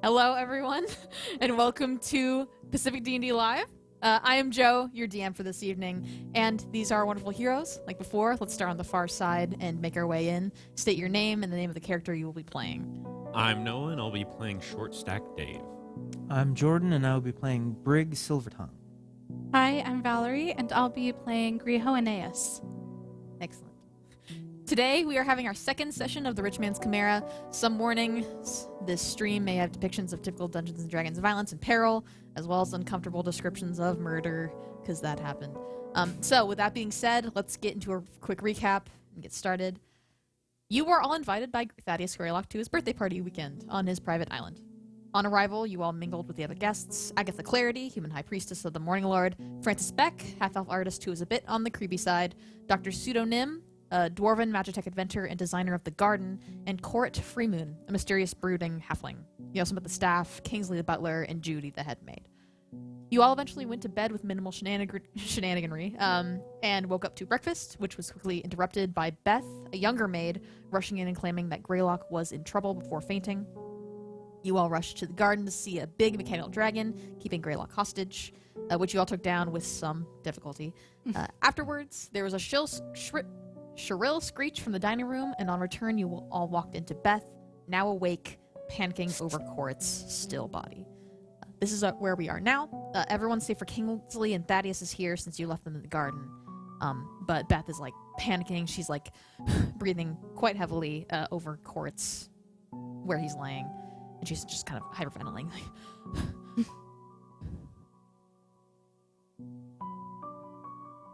Hello, everyone, and welcome to Pacific D&D Live. I am Joe, your DM for this evening, and these are our wonderful heroes. Like before, let's start on the far side and make our way in. State your name and the name of the character you will be playing. I'm Noah, and I'll be playing Short Stack Dave. I'm Jordan, and I'll be playing Brig Silvertongue. Hi, I'm Valerie, and I'll be playing Griho Aeneas. Excellent. Today, we are having our second session of the Rich Man's Chimera. Some warnings, this stream may have depictions of typical Dungeons & Dragons violence and peril, as well as uncomfortable descriptions of murder, because that happened. So, with that being said, let's get into a quick recap and get started. You were all invited by Thaddeus Greylock to his birthday party weekend on his private island. On arrival, you all mingled with the other guests: Agatha Clarity, human high priestess of the Morning Lord; Francis Beck, half-elf artist who is a bit on the creepy side; Dr. Pseudonym, a dwarven magitech inventor and designer of the garden; and Corit Freemoon, a mysterious brooding halfling. You also met the staff, Kingsley the butler, and Judy the head maid. You all eventually went to bed with minimal shenaniganry, and woke up to breakfast, which was quickly interrupted by Beth, a younger maid, rushing in and claiming that Greylock was in trouble before fainting. You all rushed to the garden to see a big mechanical dragon keeping Greylock hostage, which you all took down with some difficulty. Afterwards, there was a shrill screech from the dining room, and on return, you all walked into Beth, now awake, panicking over Corit's still body. This is where we are now. Everyone's safe for Kingsley, and Thaddeus is here since you left them in the garden. But Beth is panicking. She's breathing quite heavily over Corit's where he's laying, and she's just kind of hyperventilating.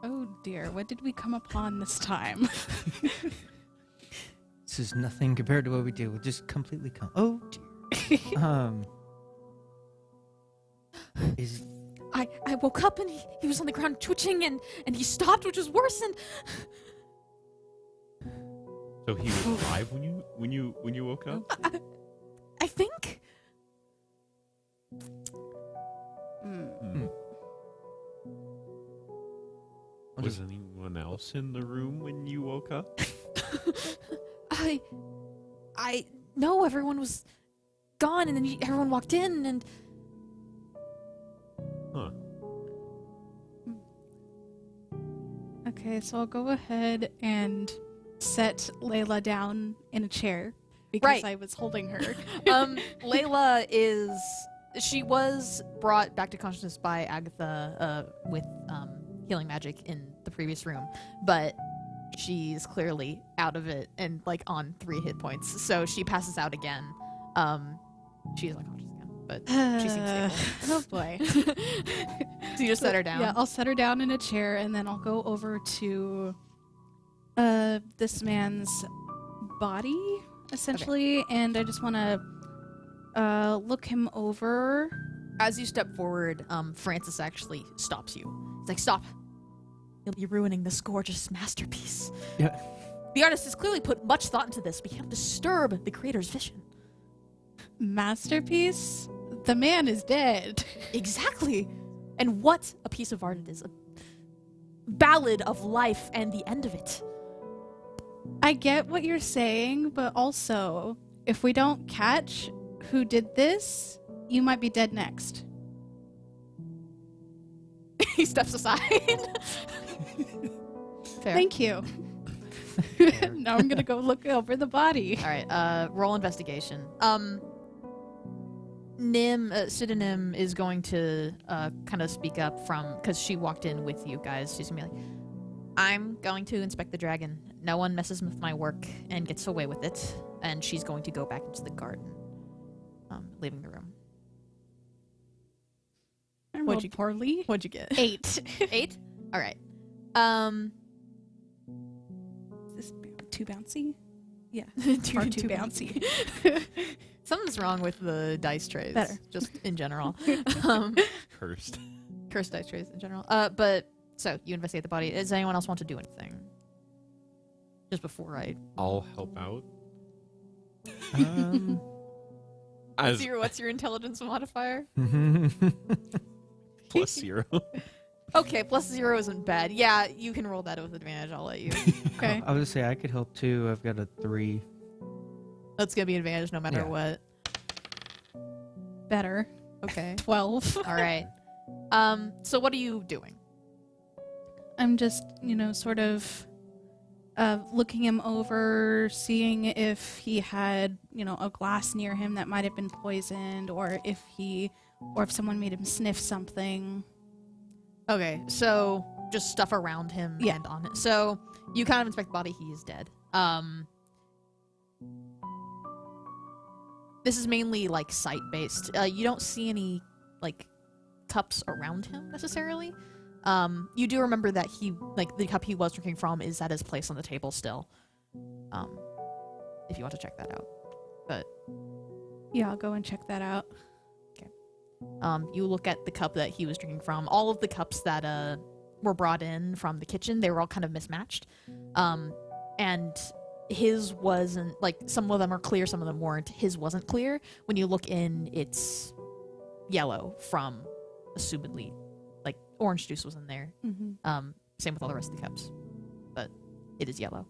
Oh dear, what did we come upon this time? This is nothing compared to what we do. We'll just completely come. Oh dear. I woke up and he was on the ground twitching and he stopped, which was worse. And So he was alive when you woke up? I think. Was anyone else in the room when you woke up? I know everyone was gone, and then everyone walked in, and Huh. Okay, so I'll go ahead and set Layla down in a chair because Right. I was holding her. Layla she was brought back to consciousness by Agatha with healing magic in the previous room, but she's clearly out of it and on 3 hit points, so she passes out again. She's unconscious again, but she seems stable. Oh boy. So you just set her down. Yeah, I'll set her down in a chair, and then I'll go over to this man's body, essentially, and I just want to look him over. As you step forward, Francis actually stops you. He's like, "Stop! You'll be ruining this gorgeous masterpiece." Yeah. The artist has clearly put much thought into this. We can't disturb the creator's vision. Masterpiece? The man is dead. Exactly. And what a piece of art it is. A ballad of life and the end of it. I get what you're saying, but also, if we don't catch who did this, you might be dead next. He steps aside. Fair. Thank you. Now I'm gonna go look over the body. All right, roll investigation. Pseudonym is going to kind of speak up because she walked in with you guys. She's gonna be like, "I'm going to inspect the dragon. No one messes with my work and gets away with it." And she's going to go back into the garden, leaving the room. I rolled poorly. What'd you get? 8. 8? All right. Is this too bouncy? Yeah. Far too bouncy. Something's wrong with the dice trays. Better. Just in general. Cursed. Cursed dice trays in general. But so you investigate the body. Does anyone else want to do anything? Just before I'll help out. What's your intelligence modifier? +0. Okay, +0 isn't bad. Yeah, you can roll that with advantage. I'll let you. Okay. I was gonna say I could help too. I've got a 3. That's gonna be advantage no matter Yeah. what. better. Okay. 12. All right. So what are you doing? I'm just, sort of looking him over, seeing if he had, a glass near him that might have been poisoned, or if someone made him sniff something. Okay, so just stuff around him Yeah. and on it. So you kind of inspect the body. He is dead. This is mainly like sight based. You don't see any like cups around him necessarily. You do remember that the cup he was drinking from is at his place on the table still. If you want to check that out. But Yeah, I'll go and check that out. you look at the cup that he was drinking from. All of the cups that were brought in from the kitchen, they were all kind of mismatched. And his wasn't, like, some of them are clear, some of them weren't. His wasn't clear. When you look in, it's yellow from, assumedly, like, orange juice was in there. Mm-hmm. Same with all the rest of the cups. But it is yellow.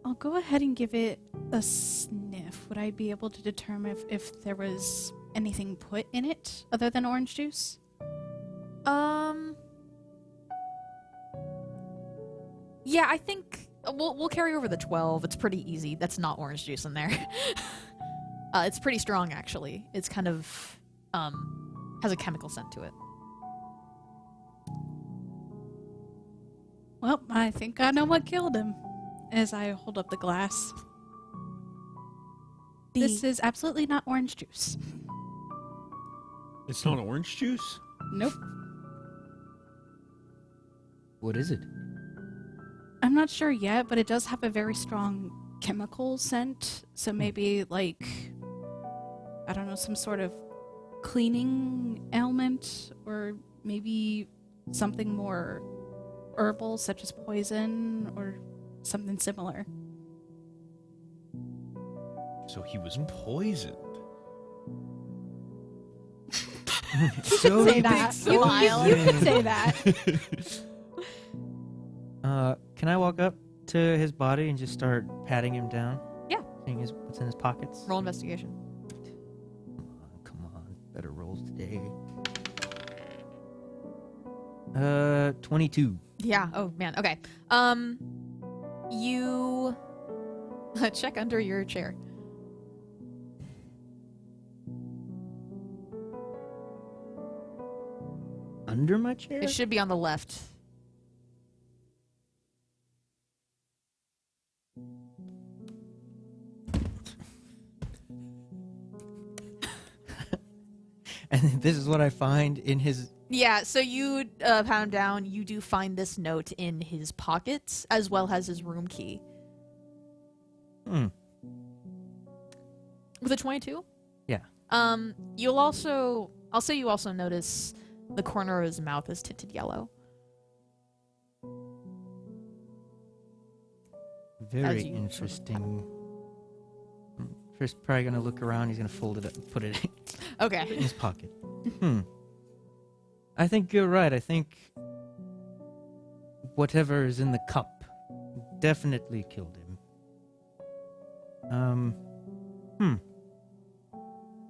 I'll go ahead and give it a sniff. Would I be able to determine if there was anything put in it other than orange juice? Yeah, I think we'll carry over the 12. It's pretty easy. That's not orange juice in there. It's pretty strong, actually. It's kind of has a chemical scent to it. Well, I think I know what killed him. As I hold up the glass. This is absolutely not orange juice. It's not orange juice? Nope. What is it? I'm not sure yet, but it does have a very strong chemical scent. So maybe, like, I don't know, some sort of cleaning ailment, or maybe something more herbal, such as poison, or something similar. So he was poisoned. So Say that. You can say that. Can I walk up to his body and just start patting him down? Yeah. Seeing what's in his pockets? Roll investigation. Come on. Better rolls today. 22. Yeah. Oh man. Okay. You check under your chair. Under my chair? It should be on the left. And this is what I find in his... Yeah, so you pound down, you do find this note in his pockets, as well as his room key. Hmm. With a 22? Yeah. You'll also... I'll say you also notice the corner of his mouth is tinted yellow. Very As you- interesting. First, probably gonna look around. He's gonna fold it up and put it in Okay. his pocket. I think you're right. I think whatever is in the cup definitely killed him.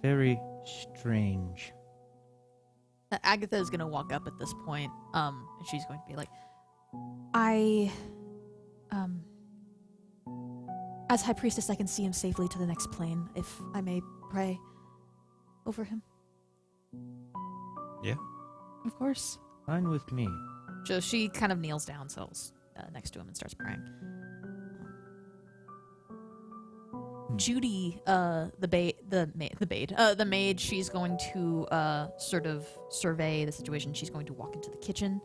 Very strange. Agatha is going to walk up at this point, and she's going to be like, as High Priestess, I can see him safely to the next plane, if I may pray over him. Yeah. Of course. Fine with me. So she kind of kneels down, settles next to him, and starts praying. Judy, the maid, she's going to sort of survey the situation. She's going to walk into the kitchen.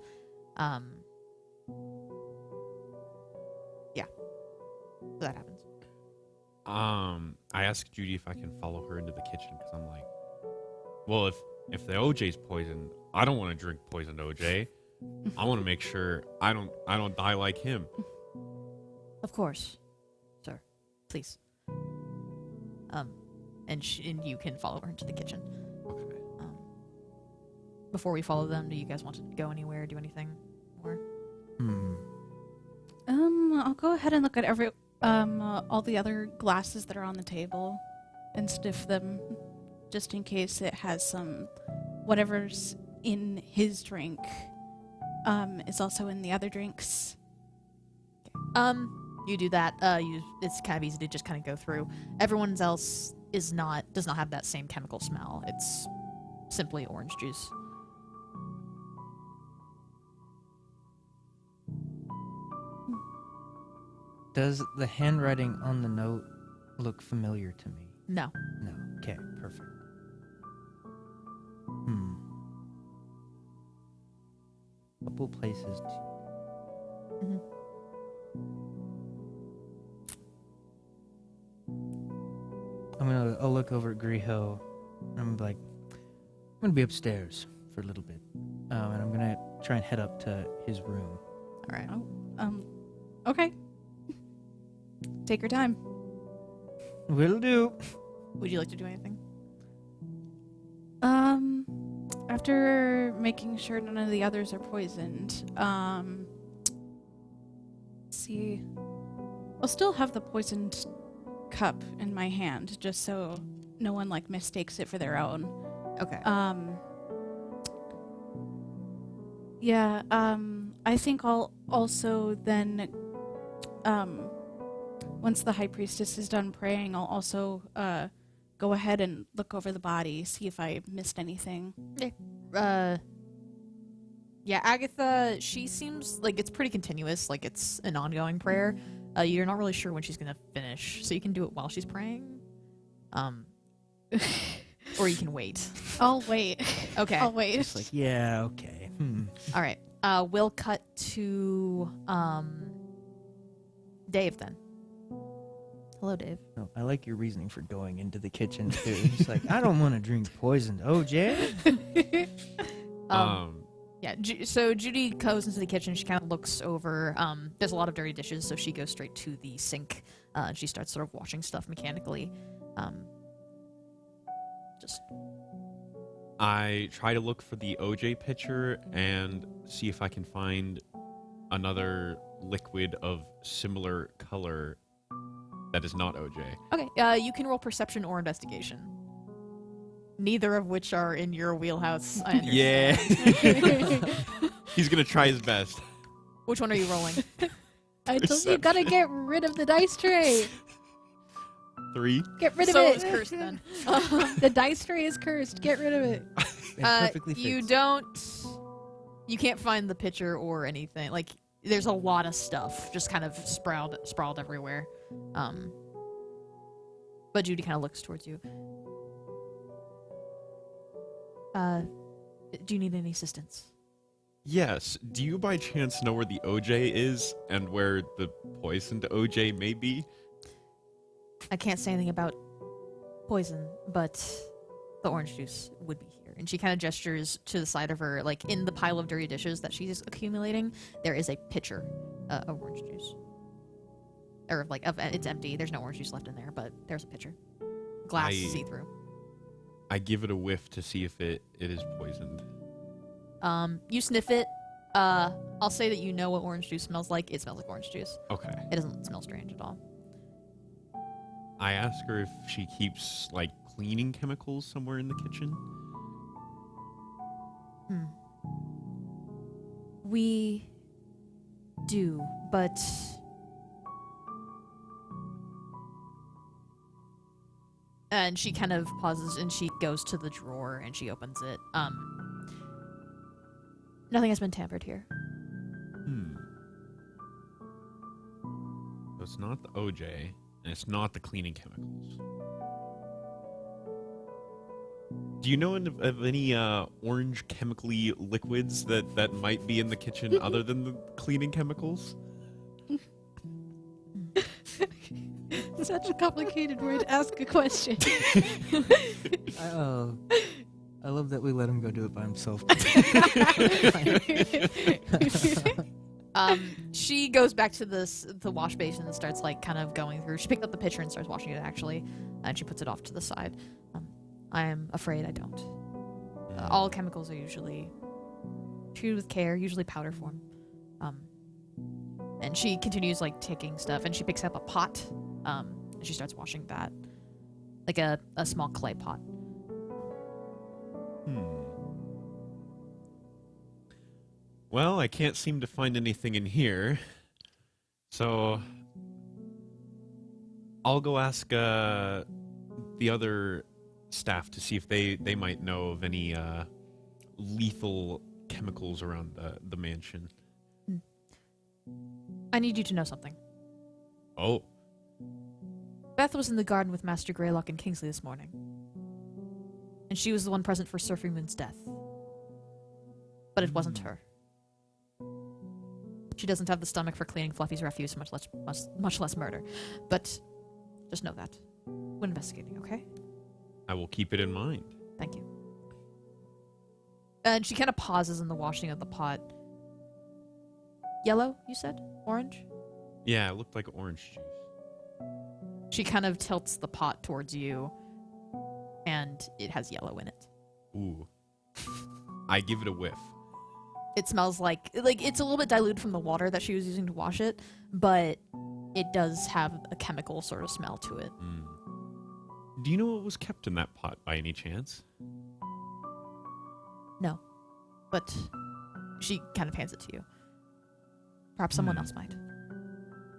Yeah. So that happens. I asked Judy if I can follow her into the kitchen because I'm like, well, if the OJ's poisoned, I don't want to drink poisoned OJ. I want to make sure I don't die like him. Of course, sir. Please. And you can follow her into the kitchen. Okay. Before we follow them, do you guys want to go anywhere, do anything more? I'll go ahead and look at all the other glasses that are on the table. and sniff them, just in case it has some whatever's in his drink is also in the other drinks. You do that. It's kind of easy to just kind of go through. Everyone else does not have that same chemical smell. It's simply orange juice. Does the handwriting on the note look familiar to me? No. No. Okay, perfect. Couple places to... Mhm. I'll look over at Griho, and I'm like, I'm gonna be upstairs for a little bit, and I'm gonna try and head up to his room. All right. Okay. Take your time. Will do. Would you like to do anything? After making sure none of the others are poisoned, let's see. I'll still have the poisoned cup in my hand, just so no one mistakes it for their own. Okay. Yeah, I think I'll also then, once the high priestess is done praying, I'll also go ahead and look over the body, see if I missed anything. Yeah, Agatha, she seems like it's pretty continuous, like it's an ongoing prayer. You're not really sure when she's gonna finish, so you can do it while she's praying. Or you can wait. I'll wait. Okay. I'll wait. It's like, yeah, okay. All right. We'll cut to Dave then. Hello, Dave. No, I like your reasoning for going into the kitchen too. It's like, I don't want to drink poisoned OJ. Yeah, so Judy goes into the kitchen. She kind of looks over. There's a lot of dirty dishes, so she goes straight to the sink. And she starts sort of washing stuff mechanically. I try to look for the OJ pitcher and see if I can find another liquid of similar color that is not OJ. Okay, you can roll perception or investigation. Neither of which are in your wheelhouse. I Yeah. understand. He's gonna try his best. Which one are you rolling? I told you gotta get rid of the dice tray. 3. Get rid of So it. it's cursed then. The dice tray is cursed. Get rid of it. Perfectly You fixed. you can't find the picture or anything. Like, there's a lot of stuff just kind of sprawled everywhere. But Judy kind of looks towards you. Do you need any assistance? Yes. Do you by chance know where the OJ is and where the poisoned OJ may be? I can't say anything about poison, but the orange juice would be here. And she kind of gestures to the side of her, like in the pile of dirty dishes that she's accumulating, there is a pitcher of orange juice. Or it's empty. There's no orange juice left in there, but there's a pitcher. Glass see-through. I give it a whiff to see if it is poisoned. You sniff it. I'll say that you know what orange juice smells like. It smells like orange juice. Okay. It doesn't smell strange at all. I ask her if she keeps, cleaning chemicals somewhere in the kitchen. We do, but and she kind of pauses and she goes to the drawer and she opens it. Nothing has been tampered here. So it's not the OJ, and it's not the cleaning chemicals. Do you know of any orange chemically liquids that might be in the kitchen other than the cleaning chemicals? Such a complicated way to ask a question. I love that we let him go do it by himself. She goes back to the wash basin and starts kind of going through. She picked up the pitcher and starts washing it actually, and she puts it off to the side. I am afraid I don't. All chemicals are usually treated with care, usually powder form. And she continues taking stuff, and she picks up a pot, and she starts washing that. like a small clay pot. Well, I can't seem to find anything in here, so I'll go ask the other staff to see if they might know of any lethal chemicals around the mansion. I need you to know something. Oh, Beth was in the garden with Master Greylock and Kingsley this morning. And she was the one present for Surfing Moon's death. But it wasn't her. She doesn't have the stomach for cleaning Fluffy's refuse, much less murder. But just know that. When investigating, okay? I will keep it in mind. Thank you. And she kind of pauses in the washing of the pot. Yellow, you said? Orange? Yeah, it looked like orange juice. She kind of tilts the pot towards you, and it has yellow in it. Ooh. I give it a whiff. It smells like it's a little bit diluted from the water that she was using to wash it, but it does have a chemical sort of smell to it. Do you know what was kept in that pot by any chance? No. But she kind of hands it to you. Perhaps someone else might.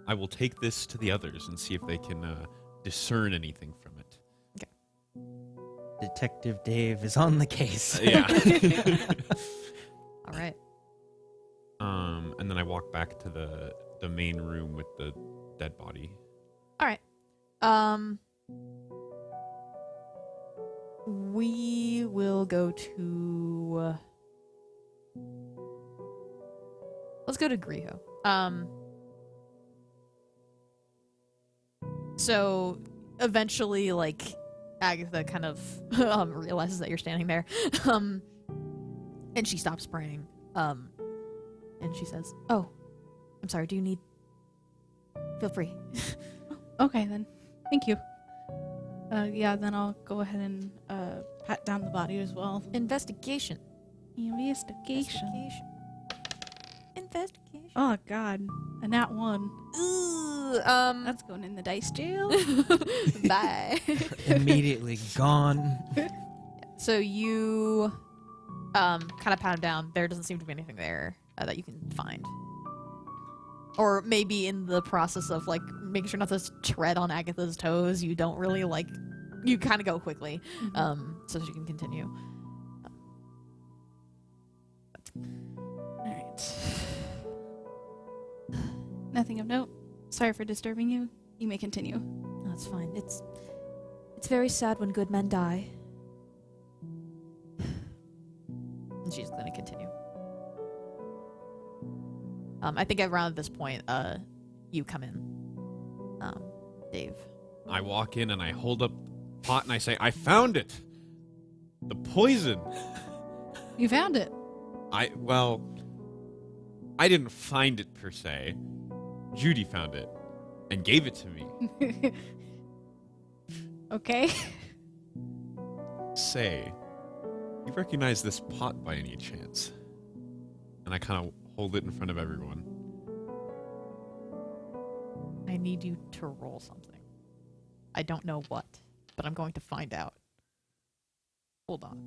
I will take this to the others and see if they can discern anything from it. Detective Dave is on the case. Yeah. All right. And then I walk back to the main room with the dead body. All right. We will go to... let's go to Griho. So eventually, like, Agatha kind of realizes that you're standing there. And she stops praying. And she says, "Oh, I'm sorry, do you need... Feel free." Okay, then. Thank you. Yeah, then I'll go ahead and pat down the body as well. Investigation. Investigation. Investigation. Oh, God. A nat 1. Ooh, That's going in the dice jail. bye. Immediately gone. So you kind of pat him down. There doesn't seem to be anything there that you can find. Or maybe in the process of, like, making sure not to tread on Agatha's toes, you don't really, like... You kind of go quickly, so she can continue. Alright. Nothing of note. Sorry for disturbing you. You may continue. That's fine. It's very sad when good men die. And she's going to continue. I think around this point, you come in, Dave. I walk in and I hold up the pot and I say, "I found it! The poison!" You found it. I didn't find it per se. Judy found it and gave it to me. Okay. Say, you recognize this pot by any chance? And I kind of hold it in front of everyone. I need you to roll something. I don't know what, but I'm going to find out. Hold on.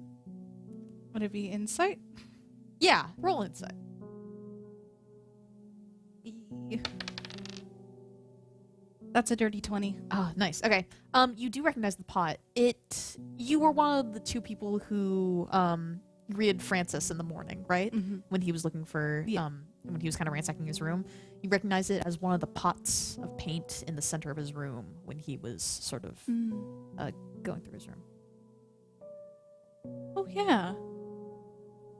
Would it be insight? Yeah, roll insight. That's a dirty 20. Oh, nice. Okay. You do recognize the pot. You were one of the two people who greeted Francis in the morning, right? Mm-hmm. When he was looking for when he was kind of ransacking his room. You recognize it as one of the pots of paint in the center of his room when he was sort of going through his room. Oh, yeah.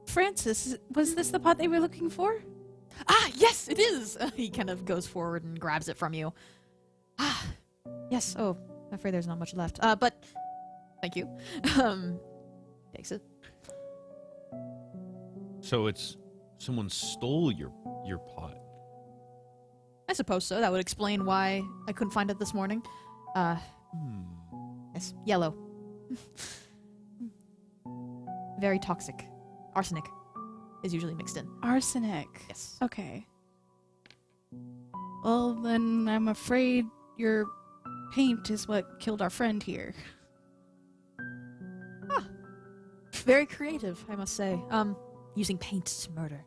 Francis, was this the pot they were looking for? Ah, yes, it is! He kind of goes forward and grabs it from you. Ah, yes. Oh, I'm afraid there's not much left. But thank you. Takes it. So it's someone stole your pot. I suppose so. That would explain why I couldn't find it this morning. Yes, yellow. Very toxic. Arsenic is usually mixed in. Arsenic. Yes. Okay. Well, then I'm afraid your paint is what killed our friend here. Very creative, I must say. Using paint to murder.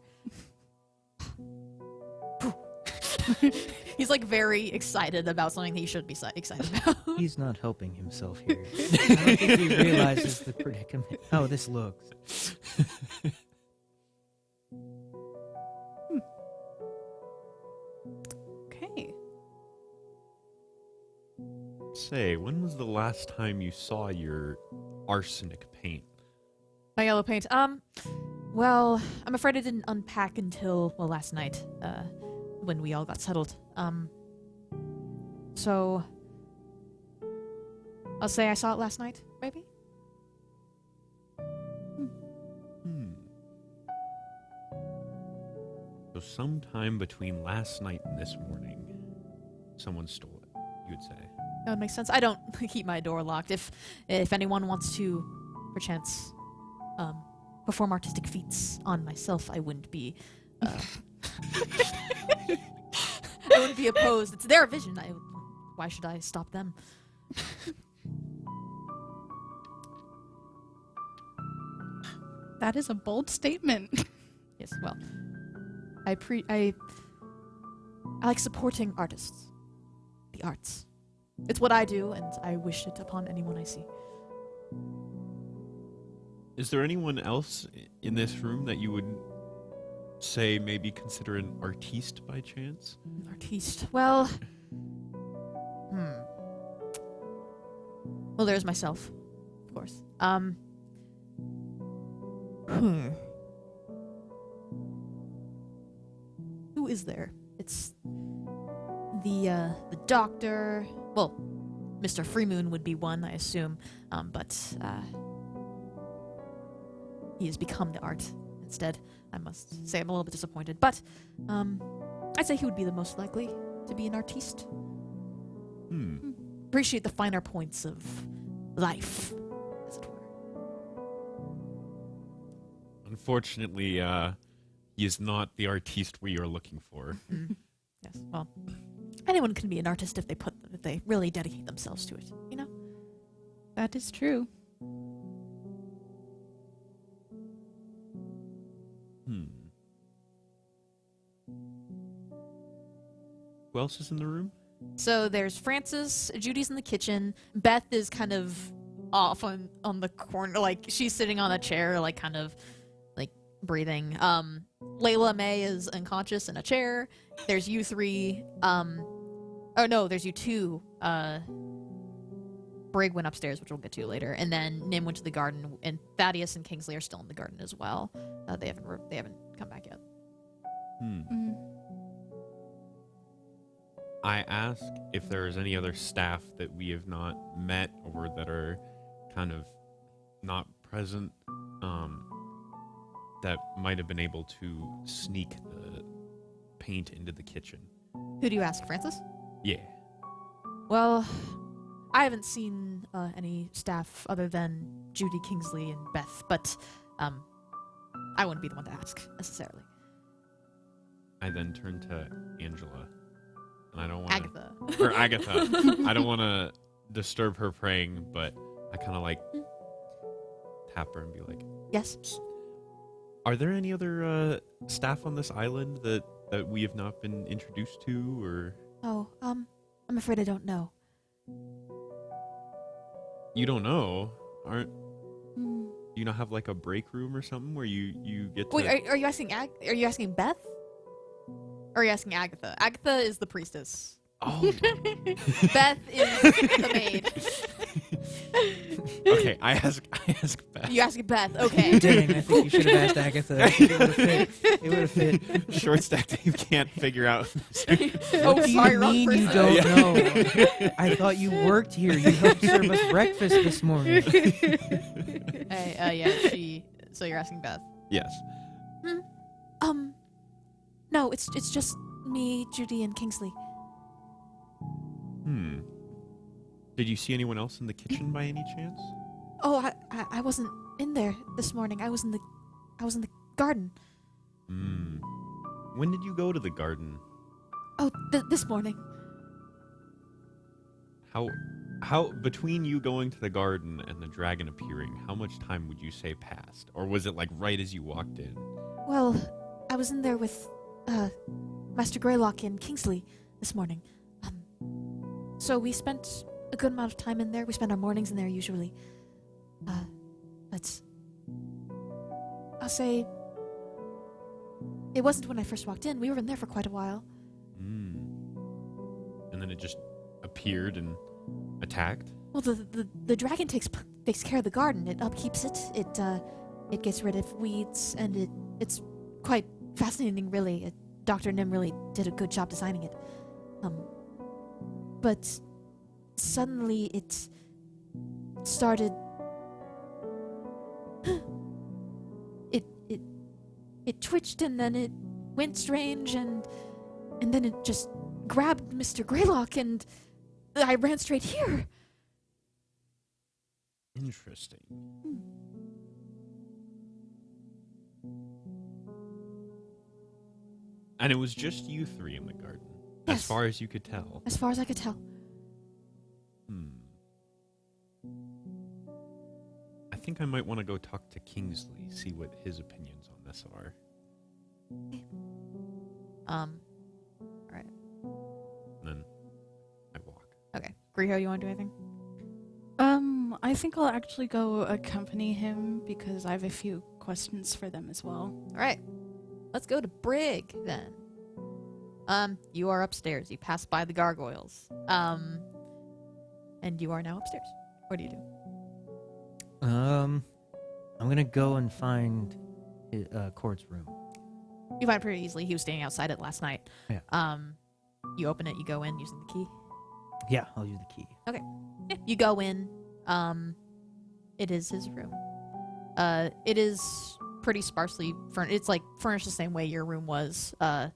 He's like very excited about something that he should be excited about. He's not helping himself here. I don't think he realizes the predicament. How this looks. Okay. Say, when was the last time you saw your arsenic paint? My yellow paint. Well, I'm afraid I didn't unpack until, well, last night, when we all got settled. So I'll say I saw it last night, maybe? So sometime between last night and this morning, someone stole it, you would say. That would make sense. I don't keep my door locked. If anyone wants to, perchance, perform artistic feats on myself, I wouldn't be, I wouldn't be opposed. It's their vision. Why should I stop them? That is a bold statement. Yes, well, I like supporting artists, the arts. It's what I do, and I wish it upon anyone I see. Is there anyone else in this room that you would say maybe consider an artiste by chance? An artiste. Well, well, there's myself, of course. Who is there? It's the doctor. Well, Mr. Freemoon would be one, I assume. But he has become the art instead. I must say I'm a little bit disappointed. But I'd say he would be the most likely to be an artiste. Appreciate the finer points of life, as it were. Unfortunately, he is not the artiste we are looking for. Yes, well, anyone can be an artist if they really dedicate themselves to it, you know? That is true. Who else is in the room? So there's Frances, Judy's in the kitchen, Beth is kind of off on the corner, like she's sitting on a chair, like kind of like breathing. Layla May is unconscious in a chair. There's you three. Oh no, there's you two. Brig went upstairs, which we'll get to later, and then Nim went to the garden, and Thaddeus and Kingsley are still in the garden as well. They haven't come back yet. I ask if there is any other staff that we have not met or that are kind of not present, that might have been able to sneak the paint into the kitchen. Who do you ask, Francis? Yeah. Well, I haven't seen any staff other than Judy, Kingsley, and Beth, but I wouldn't be the one to ask necessarily. I then turn to Angela, and I don't want Agatha. or Agatha. I don't want to disturb her praying, but I kind of like tap her and be like, Yes. "Are there any other staff on this island that we have not been introduced to, or?" Oh, I'm afraid I don't know. You don't know? Aren't Mm. you not have like a break room or something where you get to? Wait, are you asking are you asking Beth? Or are you asking Agatha? Agatha is the priestess. Oh. Beth is the maid. Okay, I ask Beth. You ask Beth, okay. Dang, I think you should have asked Agatha. It would have fit. It would have fit. Short stack that you can't figure out. Oh, What do sorry, you wrong mean you person. don't know? I thought you worked here. You helped serve us breakfast this morning. Yeah, so you're asking Beth. Yes. No, it's just me, Judy, and Kingsley. Did you see anyone else in the kitchen by any chance? Oh, I wasn't in there this morning. I was in the garden. When did you go to the garden? Oh, this morning. How how between you going to the garden and the dragon appearing, how much time would you say passed? Or was it like right as you walked in? Well, I was in there with Master Greylock and Kingsley this morning. So we spent a good amount of time in there. We spend our mornings in there usually. But I'll say it wasn't when I first walked in. We were in there for quite a while. And then it just appeared and attacked? Well, the dragon takes care of the garden. It upkeeps it. It gets rid of weeds, and it's quite fascinating, really. Dr. Nim really did a good job designing it. But suddenly it started. It twitched, and then it went strange, and then it just grabbed Mr. Greylock, and I ran straight here. Interesting. And it was just you three in the garden, Yes. as far as you could tell. As far as I could tell. I think I might want to go talk to Kingsley, see what his opinions on this are. Alright. And then I walk. Okay. Griho, you want to do anything? I think I'll actually go accompany him because I have a few questions for them as well. Alright. Let's go to Brig, then. You are upstairs. You pass by the gargoyles. And you are now upstairs. What do you do? I'm gonna go and find Cord's room. You find it pretty easily. He was standing outside it last night. Yeah. You open it, you go in using the key. Yeah, I'll use the key. Okay. Yeah, you go in. It is his room. It is pretty sparsely furnished. It's like furnished the same way your room was. And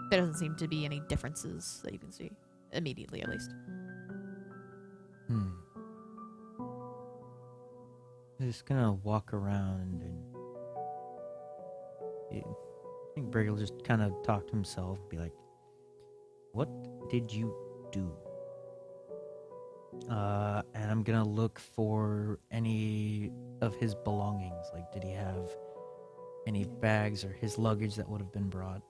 there doesn't seem to be any differences that you can see immediately, at least. Just gonna walk around and I think Briggle will just kind of talk to himself, be like, "What did you do?" And I'm gonna look for any of his belongings. Like, did he have any bags or his luggage that would have been brought?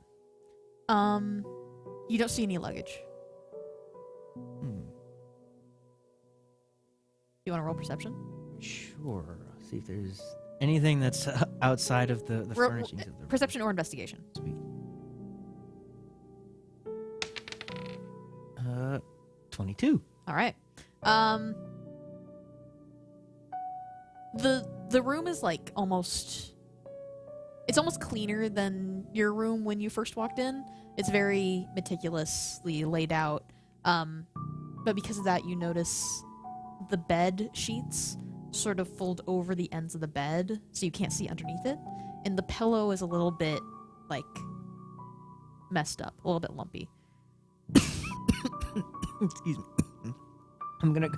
You don't see any luggage. You want to roll perception? Sure. See if there's anything that's outside of the furnishings of the room. Perception or investigation. Sweet. 22. All right. The room is like almost. It's almost cleaner than your room when you first walked in. It's very meticulously laid out. But because of that, you notice the bed sheets sort of fold over the ends of the bed, so you can't see underneath it. And the pillow is a little bit, like, messed up, a little bit lumpy. Excuse me. I'm gonna.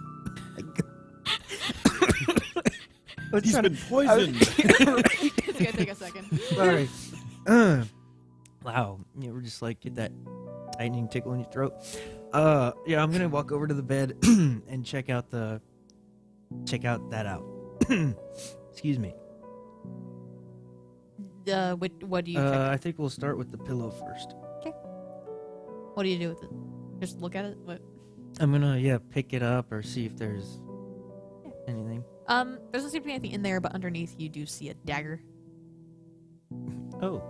He's been poisoned. It's gonna take a second. Sorry. Wow. You ever just like get that tightening tickle in your throat? Yeah, I'm gonna walk over to the bed and check out that out. Excuse me. What do you check? I think we'll start with the pillow first. What do you do with it? Just look at it? What? I'm gonna pick it up or see if there's anything. There doesn't seem to be anything in there, but underneath you do see a dagger. Oh.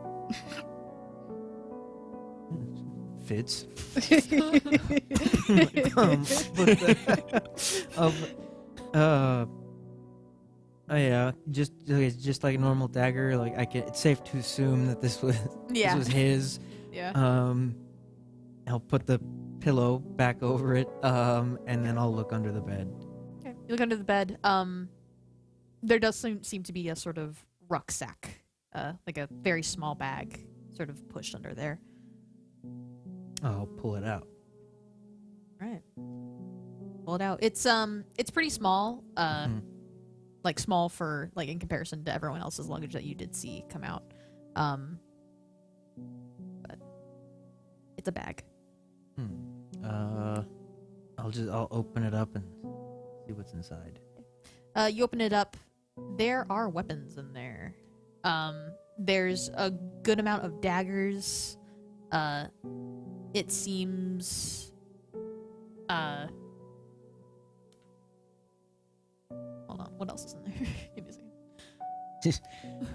Fits. Yeah, just like a normal dagger. Like it's safe to assume that this was his. Yeah. I'll put the pillow back over it, and then I'll look under the bed. Okay. You look under the bed. There does seem to be a sort of rucksack, like a very small bag, sort of pushed under there. I'll pull it out. Right. Pull it out. It's pretty small. Like small for like in comparison to everyone else's luggage that you did see come out. But it's a bag. I'll open it up and see what's inside. You open it up. There are weapons in there. There's a good amount of daggers. It seems. Hold on. What else is in there? Give me a second.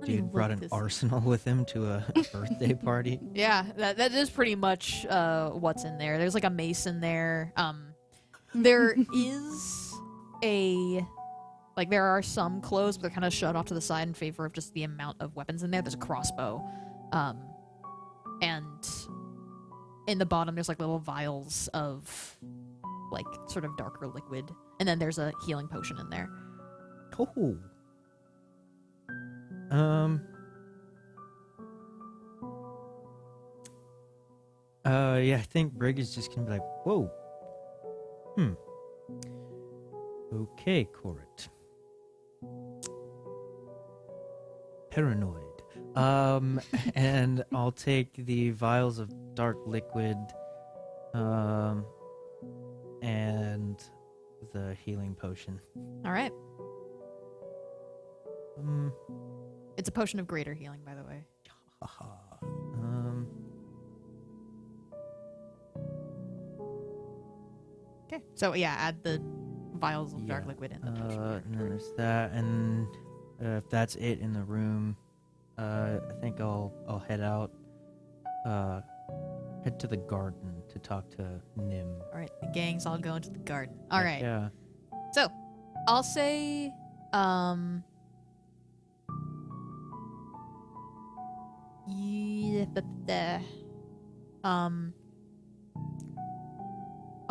Dude brought an arsenal with him to a birthday party. Yeah, that is pretty much what's in there. There's like a mace in there. There is there are some clothes, but they're kind of shut off to the side in favor of just the amount of weapons in there. There's a crossbow, and in the bottom there's like little vials of like sort of darker liquid, and then there's a healing potion in there. Oh. Yeah, I think Brig is just gonna be like, whoa. Okay, Corit. Paranoid. And I'll take the vials of dark liquid, and the healing potion. All right. It's a potion of greater healing, by the way. Haha. Okay. So yeah, add the vials of dark liquid in the potion. And then there's that, and if that's it in the room, I think I'll head out, head to the garden to talk to Nim. All right, the gangs all go into the garden. All right. Yeah. So, I'll say, I'll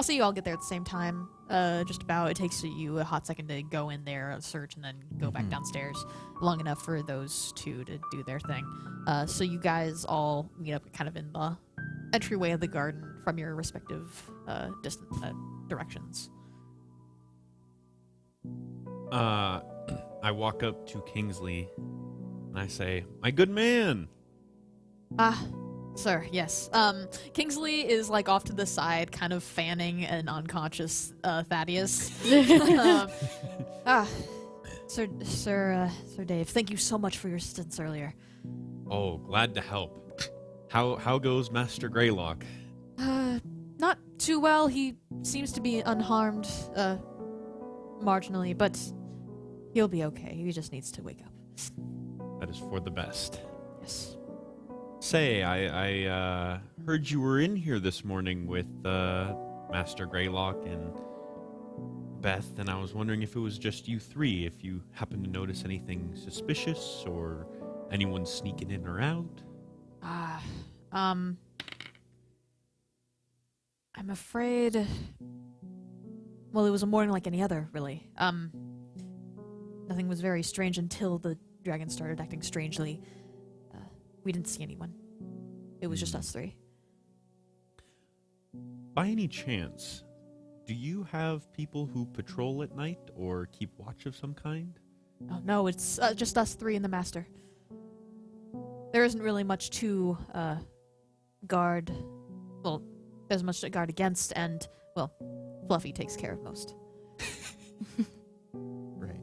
say you all get there at the same time. Just about. It takes you a hot second to go in there, search, and then go back downstairs. Long enough for those two to do their thing. So you guys all meet up kind of in the entryway of the garden from your respective distant directions. I walk up to Kingsley and I say, "My good man." Sir, yes. Kingsley is like off to the side, kind of fanning an unconscious Thaddeus. Sir Dave, thank you so much for your assistance earlier. Oh, glad to help. How goes Master Greylock? Not too well. He seems to be unharmed, marginally, but he'll be okay. He just needs to wake up. That is for the best. Yes. Say, I heard you were in here this morning with Master Greylock and Beth, and I was wondering if it was just you three, if you happened to notice anything suspicious or anyone sneaking in or out. I'm afraid. Well, it was a morning like any other, really. Nothing was very strange until the dragon started acting strangely. We didn't see anyone. It was just us three. By any chance, do you have people who patrol at night or keep watch of some kind? Oh, no, it's just us three and the master. There isn't really much to guard. Well, there's much to guard against, and, well, Fluffy takes care of most. Right.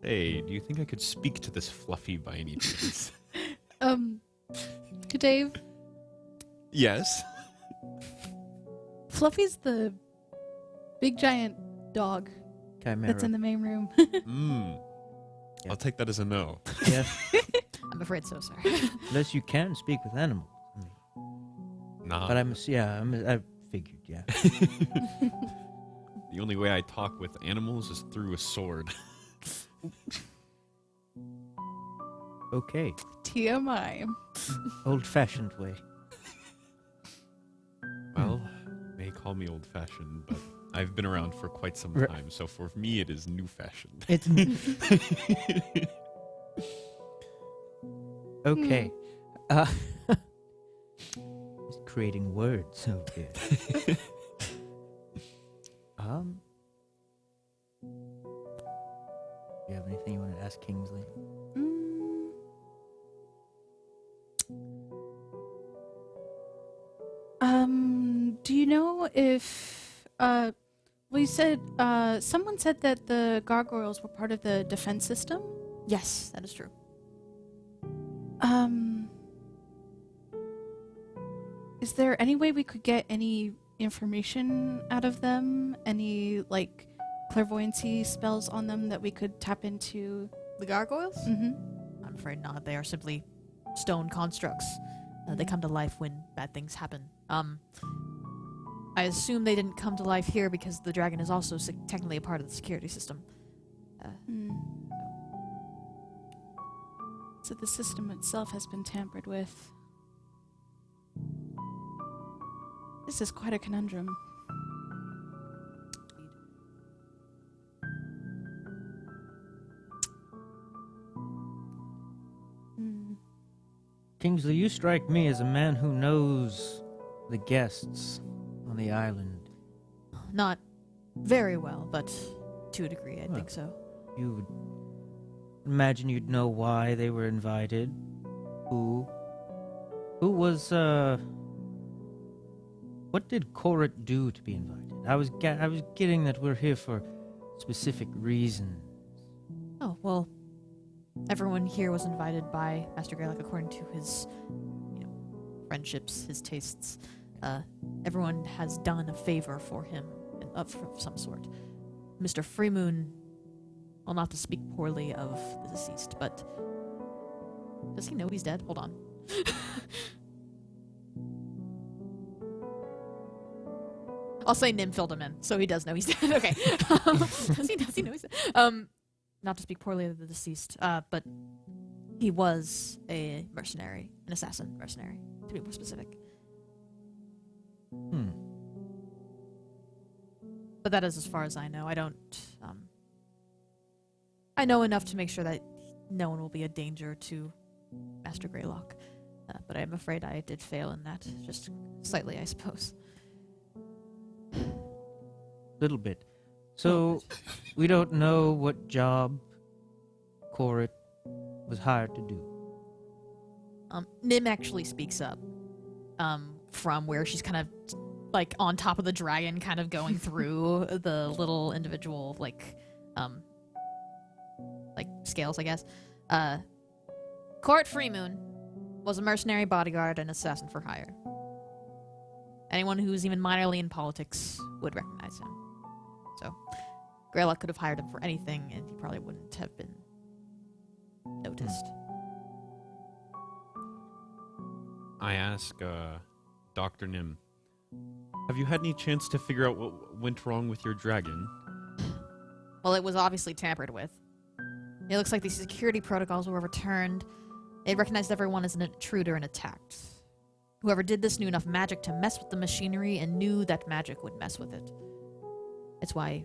Hey, do you think I could speak to this Fluffy by any chance? Dave, Yes. Fluffy's the big giant dog Chimera. that's in the main room. I'll take that as a no. Yeah. I'm afraid so, sir. Unless you can speak with animals. I mean, Nah. but I figured, yeah. The only way I talk with animals is through a sword. Okay. TMI. Old-fashioned way. Well, may call me old-fashioned, but I've been around for quite some Right. time, so for me it is new-fashioned. It's okay. Just creating words over here. Do you have anything you want to ask Kingsley? you know if well, you said someone said that the gargoyles were part of the defense system? Yes, that is true. Is there any way we could get any information out of them? Any like clairvoyancy spells on them that we could tap into? The gargoyles? Mm-hmm. I'm afraid not. They are simply stone constructs. They come to life when bad things happen. I assume they didn't come to life here because the dragon is also technically a part of the security system. So the system itself has been tampered with. This is quite a conundrum. Kingsley, you strike me as a man who knows the guests on the island. Not very well, but to a degree, I Well. think so. You would imagine you'd know why they were invited. Who was, what did Korit do to be invited? I was getting that we're here for specific reasons. Oh, well, everyone here was invited by Master Greylock according to his, friendships, his tastes. Everyone has done a favor for him of some sort. Mr. Freemoon, well, not to speak poorly of the deceased, but does he know he's dead? Hold on. I'll say Nim filled him in, so he does know he's dead. Okay. Does he know he's dead? Not to speak poorly of the deceased, but he was a mercenary, an assassin mercenary, to be more specific. But that is as far as I know. I don't, I know enough to make sure that no one will be a danger to Master Greylock. But I'm afraid I did fail in that, just slightly, I suppose. Little bit. So, we don't know what job Korit was hired to do. Nim actually speaks up, from where she's kind of like on top of the dragon, kind of going through the little individual like scales, I guess. Court Freemoon was a mercenary bodyguard and assassin for hire. Anyone who's even minorly in politics would recognize him. So, Greylock could have hired him for anything, and he probably wouldn't have been noticed. I ask Dr. Nim, have you had any chance to figure out what went wrong with your dragon? Well, it was obviously tampered with. It looks like the security protocols were overturned. It recognized everyone as an intruder and attacked. Whoever did this knew enough magic to mess with the machinery and knew that magic would mess with it. It's why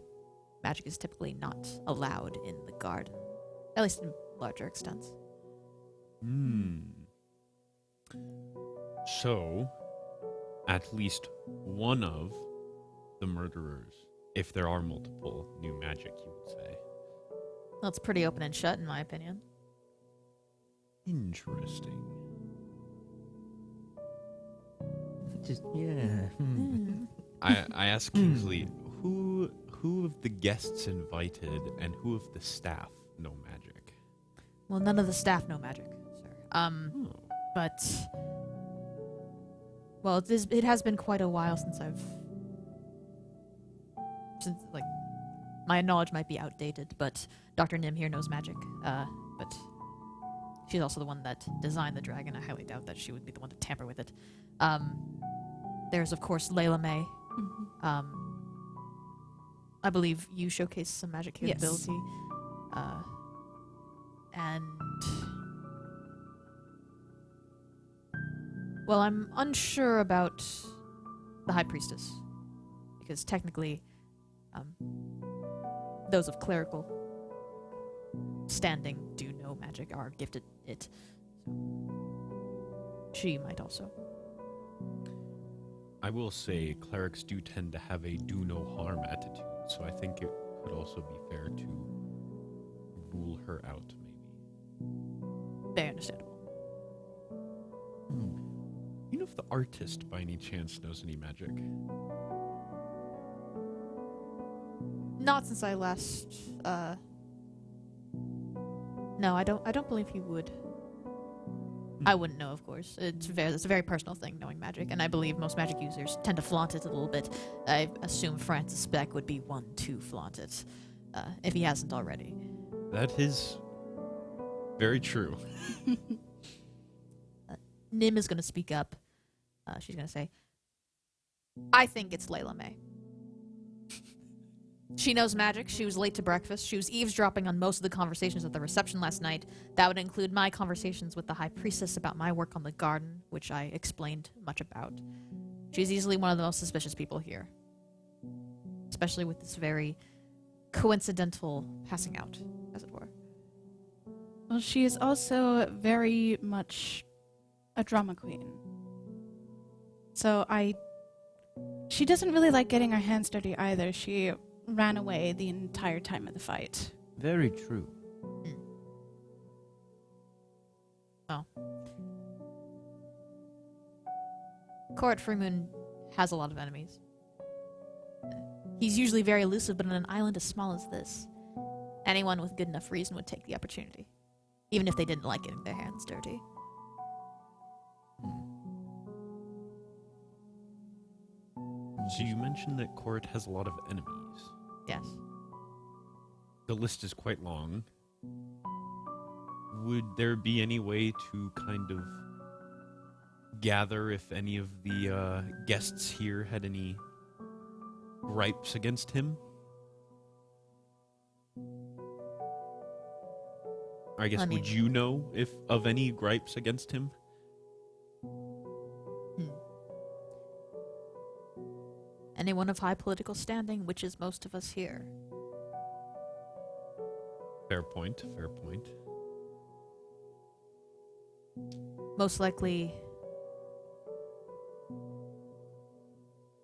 magic is typically not allowed in the garden, at least in larger extents. So, at least one of the murderers, if there are multiple, knew magic, you would say. Well, it's pretty open and shut, in my opinion. Interesting. Just, yeah. I asked Kingsley, who of the guests invited and who of the staff know magic? Well, none of the staff know magic, sir. But well, it has been quite a while since my knowledge might be outdated, but Dr. Nim here knows magic. But she's also the one that designed the dragon. I highly doubt that she would be the one to tamper with it. There's of course Layla May. I believe you showcased some magic capability. Yes. And well, I'm unsure about the High Priestess, because technically, those of clerical standing do know magic, are gifted it. So she might also. I will say clerics do tend to have a do no harm attitude, so I think it could also be fair to rule her out, maybe. Very understandable. You know if the artist by any chance knows any magic? Not since I last. No, I don't believe he would. I wouldn't know, of course. It's a very personal thing, knowing magic, and I believe most magic users tend to flaunt it a little bit. I assume Francis Beck would be one to flaunt it, if he hasn't already. That is very true. Nim is going to speak up. She's going to say, I think it's Layla May. She knows magic. She was late to breakfast. She was eavesdropping on most of the conversations at the reception last night. That would include my conversations with the High Priestess about my work on the garden, which I explained much about. She's easily one of the most suspicious people here. Especially with this very coincidental passing out, as it were. Well, she is also very much a drama queen. So she doesn't really like getting her hands dirty either. She ran away the entire time of the fight. Very true. Oh. Court Freemoon has a lot of enemies. He's usually very elusive, but on an island as small as this, anyone with good enough reason would take the opportunity, even if they didn't like getting their hands dirty. So you mentioned that Court has a lot of enemies. Yes. The list is quite long. Would there be any way to kind of gather if any of the guests here had any gripes against him? I guess, would you know if of any gripes against him? Anyone of high political standing, which is most of us here. Fair point, fair point. Most likely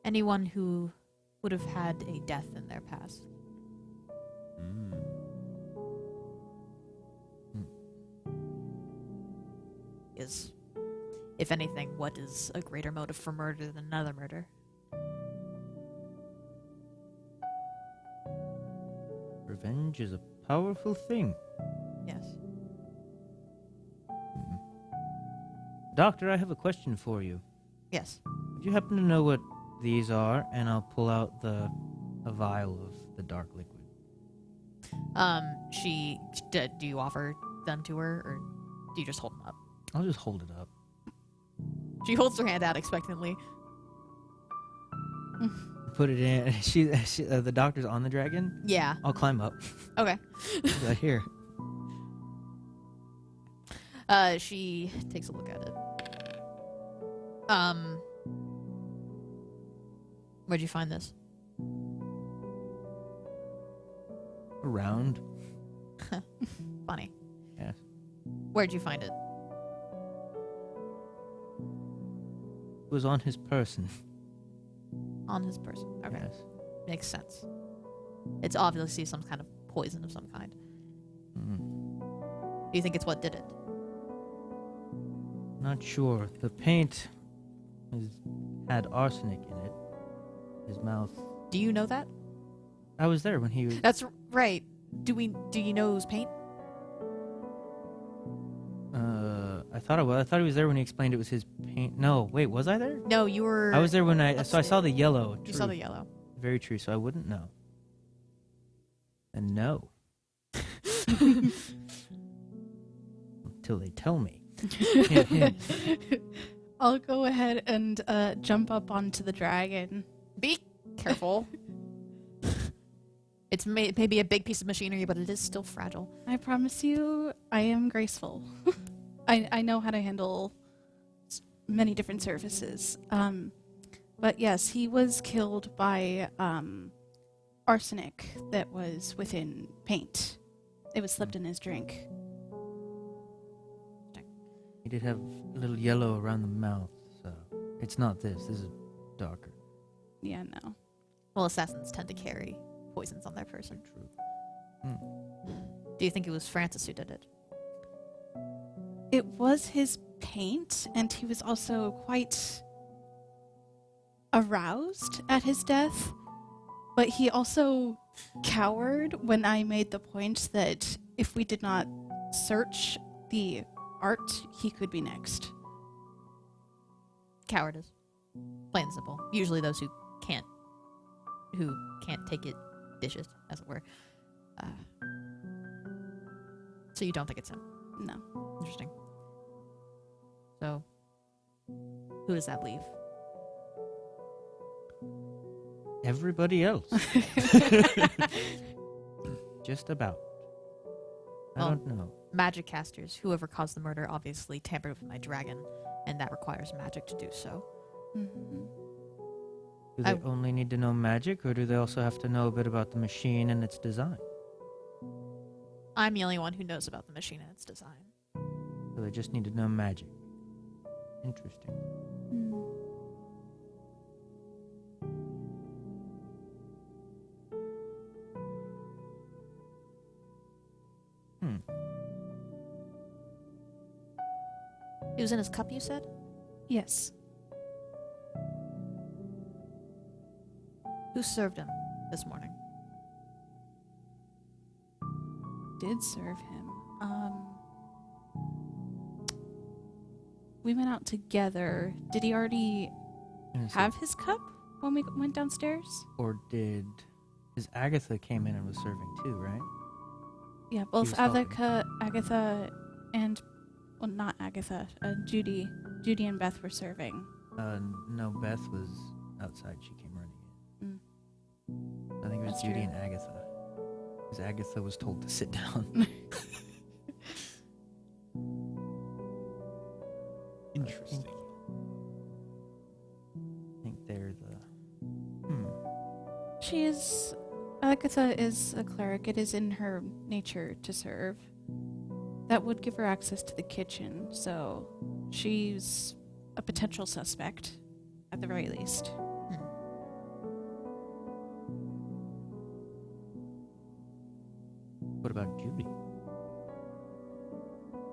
anyone who would have had a death in their past. Is, if anything, what is a greater motive for murder than another murder? Revenge is a powerful thing. Yes. Doctor, I have a question for you. Yes. Do you happen to know what these are? And I'll pull out a vial of the dark liquid. Do you offer them to her, or do you just hold them up? I'll just hold it up. She holds her hand out expectantly. Put it in. The doctor's on the dragon? Yeah. I'll climb up. Okay. Right here. She takes a look at it. Where'd you find this? Around. Funny. Yes. Where'd you find it? It was on his person. On his person. Okay. Yes. Makes sense. It's obviously some kind of poison of some kind. Do you think it's what did it? Not sure. The paint had arsenic in it. His mouth. Do you know that? I was there when he was. That's right. Do you know it was paint? I thought it was. I thought he was there when he explained it was his paint. No, wait, was I there? No, you were. I was there when I saw the yellow. You saw the yellow. Very true. So I wouldn't know. And no. Until they tell me. I'll go ahead and jump up onto the dragon. Be careful. It's maybe a big piece of machinery, but it is still fragile. I promise you, I am graceful. I know how to handle many different surfaces. But yes, he was killed by arsenic that was within paint. It was slipped in his drink. He did have a little yellow around the mouth, so it's not this. This is darker. Yeah, no. Well, assassins tend to carry poisons on their person. True. Do you think it was Francis who did it? It was his paint, and he was also quite aroused at his death. But he also cowered when I made the point that if we did not search the art, he could be next. Cowardice. Plain and simple. Usually those who can't take it dishes, as it were. So you don't think it's him? No. Interesting. So, who does that leave? Everybody else. Just about. I Well, don't know. Magic casters. Whoever caused the murder obviously tampered with my dragon, and that requires magic to do so. Mhm. Do they only need to know magic, or do they also have to know a bit about the machine and its design? I'm the only one who knows about the machine and its design. So they just need to know magic. Interesting. Mm. Hmm. He was in his cup, you said? Yes. Who served him this morning? Did serve him. We went out together. Did he already And is it- have his cup when we went downstairs? Or did... Because Agatha came in and was serving too, right? Yeah, both was helping. Agatha, and well, not Agatha. Judy and Beth were serving. No, Beth was outside. She came running in. I think it was That's Judy true. and Agatha. Because Agatha was told to sit down. Interesting. I think they're the... Agatha is a cleric. It is in her nature to serve. That would give her access to the kitchen, so she's a potential suspect, at the very least. What about Judy?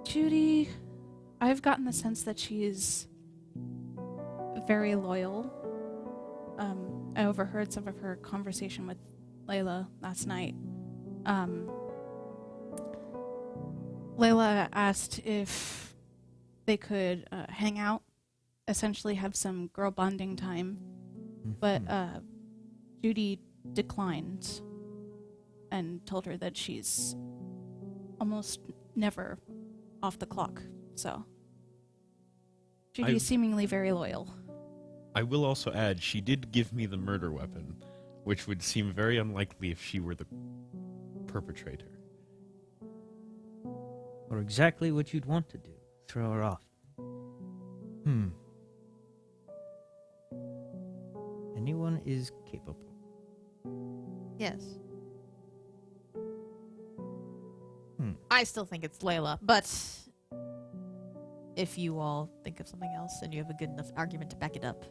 Judy, I've gotten the sense that she is very loyal. I overheard some of her conversation with Layla last night. Layla asked if they could hang out, essentially have some girl bonding time, but Mhm. Judy declined and told her that she's almost never off the clock, so Judy is seemingly very loyal. I will also add, she did give me the murder weapon, which would seem very unlikely if she were the perpetrator. Or exactly what you'd want to do. Throw her off. Anyone is capable. Yes. Hmm. I still think it's Layla, but if you all think of something else and you have a good enough argument to back it up,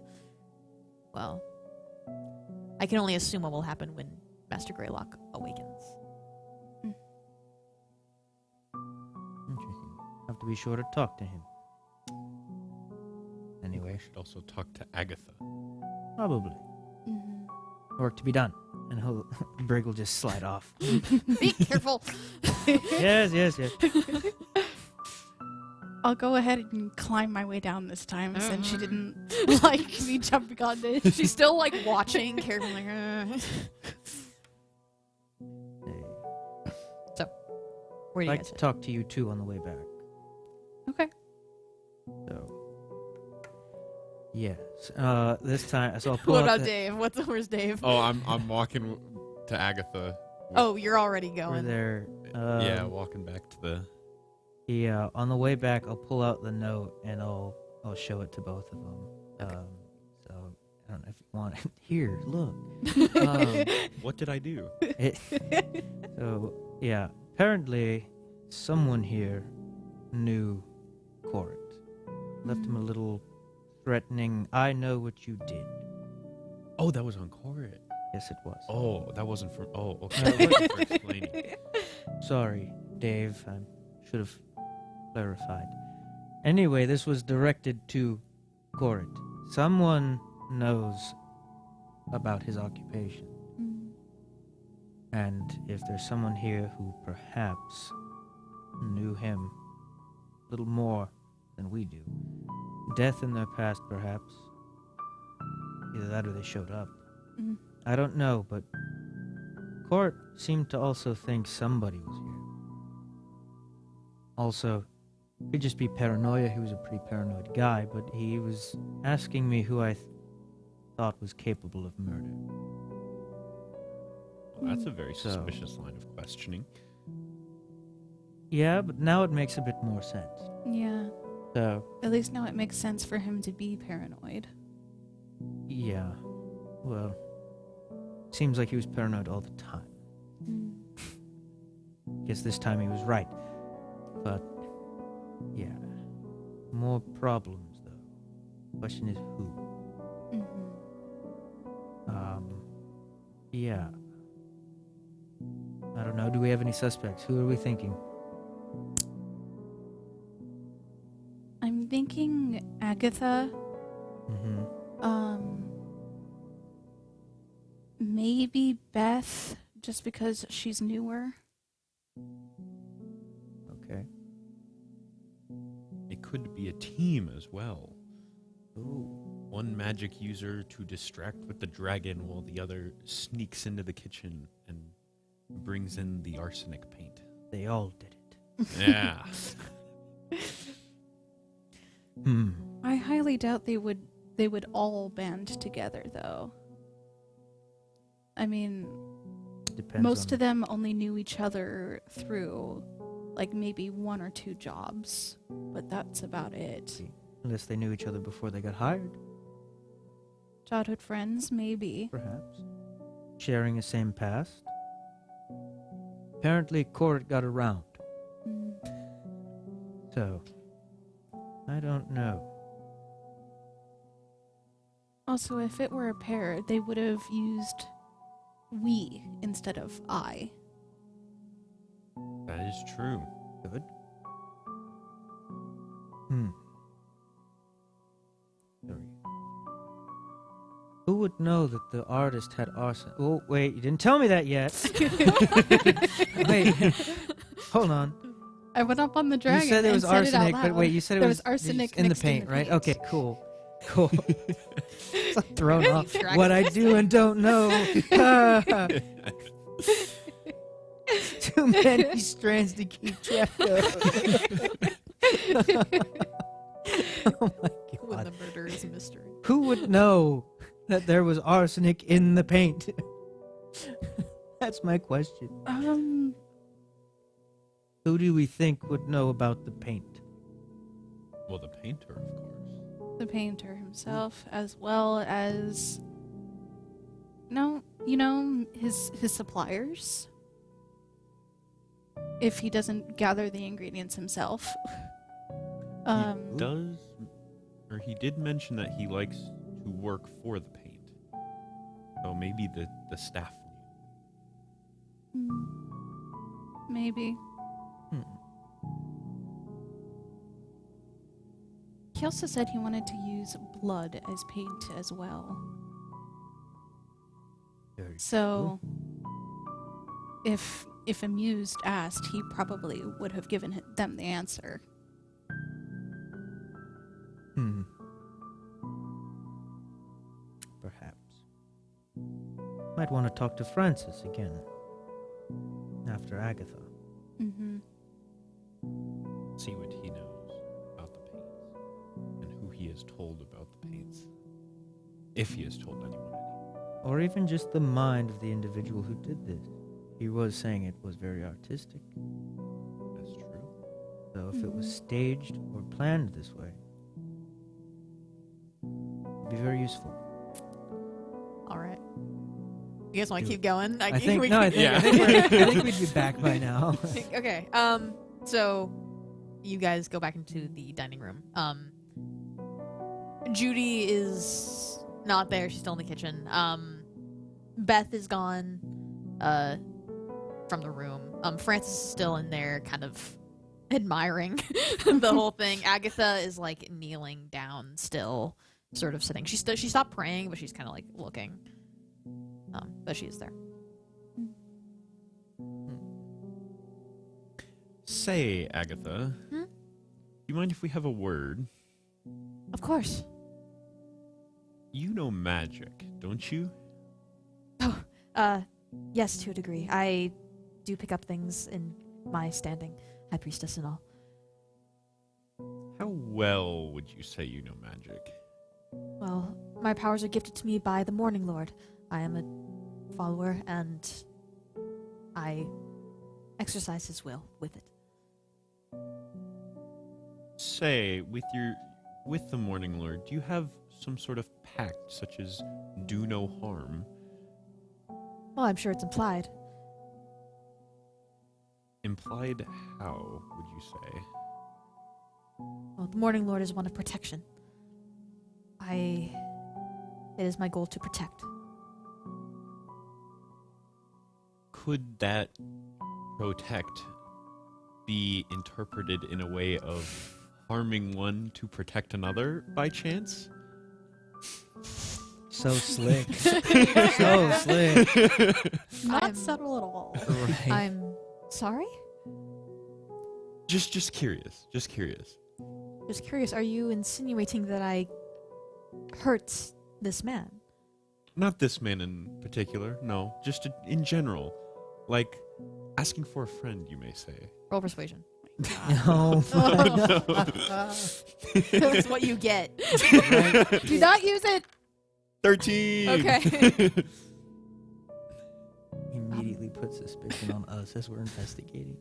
well, I can only assume what will happen when Master Greylock awakens. Interesting. Have to be sure to talk to him. Anyway, I should also talk to Agatha. probably. Work to be done. And Brig will just slide off. Be careful! yes. I'll go ahead and climb my way down this time since she didn't like me jumping on this. She's still like watching carefully. Hey. So, where I'd do you like guys to sit? talk to you too on the way back. Okay. So, yes. This time, so I'll pull What out about Dave? Where's Dave? Oh, I'm walking to Agatha. Oh, you're already We're going. there. Yeah, walking back to the... Yeah, on the way back, I'll pull out the note and I'll show it to both of them. So I don't know if you want it. Here, look. What did I do? So yeah, apparently someone here knew Corit. Left him a little threatening. I know what you did. Oh, that was on Corit. Yes, it was. Oh, that wasn't from... Oh, okay. Thank you for explaining. Sorry, Dave. I should have clarified. Anyway, this was directed to Corit. Someone knows about his occupation. And if there's someone here who perhaps knew him a little more than we do, death in their past perhaps, either that or they showed up. Mhm. I don't know, but Court seemed to also think somebody was here. Also, could just be paranoia. He was a pretty paranoid guy, but he was asking me who I thought was capable of murder. Well, that's a very So- suspicious line of questioning. Yeah, but now it makes a bit more sense. Yeah. So, At least now it makes sense for him to be paranoid. yeah. Well, seems like he was paranoid all the time. Guess this time he was right. But, yeah. More problems, though. Question is who? Yeah. I don't know. Do we have any suspects? Who are we thinking? I'm thinking Agatha. Mm-hmm. Maybe Beth, just because she's newer. Okay. It could be a team as well. Ooh. One magic user to distract with the dragon while the other sneaks into the kitchen and brings in the arsenic paint. They all did it. Yeah. I highly doubt they would all band together, though. I mean, Depends most on of them only knew each other through, like, maybe 1 or 2 jobs, but that's about it. Unless they knew each other before they got hired, Childhood friends, maybe. perhaps. Sharing the same past. Apparently, Court got around. Mm. So, I don't know. Also, if it were a pair, they would have used we instead of I. That is true. Good. Sorry. Who would know that the artist had arson? Oh, wait, you didn't tell me that yet. Wait, hold on. I went up on the dragon. You said there was and said it out arsenic, but loud. wait, you said it There was was arsenic in the mixed paint, in the right? paint. Okay, cool. Cool. I'm thrown off. Dragon. What I do and don't know. Too many strands to keep track of. Oh my When god. the murder is a mystery. Who would know that there was arsenic in the paint? That's my question. Who do we think would know about the paint? Well, the painter, of course. The painter himself, as well as his suppliers. If he doesn't gather the ingredients himself. He does, or he did mention that he likes to work for the paint. So maybe the staff knew. Maybe. He also said he wanted to use blood as paint as well. Very So, if Amused asked, he probably would have given them the answer. Perhaps. Might want to talk to Francis again. After Agatha. Mm-hmm. See what he knows about the paints and who he has told about the paints. If he has told anyone. Or even just the mind of the individual who did this. He was saying it was very artistic. That's true. So if it was staged or planned this way, it'd be very useful. All right. You guys want Do to keep going? I think, we no, I can- think, I think we'd be back by now. Okay. So you guys go back into the dining room. Judy is not there. She's still in the kitchen. Beth is gone from the room. Francis is still in there kind of admiring the whole thing. Agatha is like kneeling down still, sort of sitting. She stopped praying, but she's kind of like looking. But she is there. Say, Agatha, Hmm? do you mind if we have a word? Of course. You know magic, don't you? Yes, to a degree. I do pick up things in my standing, High Priestess and all. How well would you say you know magic? Well, my powers are gifted to me by the Morning Lord. I am a follower, and I exercise his will with it. Say, with the Morning Lord, do you have some sort of pact, such as do no harm? Well, I'm sure it's implied. Implied how, would you say? Well, the Morning Lord is one of protection. It is my goal to protect. Could that protect be interpreted in a way of harming one to protect another by chance? So slick. So slick. Not I'm- subtle at all. Right. I'm sorry? Just curious. Just curious. Just curious, are you insinuating that I hurt this man? Not this man in particular, no. Just in general. Like, asking for a friend, you may say. Roll persuasion. No. That's what you get. Do not use it. 13! Okay. Immediately put suspicion on us as we're investigating.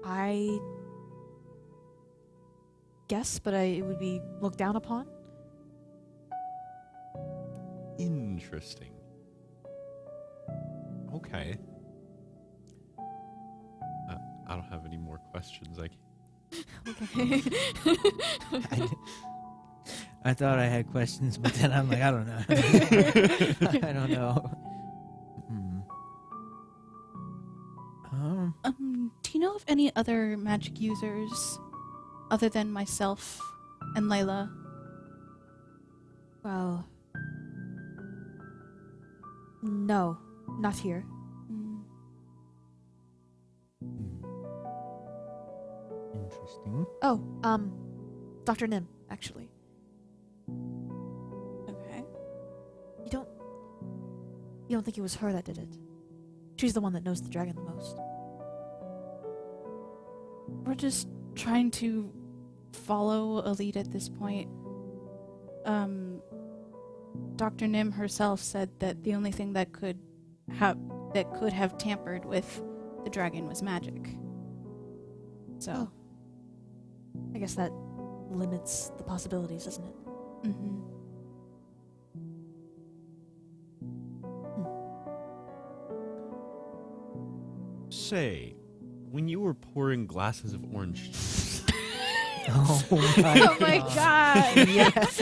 I guess, but it would be looked down upon. Interesting. Okay. I don't have any more questions. Okay. I thought I had questions, but then I'm like, I don't know. I don't know. Do you know of any other magic users other than myself and Layla? Well, no, not here. Mm. Interesting. Oh, Dr. Nim, actually. Okay. You don't think it was her that did it? She's the one that knows the dragon the most. We're just trying to follow a lead at this point. Dr. Nim herself said that the only thing that could have tampered with the dragon was magic. So, Oh. I guess that limits the possibilities, doesn't it? mhm. Say, when you were pouring glasses of orange juice, Oh my Oh my god! Yes.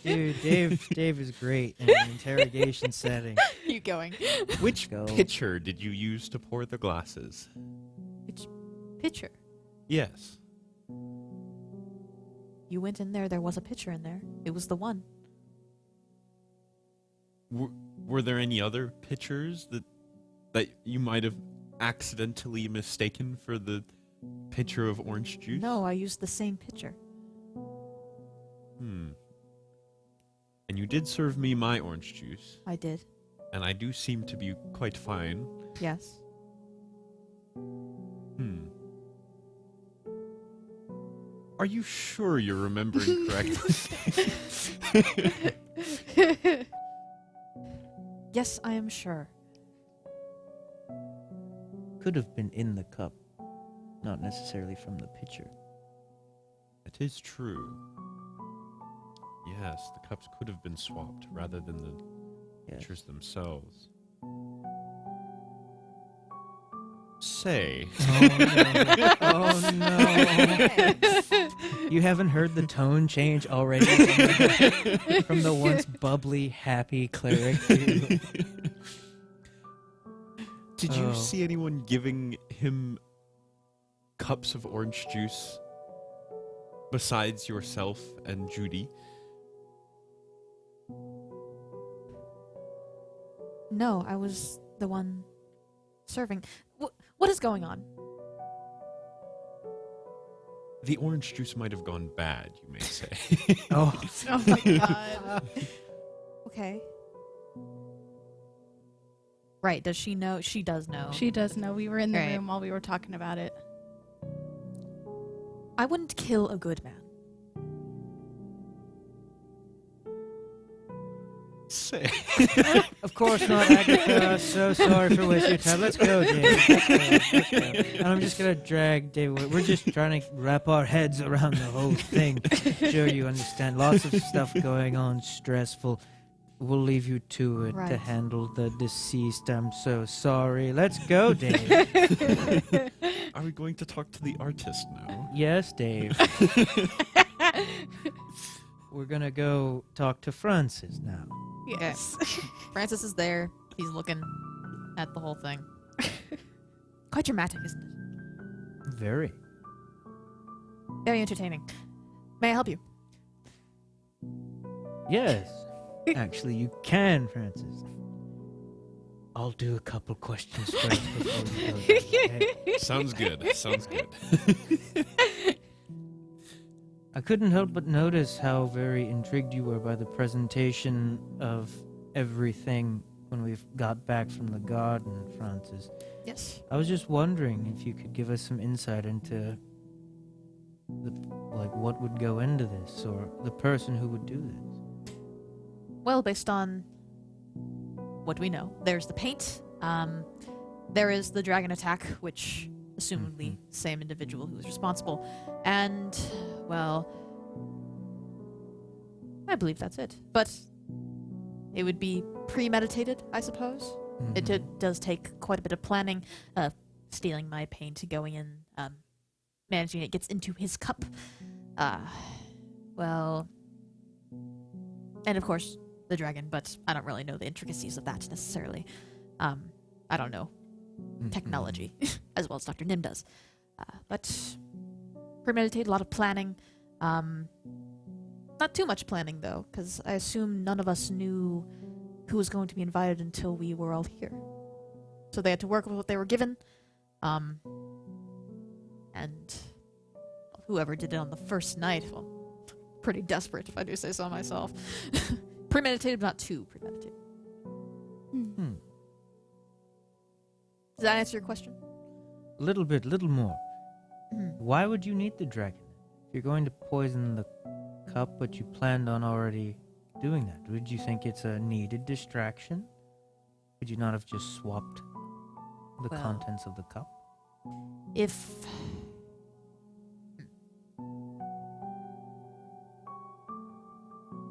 Dude, Dave is great in an interrogation setting. Keep going. which Go. pitcher did you use to pour the glasses? Which pitcher? Yes. You went in there was a pitcher in there. It was the one. Were there any other pitchers that you might have accidentally mistaken for the pitcher of orange juice? No, I used the same pitcher. And you did serve me my orange juice, I did. and I do seem to be quite fine. Yes. Are you sure you're remembering correctly? Yes, I am sure. Could have been in the cup, not necessarily from the pitcher. It is true. Yes, the cups could have been swapped rather than the Yes. pitchers themselves. Say, Oh no. You haven't heard the tone change already from the once bubbly, happy cleric to did you Oh. see anyone giving him cups of orange juice besides yourself and Judy? No, I was the one serving. What is going on? The orange juice might have gone bad, you may say. Oh, Oh my god. Okay. Right, does she know? She does know. She does know. We were in the Right. room while we were talking about it. I wouldn't kill a good man. Say. of course not, Agatha. So sorry for wasting your time. Let's go, David. Let's go. And I'm just gonna drag David. We're just trying to wrap our heads around the whole thing. Sure, you understand. Lots of stuff going on, stressful. We'll leave you to it to Right. handle the deceased. I'm so sorry. Let's go, Dave. Are we going to talk to the artist now? Yes, Dave. We're gonna go talk to Francis now. Yes. Francis is there. He's looking at the whole thing. Quite dramatic, isn't it? Very. Very entertaining. May I help you? Yes. Actually, you can, Francis. I'll do a couple questions first before you go. Okay? Sounds good. Sounds good. I couldn't help but notice how very intrigued you were by the presentation of everything when we got back from the garden, Francis. Yes. I was just wondering if you could give us some insight into what would go into this, or the person who would do this. Well, based on what we know, there's the paint. There is the dragon attack, which assumedly same individual who was responsible, and well, I believe that's it. But it would be premeditated, I suppose. Mhm. It does take quite a bit of planning. Stealing my paint, going in, managing it gets into his cup. Well, and of course the dragon, but I don't really know the intricacies of that necessarily. I don't know Mhm. technology as well as Dr. Nim does. But premeditated, a lot of planning. Not too much planning though, because I assume none of us knew who was going to be invited until we were all here. So they had to work with what they were given. And whoever did it on the first night, well, pretty desperate if I do say so myself. Premeditated, but not too premeditated. Hmm. Does that answer your question? Little more. Mhm. Why would you need the dragon? If you're going to poison the cup, but you planned on already doing that, would you think it's a needed distraction? Could you not have just swapped the Well- contents of the cup? If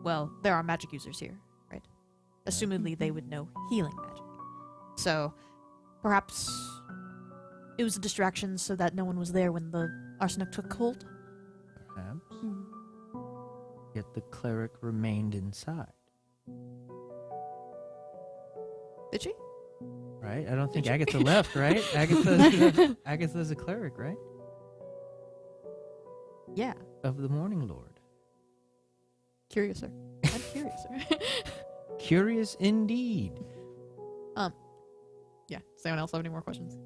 well, there are magic users here, right? Assumedly they would know healing magic. So perhaps it was a distraction so that no one was there when the arsenic took hold. Perhaps. Yet the cleric remained inside, Did she? right? I don't think Did you- Agatha left, right? Agatha's a cleric, right? Yeah. Of the Morning Lord. Curious, sir. I'm curious, sir. Curious indeed. Yeah. Does anyone else have any more questions?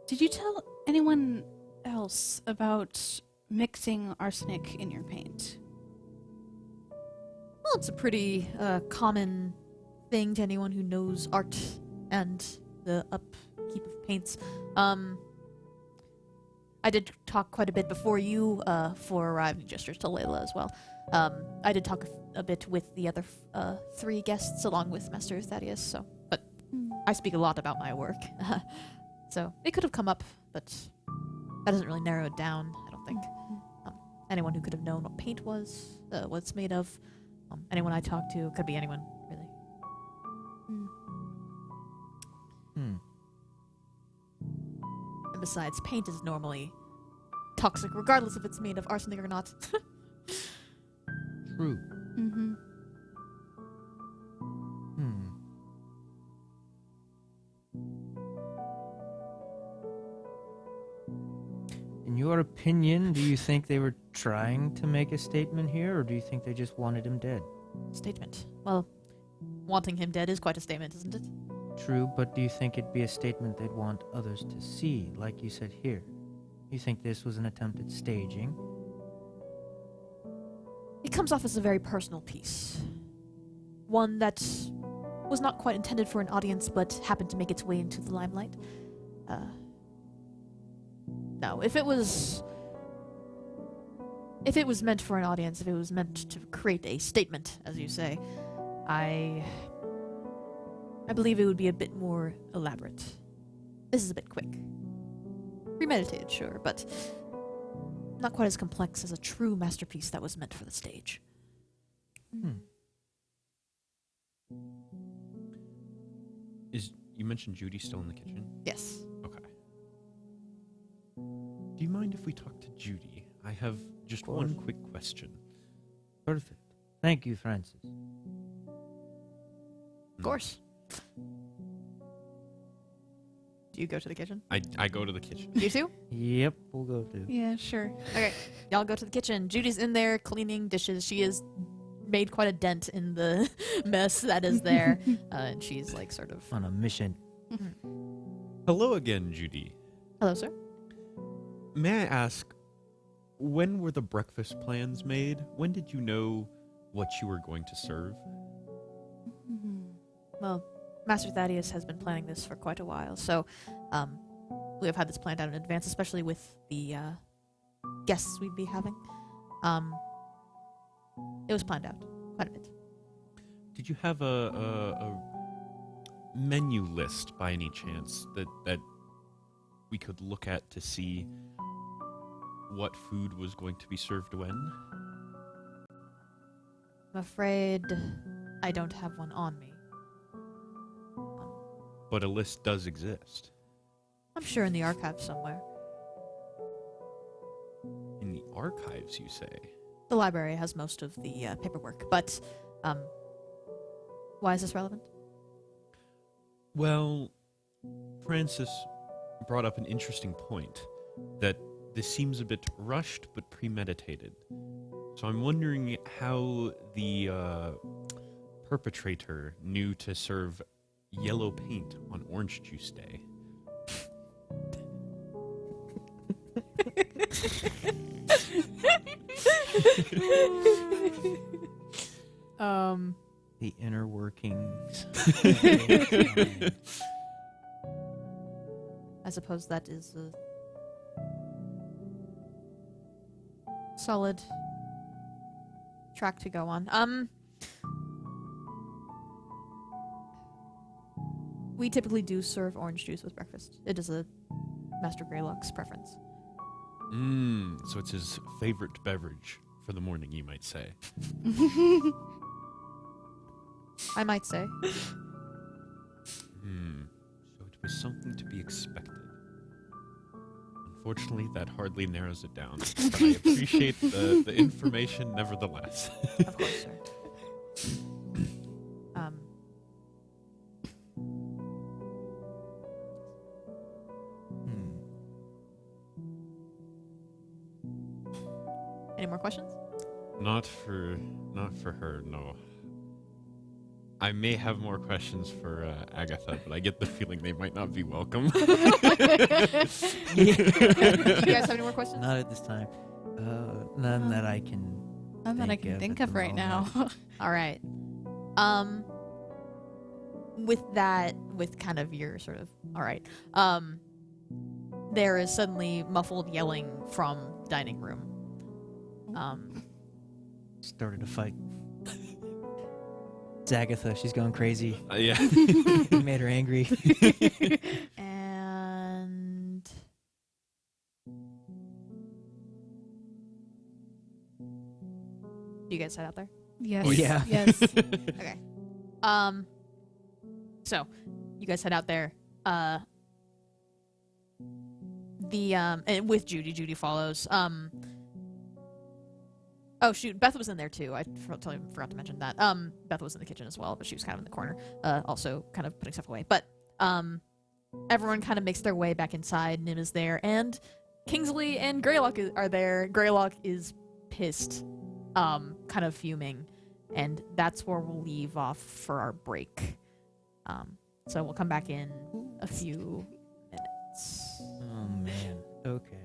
Did you tell anyone else about mixing arsenic in your paint? Well, it's a pretty common thing to anyone who knows art and the upkeep of paints. I did talk quite a bit before you, for arriving gestures to Layla as well. I did talk a bit with the other three guests along with Master Thaddeus, but I speak a lot about my work. So it could have come up, but that doesn't really narrow it down, I don't think. Anyone who could have known what paint was, what it's made of, anyone I talked to, could be anyone, really. Hmm. And besides, paint is normally toxic, regardless if it's made of arsenic or not. True. Mm-hmm. Hmm. In your opinion, do you think they were trying to make a statement here, or do you think they just wanted him dead? Statement. Well, wanting him dead is quite a statement, isn't it? True, but do you think it'd be a statement they'd want others to see, like you said here? You think this was an attempt at staging? It comes off as a very personal piece. One that was not quite intended for an audience, but happened to make its way into the limelight. No, if it was meant for an audience, if it was meant to create a statement, as you say, I believe it would be a bit more elaborate. This is a bit quick. Premeditated, sure, but not quite as complex as a true masterpiece that was meant for the stage. You mentioned Judy still in the kitchen? Yes. Okay. Do you mind if we talk to Judy? I have just course. one quick question. Perfect. Thank you, Francis. Of course. Do you go to the kitchen? I go to the kitchen. You too? Yep, we'll go too. Yeah, sure. Okay, y'all go to the kitchen. Judy's in there cleaning dishes. She has made quite a dent in the mess that is there, and she's like sort of. On a mission. Hello again, Judy. Hello, sir. May I ask, when were the breakfast plans made? When did you know what you were going to serve? Well, Master Thaddeus has been planning this for quite a while, so we have had this planned out in advance, especially with the guests we'd be having. It was planned out quite a bit. Did you have a menu list by any chance that we could look at to see what food was going to be served when? I'm afraid I don't have one on me. But a list does exist. I'm sure in the archives somewhere. In the archives, you say? The library has most of the paperwork, but why is this relevant? Well, Francis brought up an interesting point, that this seems a bit rushed but premeditated. So I'm wondering how the perpetrator knew to serve yellow paint on Orange Juice Day. The inner workings. I suppose that is a solid track to go on. We typically do serve orange juice with breakfast. It is a Master Greylock's preference. So it's his favorite beverage for the morning, you might say. I might say. So it was something to be expected. Unfortunately, that hardly narrows it down. But I appreciate the information nevertheless. Of course, sir. Any more questions? Not for her, no. I may have more questions for Agatha, but I get the feeling they might not be welcome. Do you guys have any more questions? Not at this time. None that I can. None that I can think at of the right moment. now. All right. With that, with kind of your sort of, all right. There is suddenly muffled yelling from the dining room. Started a fight. It's Agatha. She's going crazy. Yeah. It made her angry. And do you guys head out there? Yes. Oh, yeah. Yes. Okay. So you guys head out there. And with Judy follows. Oh shoot, Beth was in there too. I forgot to mention that. Beth was in the kitchen as well, but she was kind of in the corner, also kind of putting stuff away. But everyone kind of makes their way back inside. Nim is there, and Kingsley and Greylock are there. Greylock is pissed, kind of fuming, and that's where we'll leave off for our break. So we'll come back in a few minutes. Oh man. Okay.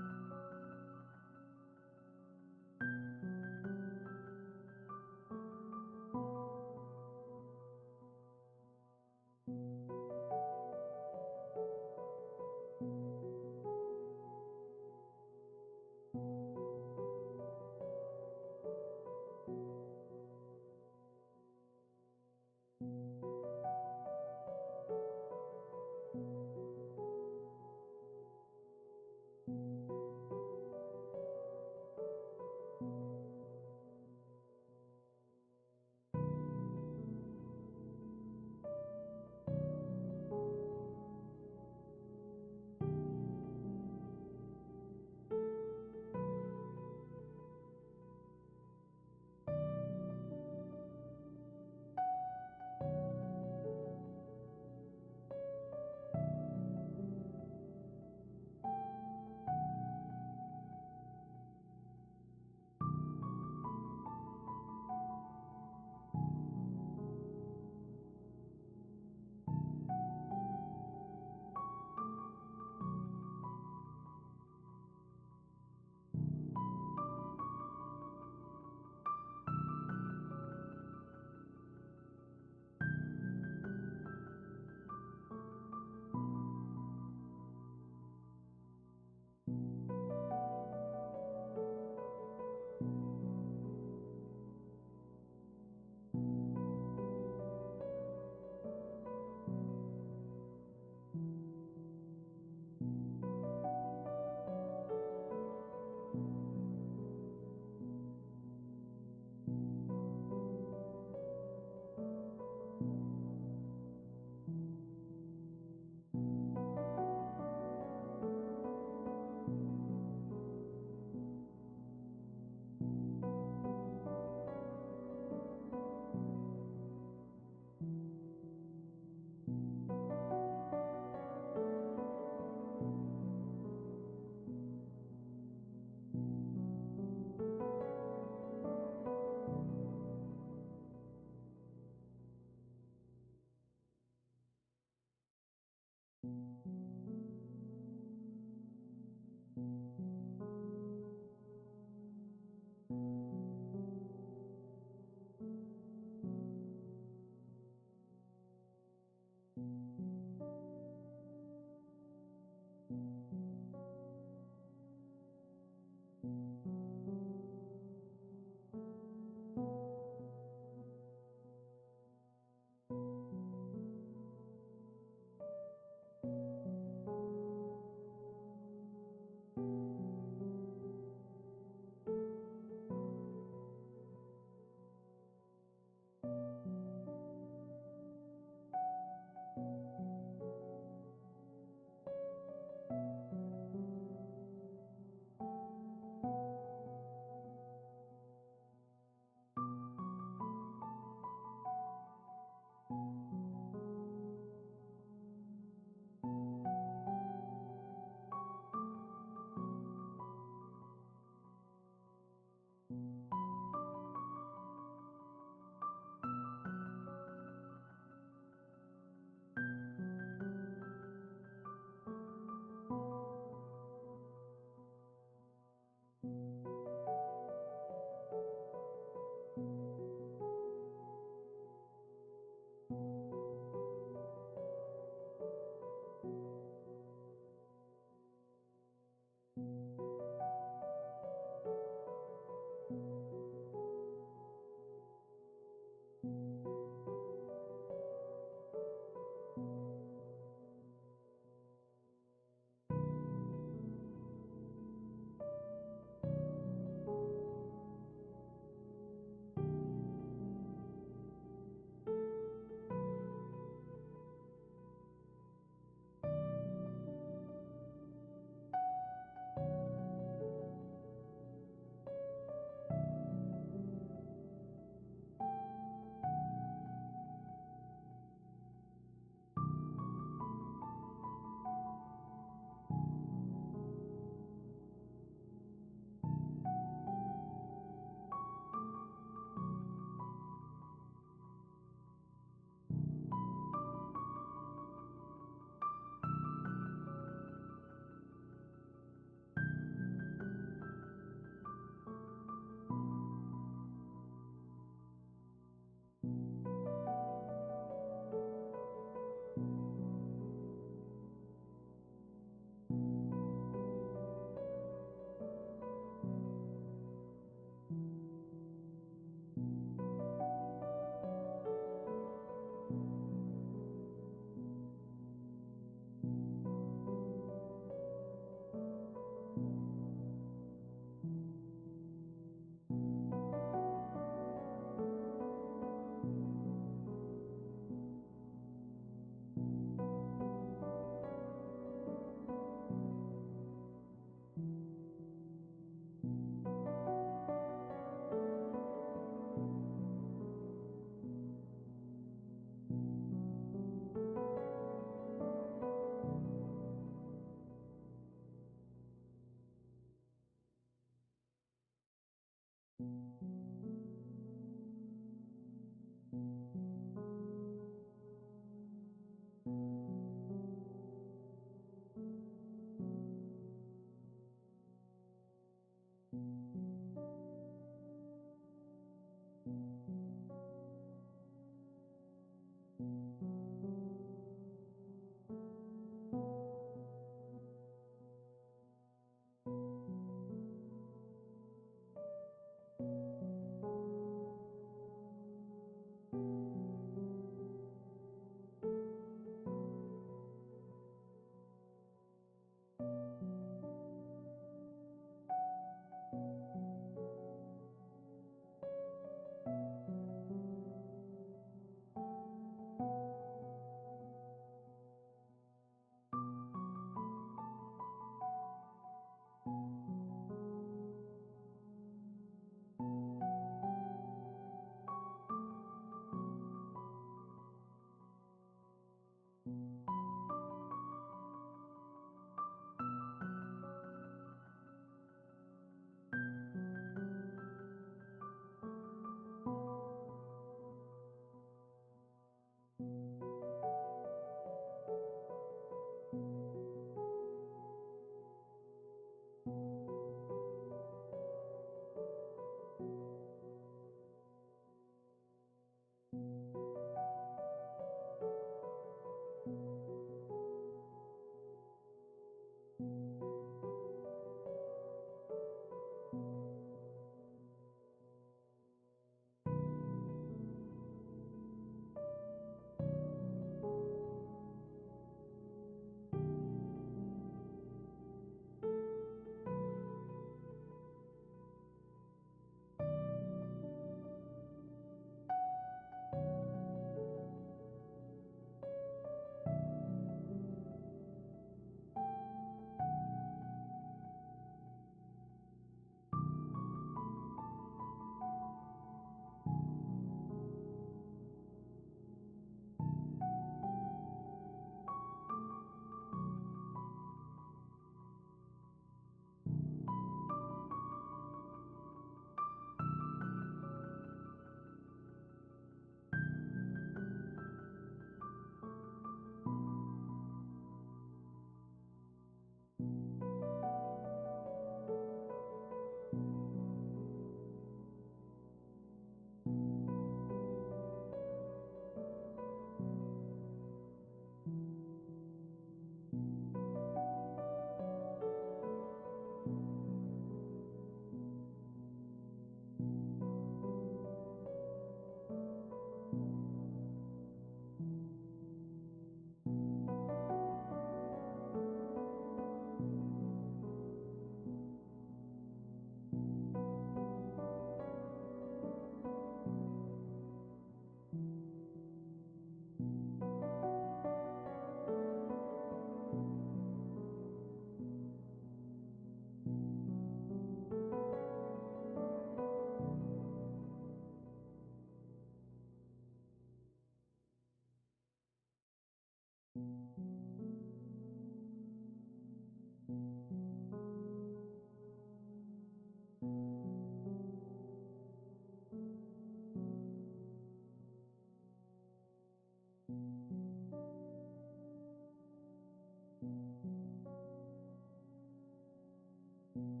you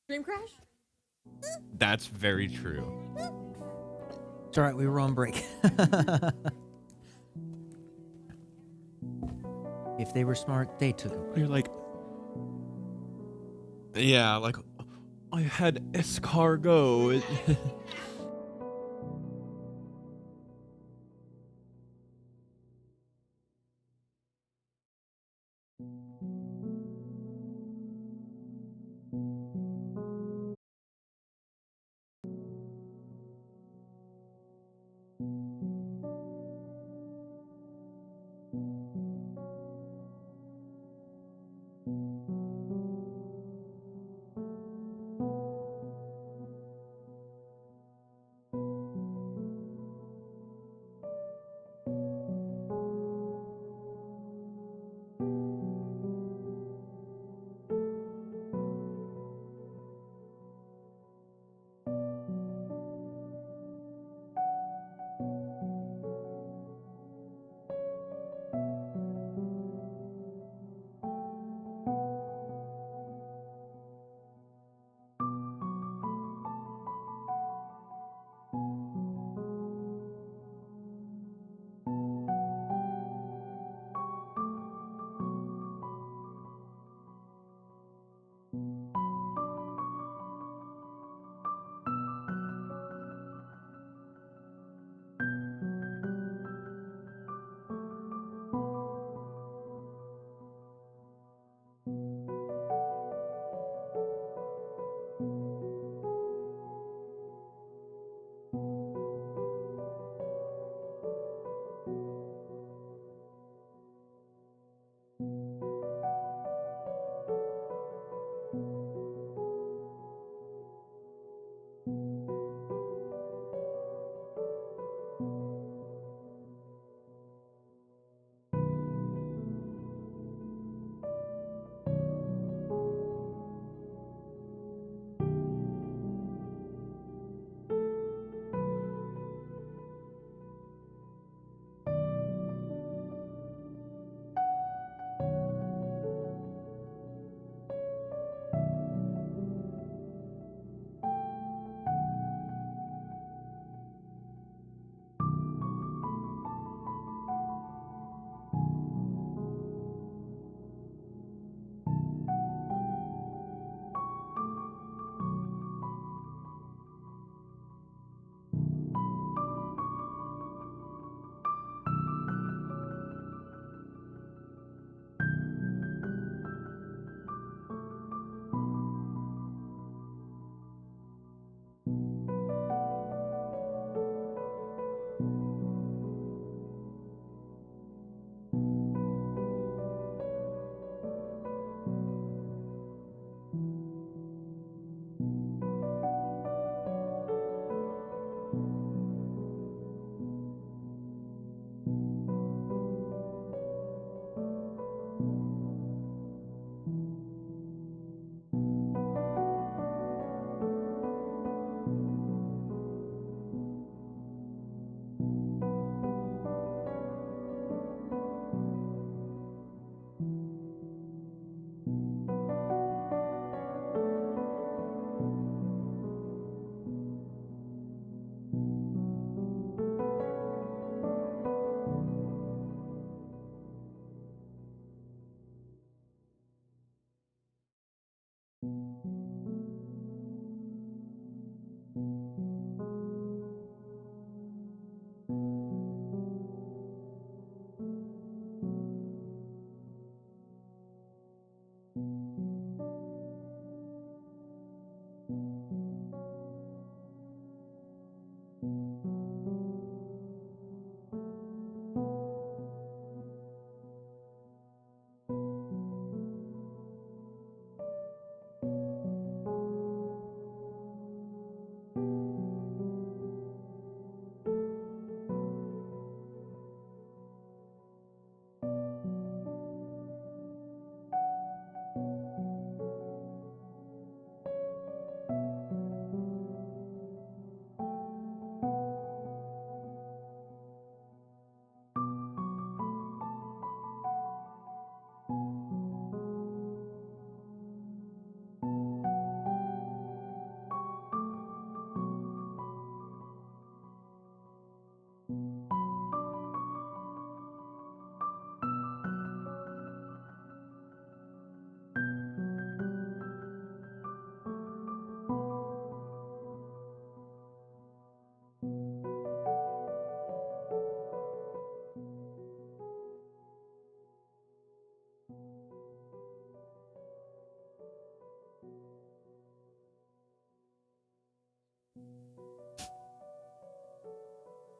Dream crash? That's very true. It's all right. We were on break. If they were smart, they took it. You're like, yeah, like I had escargot.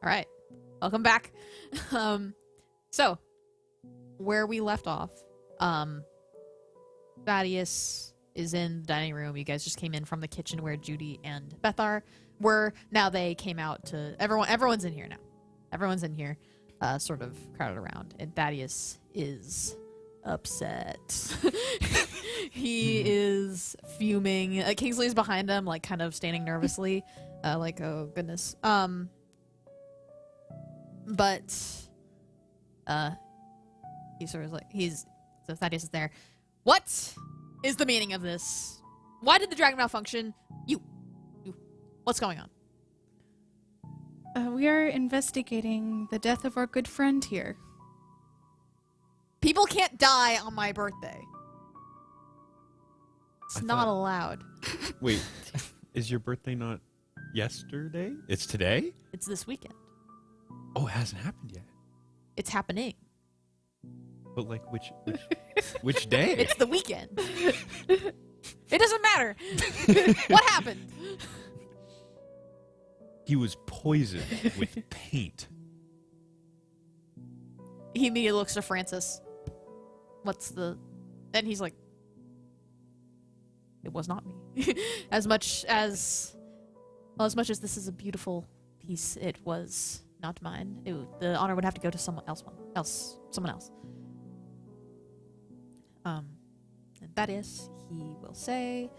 All right. Welcome back. So, where we left off, Thaddeus is in the dining room. You guys just came in from the kitchen where Judy and Bethar were. Now they came out to everyone's in here now. Everyone's in here, sort of crowded around, and Thaddeus is upset. He is fuming. Kingsley's behind him, like kind of standing nervously, like, oh goodness. But he sort of like so Thaddeus is there. What is the meaning of this? Why did the dragon malfunction? You. What's going on? We are investigating the death of our good friend here. People can't die on my birthday. It's I not thought- allowed. Wait, is your birthday not yesterday? It's today? It's this weekend. Oh, it hasn't happened yet. It's happening. But like which day? It's the weekend. It doesn't matter. What happened? He was poisoned with paint. He immediately looks to Francis. And he's like, it was not me. As much as this is a beautiful piece, it was not mine. The honor would have to go to someone else. And that is, he will say,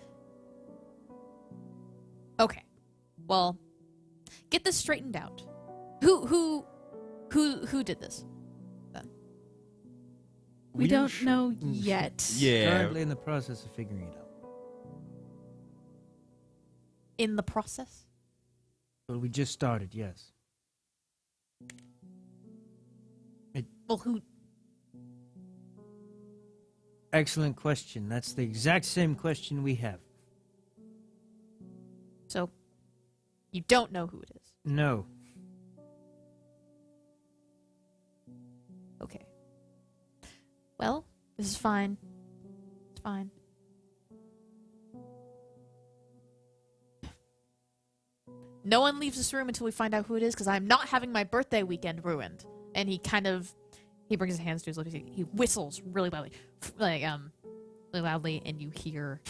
okay, well, get this straightened out. Who did this? We We're don't sure- know yet. Yeah. Currently in the process of figuring it out. In the process? But we just started, yes. Well, who? Excellent question. That's the exact same question we have. So, you don't know who it is. No. Okay. Well, this is fine. It's fine. No one leaves this room until we find out who it is, because I'm not having my birthday weekend ruined. And he brings his hands to his lips. He whistles really loudly, really loudly, and you hear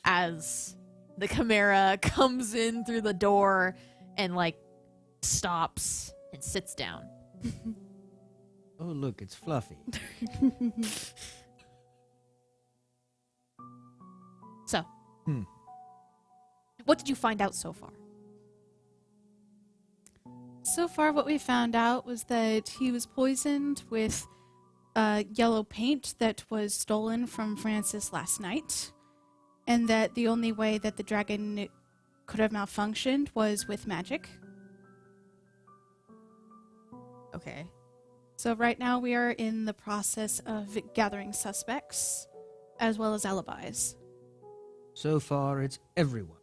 as the Chimera comes in through the door and like stops and sits down. Oh, look, it's Fluffy. So, Hmm. What did you find out so far? So far, what we found out was that he was poisoned with yellow paint that was stolen from Francis last night, and that the only way that the dragon could have malfunctioned was with magic. Okay. So right now we are in the process of gathering suspects, as well as alibis. So far, it's everyone.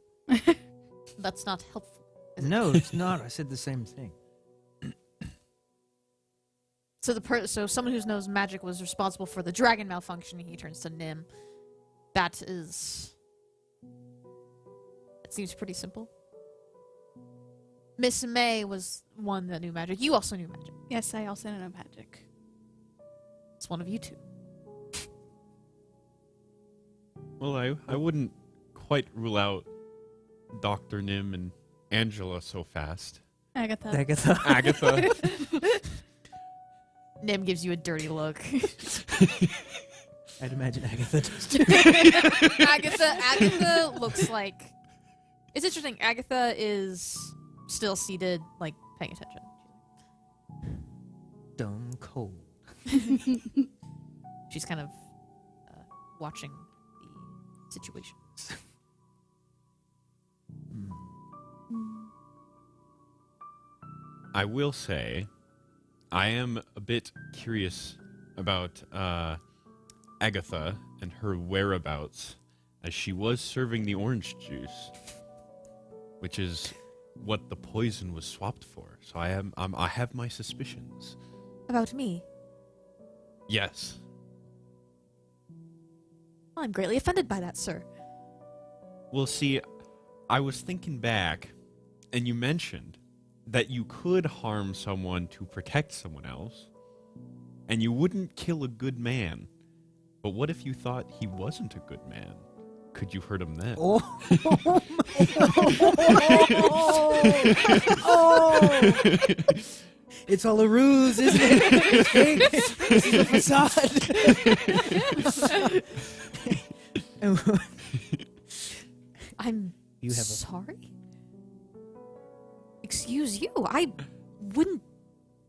That's not helpful. is it? No, it's not. I said the same thing. So so someone who knows magic was responsible for the dragon malfunctioning. He turns to Nim. That seems pretty simple. Miss May was one that knew magic. You also knew magic. Yes, I also know magic. It's one of you two. Well, I wouldn't quite rule out Dr. Nim and Angela so fast. Agatha. Agatha. Agatha. Nim gives you a dirty look. I'd imagine Agatha does too. Agatha looks like... It's interesting. Agatha is still seated, like, paying attention. Stone cold. She's kind of watching the situation. I will say, I am a bit curious about Agatha and her whereabouts, as she was serving the orange juice, which is what the poison was swapped for. So I have my suspicions. About me? Yes. Well, I'm greatly offended by that, sir. Well, see, I was thinking back, and you mentioned that you could harm someone to protect someone else, and you wouldn't kill a good man. But what if you thought he wasn't a good man? Could you hurt him then? Oh. It's all a ruse, isn't it? It's fake. This is a facade. I'm You have a sorry? Excuse you. I wouldn't.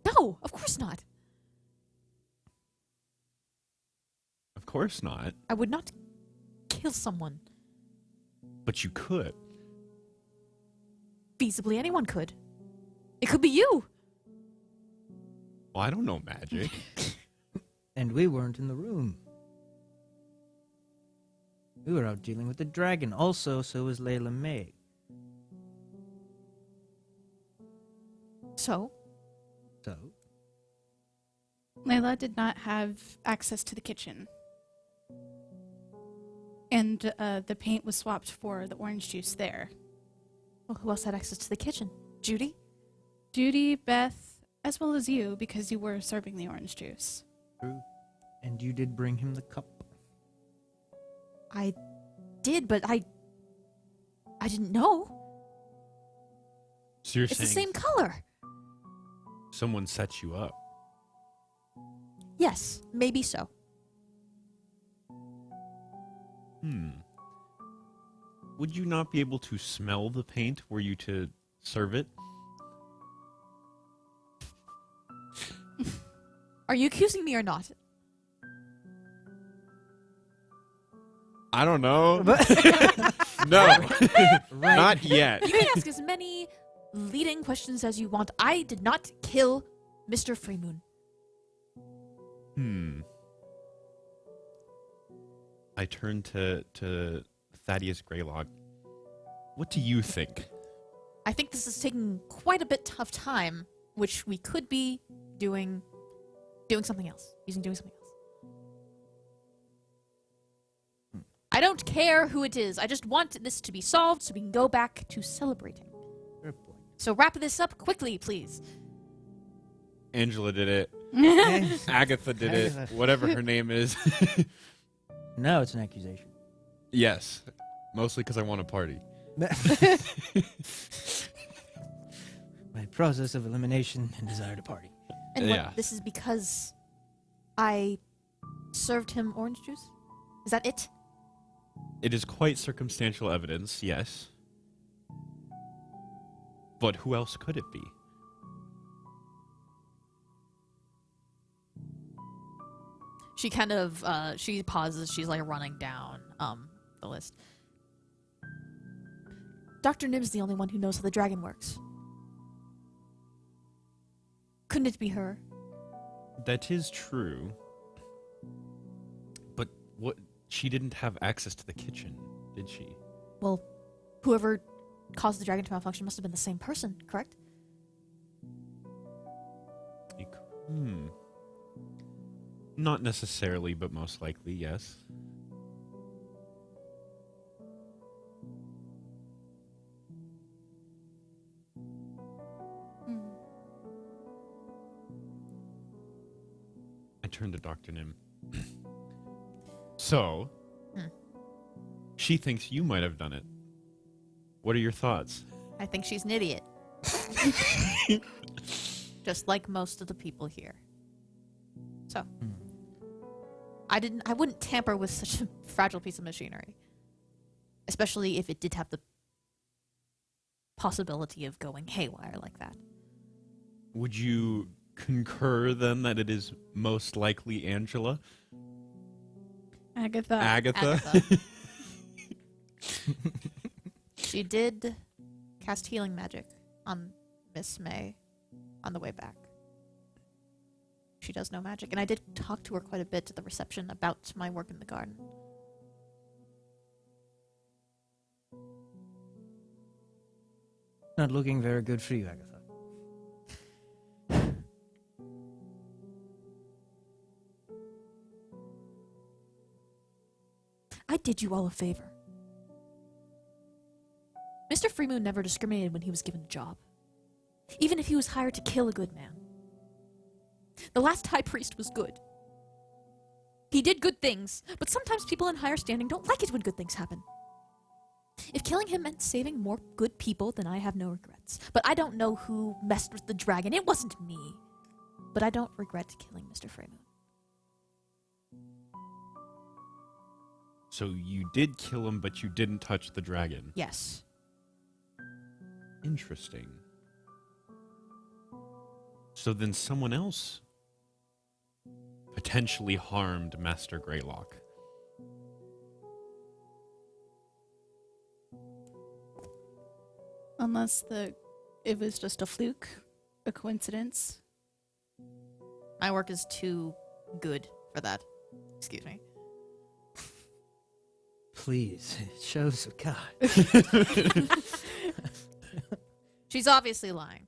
No, of course not. Of course not. I would not kill someone. But you could. Feasibly, anyone could. It could be you. Well, I don't know magic. And we weren't in the room. We were out dealing with the dragon. Also, so was Layla May. So? So, Layla did not have access to the kitchen. And the paint was swapped for the orange juice there. Well, who else had access to the kitchen? Judy? Judy, Beth, as well as you, because you were serving the orange juice. true. And you did bring him the cup. I did, but I didn't know. So you're It's the saying same color. someone set you up. Yes, maybe so. Would you not be able to smell the paint were you to serve it? Are you accusing me or not? I don't know. No. Right. Not yet. You can ask as many leading questions as you want. I did not kill Mr. Freemoon. I turn to Thaddeus Greylock. What do you think? I think this is taking quite a bit of time, which we could be doing something else. Doing something else. I don't care who it is. I just want this to be solved so we can go back to celebrating. Fair point. So wrap this up quickly, please. Angela did it. Eh, Agatha did it. Agatha. Whatever her name is. now it's an accusation. Yes. Mostly because I want a party. My process of elimination and desire to party. And Yeah. what, this is because I served him orange juice? Is that it? It is quite circumstantial evidence, yes. But who else could it be? She kind of, she pauses. She's like running down the list. Dr. Nim's the only one who knows how the dragon works. Couldn't it be her? That is true. But what? She didn't have access to the kitchen, did she? Well, whoever caused the dragon to malfunction must have been the same person, correct? Not necessarily, but most likely, yes. I turned to Dr. Nim. So, she thinks you might have done it. What are your thoughts? I think she's an idiot. Just like most of the people here. So, I wouldn't tamper with such a fragile piece of machinery. Especially if it did have the possibility of going haywire like that. Would you concur then that it is most likely Angela? Agatha. Agatha? She did cast healing magic on Miss May on the way back. She does know magic, and I did talk to her quite a bit at the reception about my work in the garden. Not looking very good for you, Agatha. I did you all a favor. Mr. Freemoon never discriminated when he was given a job. Even if he was hired to kill a good man. The last high priest was good. He did good things, but sometimes people in higher standing don't like it when good things happen. If killing him meant saving more good people, then I have no regrets. But I don't know who messed with the dragon. It wasn't me. But I don't regret killing Mr. Freymoon. So you did kill him, but you didn't touch the dragon. Yes. Interesting. So then someone else potentially harmed Master Greylock. Unless it was just a fluke, a coincidence. My work is too good for that. Excuse me. Please, it shows of God. She's obviously lying.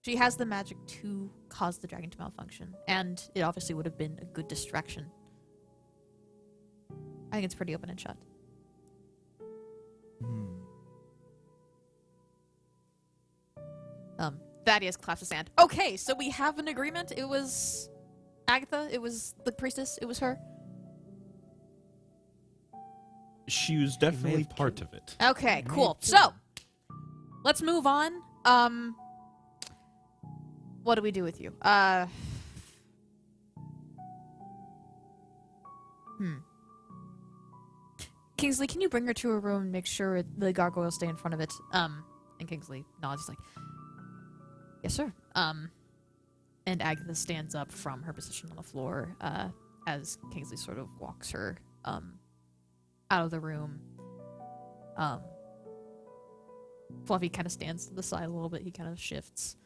She has the magic to cause the dragon to malfunction, and it obviously would have been a good distraction. I think it's pretty open and shut. Thaddeus claps his hand. Okay, so we have an agreement. It was Agatha. It was the priestess. It was her. She was definitely part of it. Okay, cool. So, let's move on. What do we do with you? Kingsley, can you bring her to her room and make sure the gargoyles stay in front of it? And Kingsley nods. He's like, yes, sir. And Agatha stands up from her position on the floor, as Kingsley sort of walks her, out of the room. Fluffy kind of stands to the side a little bit. He kind of shifts.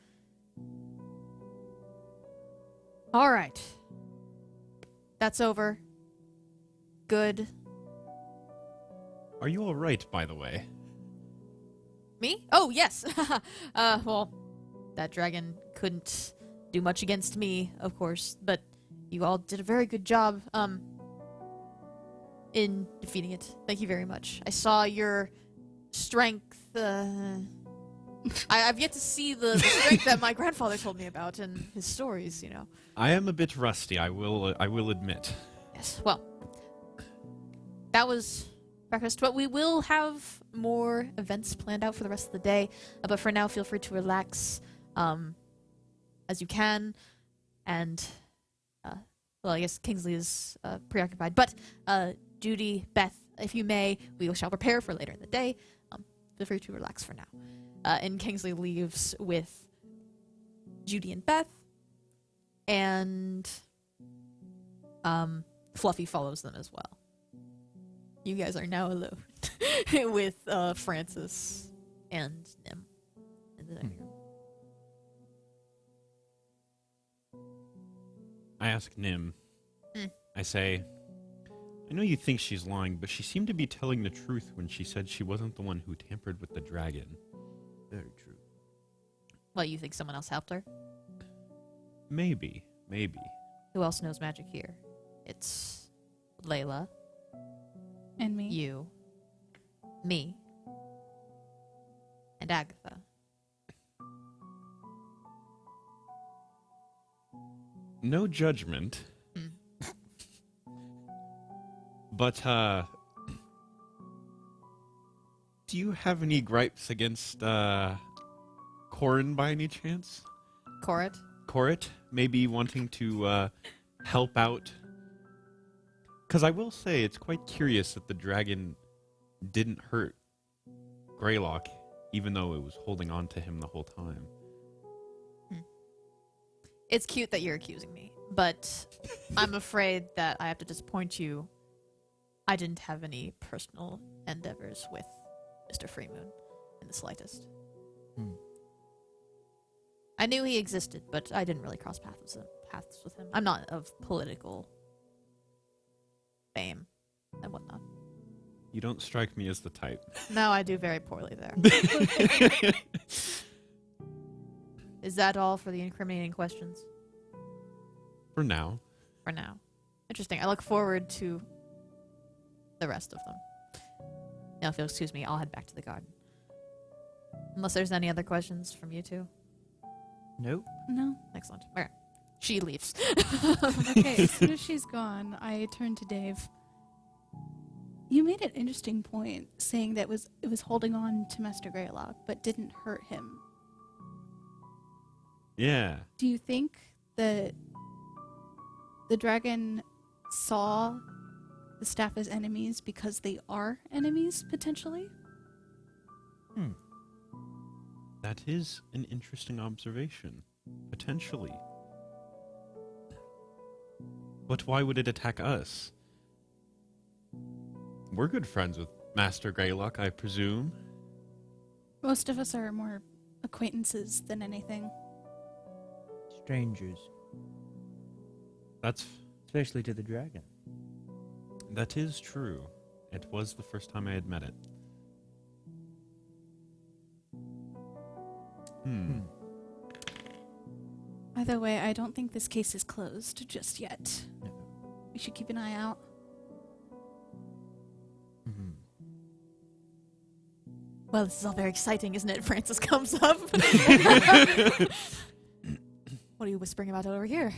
All right. That's over. Good. Are you all right, by the way? Me? Oh, yes. Well, that dragon couldn't do much against me, of course, but you all did a very good job, in defeating it. Thank you very much. I saw your strength, I've yet to see the strength that my grandfather told me about in his stories, you know. I am a bit rusty, I will admit. Yes, well, that was breakfast, but we will have more events planned out for the rest of the day. But for now, feel free to relax as you can. And, well, I guess Kingsley is preoccupied. But Judy, Beth, if you may, we shall prepare for later in the day. Feel free to relax for now. And Kingsley leaves with Judy and Beth. And Fluffy follows them as well. You guys are now alone with Francis and Nim in the dining room. I ask Nim. I say, I know you think she's lying, but she seemed to be telling the truth when she said she wasn't the one who tampered with the dragon. Very true. Well, you think someone else helped her? Maybe. Who else knows magic here? It's Layla. And me. You. Me. And Agatha. No judgment. But, do you have any gripes against, Corin by any chance? Corrit? Maybe wanting to, help out? Because I will say, it's quite curious that the dragon didn't hurt Greylock, even though it was holding on to him the whole time. It's cute that you're accusing me, but I'm afraid that I have to disappoint you. I didn't have any personal endeavors with Mr. Freemoon in the slightest. I knew he existed, but I didn't really cross paths with him. I'm not of political fame and whatnot. You don't strike me as the type. No, I do very poorly there. Is that all for the incriminating questions? For now. For now. Interesting. I look forward to the rest of them. Now, if you'll excuse me, I'll head back to the garden. Unless there's any other questions from you two. Nope. No. Excellent. All right. She leaves. Okay, as soon as she's gone, I turn to Dave. You made an interesting point saying that it was holding on to Master Greylock, but didn't hurt him. Yeah. Do you think that the dragon saw the staff as enemies because they are enemies, potentially? That is an interesting observation. Potentially. But why would it attack us? We're good friends with Master Greylock, I presume. Most of us are more acquaintances than anything. Strangers. That's... Especially to the dragon. That is true. It was the first time I had met it. Either way, I don't think this case is closed just yet. No. We should keep an eye out. Mm-hmm. Well, this is all very exciting, isn't it? Francis comes up. What are you whispering about over here?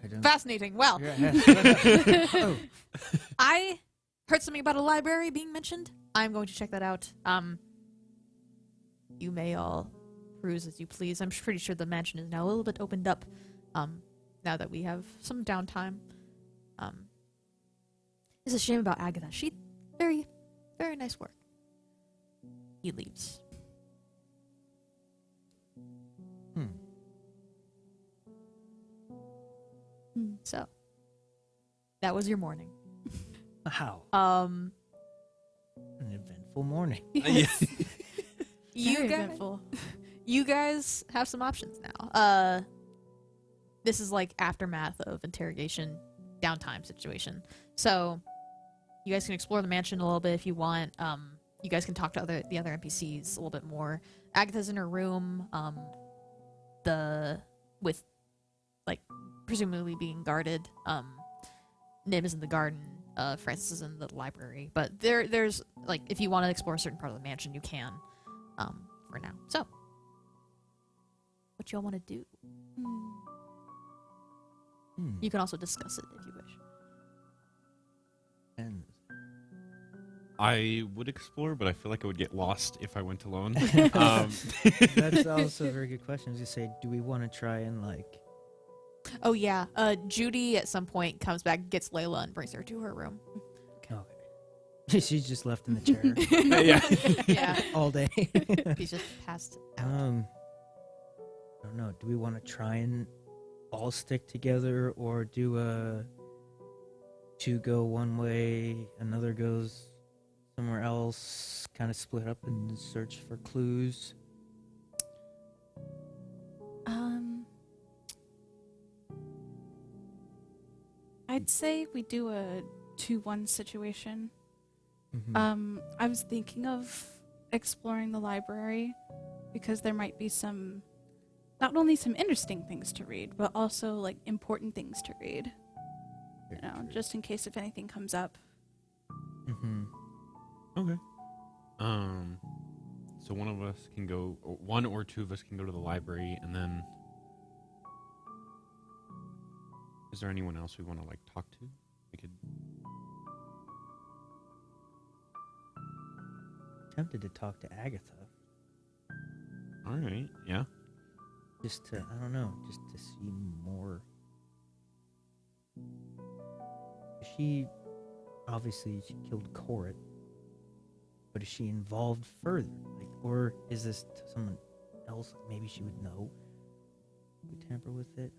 I don't... Fascinating. Well, Oh. I heard something about a library being mentioned. I'm going to check that out. You may all peruse as you please. I'm pretty sure the mansion is now a little bit opened up, now that we have some downtime. It's a shame about Agatha. She very, very nice work. He leaves. So, that was your morning. How? Um, An eventful morning. Yes. you Very guys, eventful. you guys have some options now. This is like aftermath of interrogation, downtime situation. So, you guys can explore the mansion a little bit if you want. You guys can talk to the other NPCs a little bit more. Agatha's in her room. With like presumably being guarded. Nim is in the garden. Francis is in the library. But there's like if you want to explore a certain part of the mansion, you can. For now. So, what y'all want to do? You can also discuss it if you wish. And I would explore, but I feel like I would get lost if I went alone. that's also a very good question. I was gonna say, do we want to try and like? Oh yeah. Judy at some point comes back, gets Layla, and brings her to her room. Okay. She's just left in the chair Yeah. all day. He's just passed out. I don't know. Do we want to try and all stick together, or do two go one way, another goes somewhere else, kind of split up and search for clues? I'd say we do a 2-1 situation. Mm-hmm. I was thinking of exploring the library because there might be not only some interesting things to read, but also like important things to read. You know, just in case if anything comes up. Mm-hmm. Okay. So one of us can go, or one or two of us can go to the library, and then is there anyone else we want to like talk to? We could. Tempted to talk to Agatha. All right. Yeah. Just to, I don't know, just to see more. Obviously she killed Corit, but is she involved further? Like, or is this someone else? Maybe she would know. We tamper with it.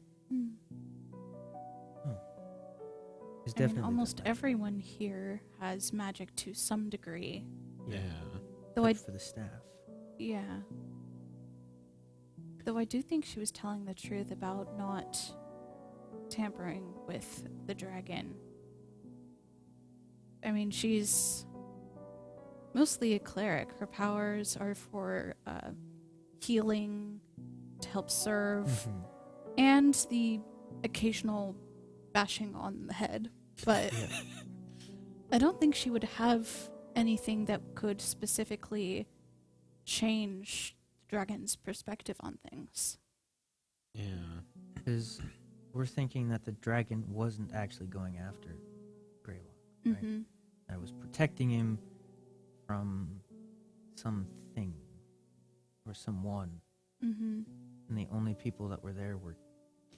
It's definitely almost the magic. everyone here has magic to some degree. Yeah. Though Except for the staff. Yeah. Though I do think she was telling the truth about not tampering with the dragon. I mean, she's mostly a cleric. Her powers are for healing, to help serve, and the occasional bashing on the head. But I don't think she would have anything that could specifically change the dragon's perspective on things. Yeah. Because we're thinking that the dragon wasn't actually going after Greylock, right? Mm-hmm. That it was protecting him from something or someone. Mm-hmm. And the only people that were there were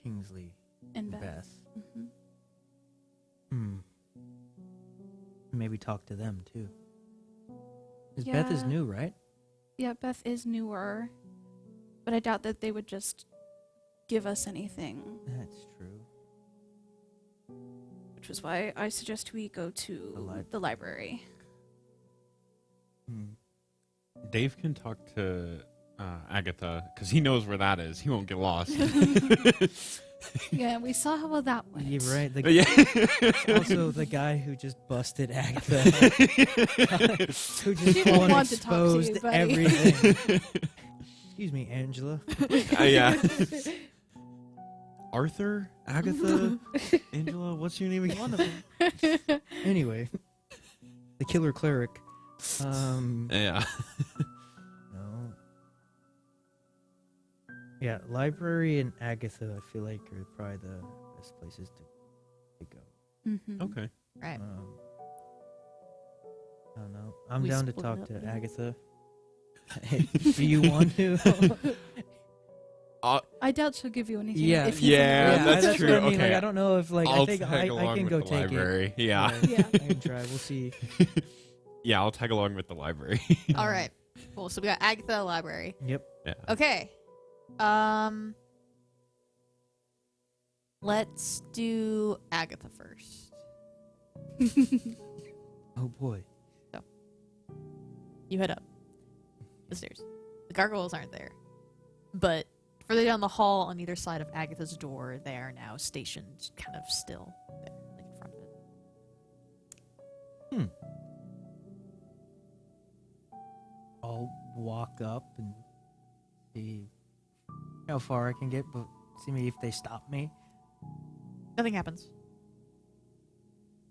Kingsley And and Beth. Beth. Mm-hmm. Maybe talk to them too. Because Beth is Yeah. new, right? Yeah, Beth is newer, but I doubt that they would just give us anything, That's true. which is why I suggest we go to the library. Hmm. Dave can talk to Agatha because he knows where that is. He won't get lost. Yeah, we saw how well that went. You're right. But yeah. Also, the guy who just busted Agatha, who She just won't want to talk to you, exposed buddy. everything. Excuse me, Angela. Yeah. Arthur, Agatha, Angela. What's your name again? One of them. Anyway, the killer cleric. Yeah. No. Yeah, library and Agatha, I feel like, are probably the best places to go. Mm-hmm. Okay. Right. I don't know. I'm We down to split talk up to now. Agatha. Do you want to? I doubt she'll give you anything. Yeah. if you Yeah, can that's what true. I mean. Okay. Like, I don't know if like I'll I think tag I along can with go the take library. it. Yeah. Yeah. I can try. We'll see. Yeah, I'll tag along with the library. All right. Cool. So we got Agatha, library. Yep. Yeah. Okay. Let's do Agatha first. Oh boy. You head up the stairs. The gargoyles aren't there, but further down the hall on either side of Agatha's door, they are now stationed, kind of still there, like in front of it. I'll walk up and see how far I can get, but see me if they stop me. Nothing happens.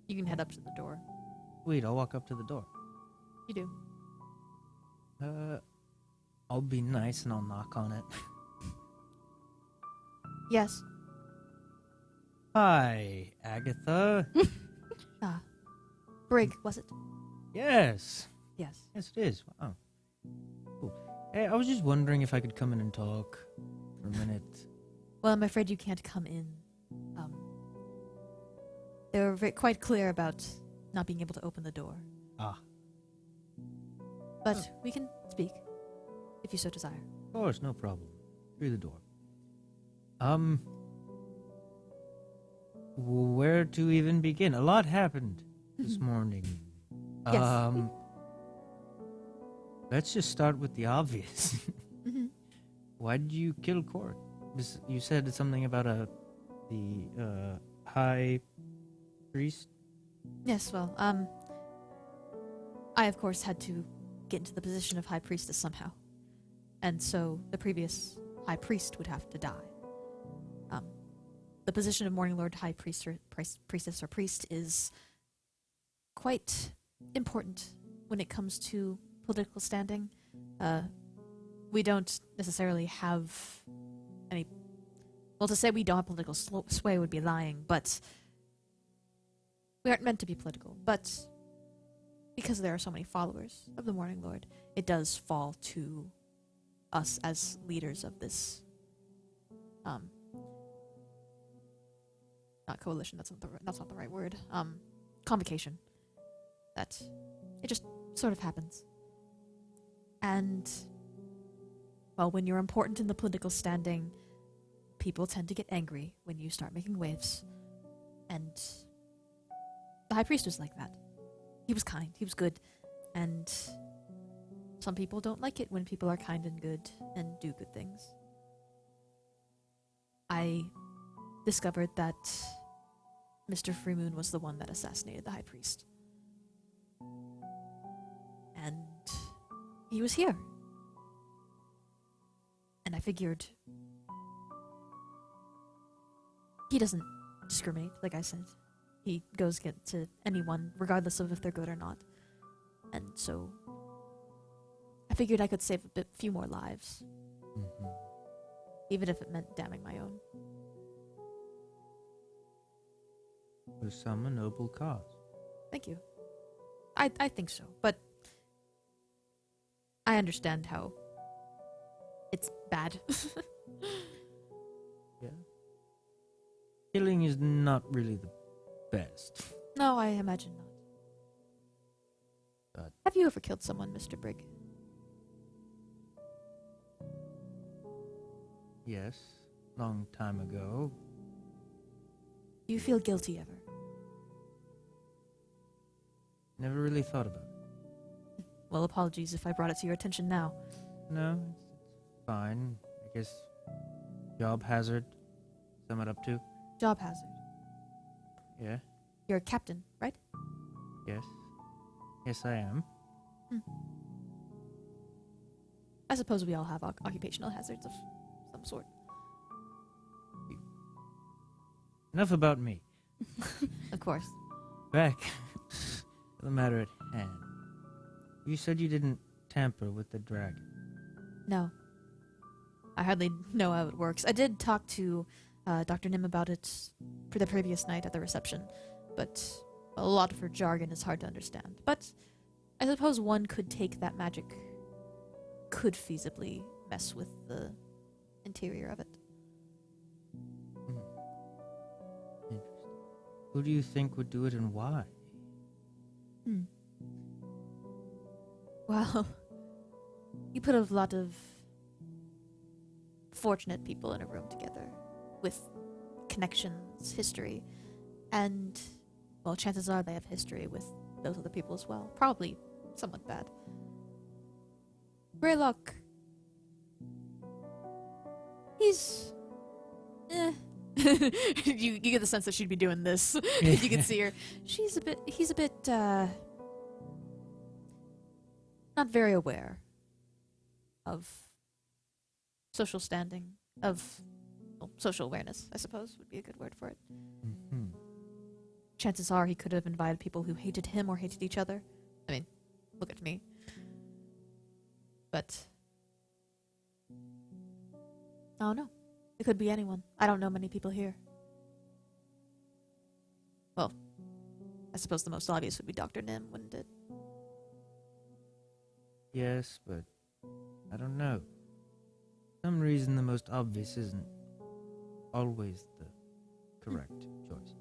You can head up to the door. Wait, I'll walk up to the door. You do. I'll be nice and I'll knock on it. Yes. Hi, Agatha. Brig, was it? Yes. Yes. Yes, it is. Wow. Cool. Hey, I was just wondering if I could come in and talk for a minute. Well, I'm afraid you can't come in. They were quite clear about not being able to open the door. Ah. But we can speak, if you so desire. Of course, no problem. Through the door. Where to even begin? A lot happened this morning. Yes. Let's just start with the obvious. Mhm. Why did you kill Court? You said something about the high priest. Yes, well, I of course had to get into the position of High Priestess somehow. And so the previous High Priest would have to die. The position of Morning Lord, High Priest, or Priestess, or Priest is quite important when it comes to political standing. We don't necessarily have any... Well, to say we don't have political sway would be lying, but we aren't meant to be political. But because there are so many followers of the Morning Lord, it does fall to us as leaders of this not coalition, that's not the right word. Convocation. That it just sort of happens. And well, when you're important in the political standing, people tend to get angry when you start making waves. And the High Priest was like that. He was kind, he was good, and some people don't like it when people are kind and good and do good things. I discovered that Mr. Freemoon was the one that assassinated the High Priest. And he was here. And I figured he doesn't discriminate, like I said. He goes to anyone, regardless of if they're good or not. And so I figured I could save a few more lives, Mm-hmm. even if it meant damning my own. For some, a noble cause. Thank you. I think so, but I understand how it's bad. Yeah. Killing is not really the best. No, I imagine not. But- Have you ever killed someone, Mr. Brigg? Yes, long time ago. Do you feel guilty ever? Never really thought about it. Well, apologies if I brought it to your attention now. No, it's fine. I guess job hazard. Sum it up to. Job hazard. Yeah. You're a captain, right? Yes. Yes, I am. I suppose we all have occupational hazards of some sort. Enough about me. Of course. Back to the matter at hand. You said you didn't tamper with the dragon. No. I hardly know how it works. I did talk to Dr. Nim about it for the previous night at the reception, but a lot of her jargon is hard to understand. But I suppose one could take that magic, could feasibly mess with the interior of it. Interesting. Who do you think would do it and why? Well, you put a lot of fortunate people in a room together with connections, history, and, well, chances are they have history with those other people as well. Probably somewhat bad. Greylock. He's... you get the sense that she'd be doing this. You can see her. He's a bit, not very aware of social standing, of social awareness, I suppose would be a good word for it. Mm-hmm. Chances are he could have invited people who hated him or hated each other. I mean, look at me. But I don't know. It could be anyone. I don't know many people here. Well, I suppose the most obvious would be Dr. Nim, wouldn't it? Yes, but I don't know. For some reason, the most obvious isn't always the correct choice.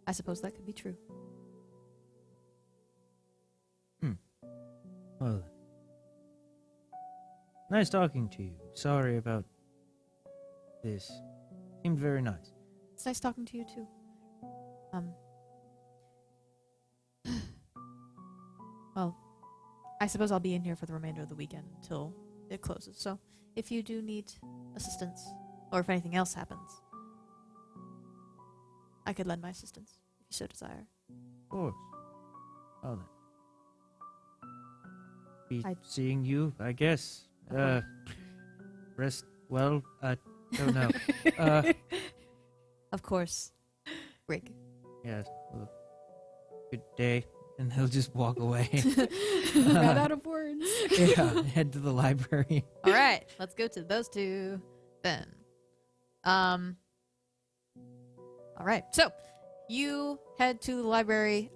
I suppose that could be true. Well, then. Nice talking to you. Sorry about this. Seemed very nice. It's nice talking to you too. Well, I suppose I'll be in here for the remainder of the weekend until it closes. So, if you do need assistance, or if anything else happens, I could lend my assistance if you so desire. Of course. Well then. Be I- seeing you, I guess. Okay. Rest well. I don't know. Of course. Rig. Yes. Well, good day. And he'll just walk away. Ran out of words. Yeah. Head to the library. All right, let's go to those two then. All right, so you head to the library.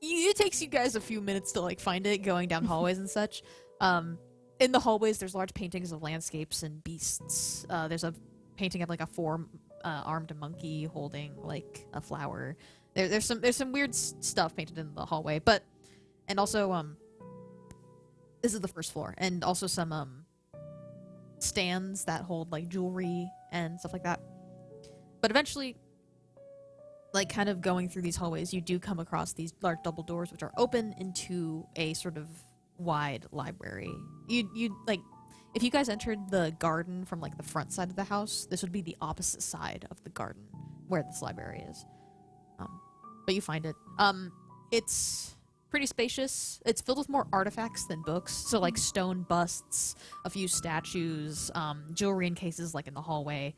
It takes you guys a few minutes to like find it, going down hallways and such. In the hallways, there's large paintings of landscapes and beasts. There's a painting of like a four-armed monkey holding like a flower. There's some weird stuff painted in the hallway, and also this is the first floor, and also some stands that hold like jewelry and stuff like that. But eventually, like kind of going through these hallways, you do come across these large double doors which are open into a sort of wide library. You like if you guys entered the garden from like the front side of the house, this would be the opposite side of the garden where this library is. But you find it. It's pretty spacious. It's filled with more artifacts than books. So like stone busts, a few statues, jewelry in cases like in the hallway.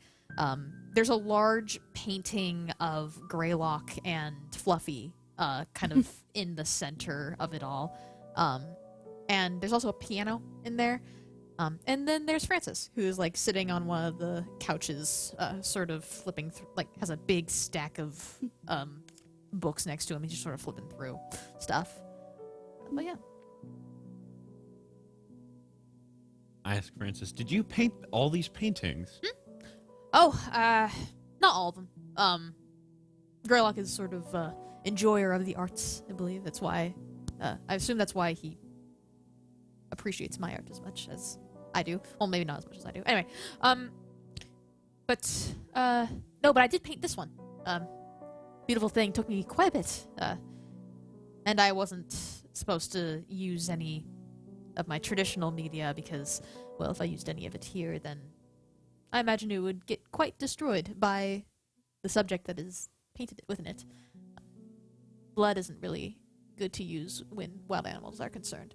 There's a large painting of Greylock and Fluffy kind of in the center of it all. And there's also a piano in there. And then there's Francis, who's like sitting on one of the couches, sort of flipping through, like has a big stack of books next to him. He's just sort of flipping through stuff. But yeah. I asked Francis, "Did you paint all these paintings?" Oh, not all of them. Greylock is sort of enjoyer of the arts, I believe. That's why, I assume that's why he appreciates my art as much as I do. Well, maybe not as much as I do. Anyway, no, but I did paint this one. Beautiful thing, took me quite a bit. And I wasn't supposed to use any of my traditional media because, well, if I used any of it here, then I imagine it would get quite destroyed by the subject that is painted within it. Blood isn't really good to use when wild animals are concerned.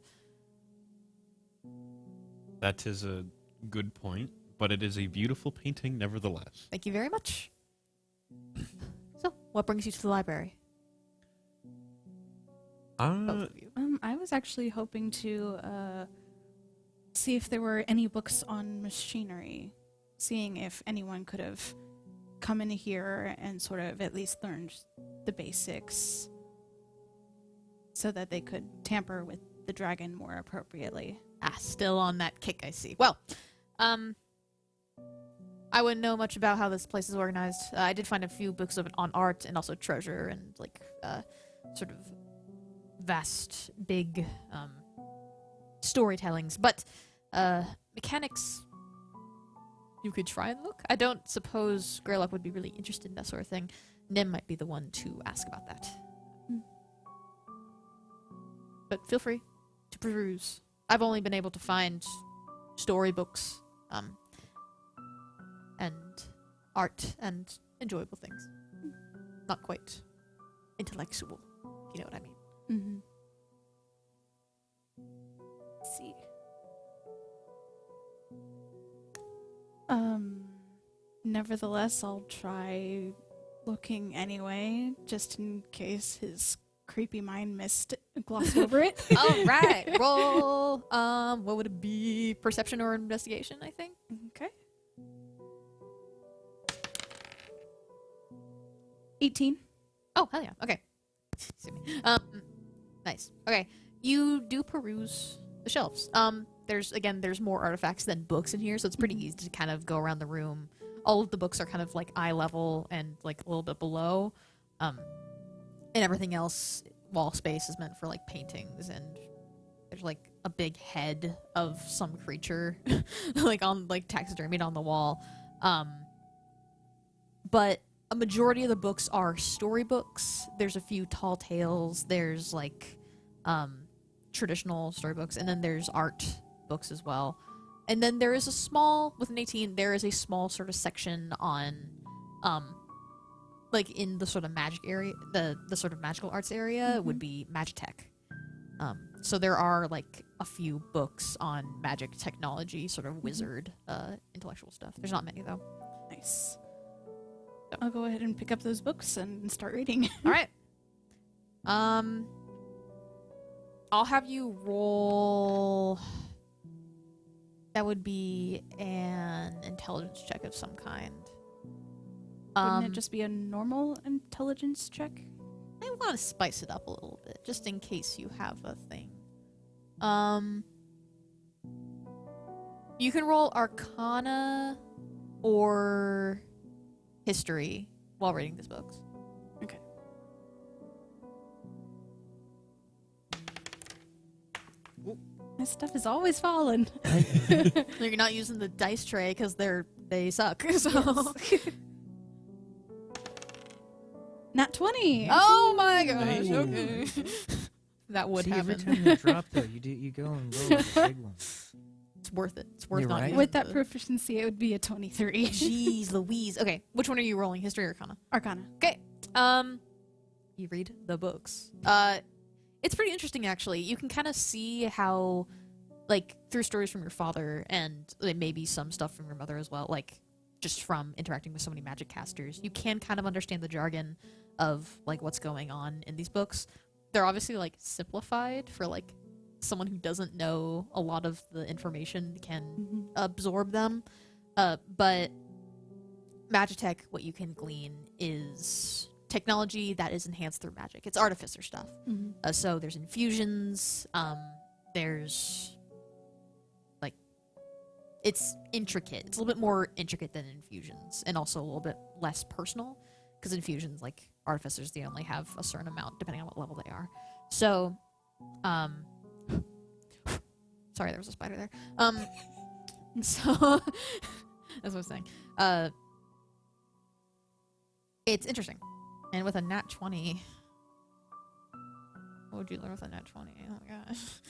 That is a good point, but it is a beautiful painting nevertheless. Thank you very much. So, what brings you to the library? Both of you. I was actually hoping to see if there were any books on machinery, seeing if anyone could have come in here and sort of at least learned the basics so that they could tamper with the dragon more appropriately. Still on that kick, I see. Well, I wouldn't know much about how this place is organized. I did find a few books on art and also treasure and, like, sort of vast, big storytellings. But mechanics, you could try and look. I don't suppose Greylock would be really interested in that sort of thing. Nim might be the one to ask about that. But feel free to peruse. I've only been able to find storybooks, and art and enjoyable things. Not quite intellectual, if you know what I mean. Mm-hmm. Let's see. Nevertheless, I'll try looking anyway, just in case his creepy mind missed glossed over it. All right, roll. What would it be? Perception or investigation? I think. Okay. 18. Oh hell yeah. Okay. Nice. Okay, you do peruse the shelves. There's more artifacts than books in here, so it's pretty easy to kind of go around the room. All of the books are kind of like eye level and like a little bit below. And everything else, wall space is meant for like paintings, and there's like a big head of some creature like on like taxidermied on the wall. But a majority of the books are storybooks. There's a few tall tales, there's like traditional storybooks, and then there's art books as well. And then there is a small, with an 18, there is a small sort of section on like in the sort of magic area, the sort of magical arts area would be Magitech. So there are like a few books on magic technology, sort of wizard, intellectual stuff. There's not many though. Nice. I'll go ahead and pick up those books and start reading. All right. I'll have you roll. That would be an intelligence check of some kind. Wouldn't it just be a normal intelligence check? I want to spice it up a little bit, just in case you have a thing. You can roll Arcana or History while reading these books. Okay. My stuff is always falling. You're not using the dice tray because they suck. So. Nat 20. Oh my gosh! Hey. Okay, that would See, happen. every time you drop though, you go and roll a big one. It's worth it. It's worth You're not right. using With that the- proficiency, it would be a 23. Jeez Louise. Okay, which one are you rolling? History or Arcana? Arcana. Okay. You read the books. It's pretty interesting actually. You can kind of see how, like, through stories from your father and maybe some stuff from your mother as well, like just from interacting with so many magic casters, you can kind of understand the jargon of like what's going on in these books. They're obviously like simplified for like someone who doesn't know a lot of the information can Mhm. absorb them. But Magitech, what you can glean is technology that is enhanced through magic. It's artificer stuff. Mhm. So there's infusions. There's like it's intricate. It's a little bit more intricate than infusions, and also a little bit less personal because infusions, like artificers, they only have a certain amount depending on what level they are. So, sorry, there was a spider there. So that's what I was saying. It's interesting, and with a nat 20. What would you learn with a nat 20? Oh my gosh.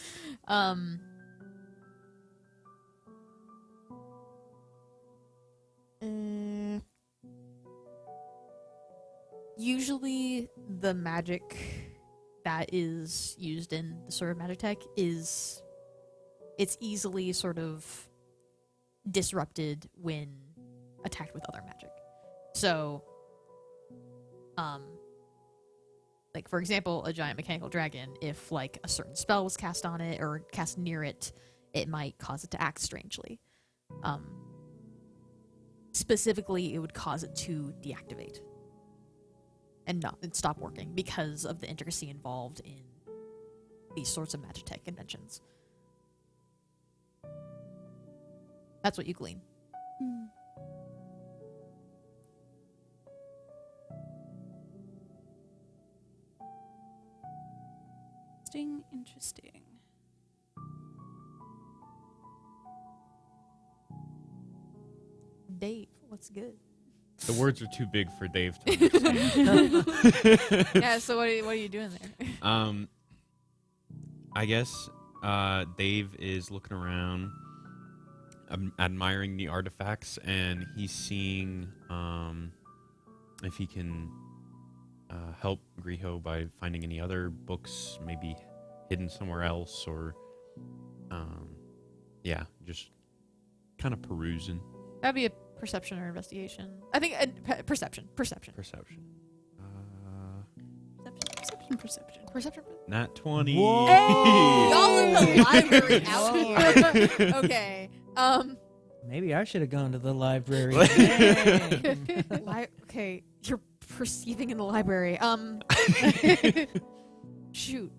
Usually the magic that is used in the Sword of Magitech it's easily sort of disrupted when attacked with other magic. So, like for example, a giant mechanical dragon, if like a certain spell was cast on it or cast near it, it might cause it to act strangely. Specifically, it would cause it to deactivate and stop working because of the intricacy involved in these sorts of Magitech conventions. That's what you glean. Mm. Interesting. Dave, what's good? The words are too big for Dave to understand. Yeah, so what are you doing there? I guess Dave is looking around, admiring the artifacts, and he's seeing if he can help Griho by finding any other books, maybe hidden somewhere else, or yeah, just kind of perusing. That'd be a perception or investigation. I think perception. Perception. Perception. Nat 20. Whoa. Hey, y'all in the library out here. Okay. Maybe I should have gone to the library. Okay, you're perceiving in the library. Shoot.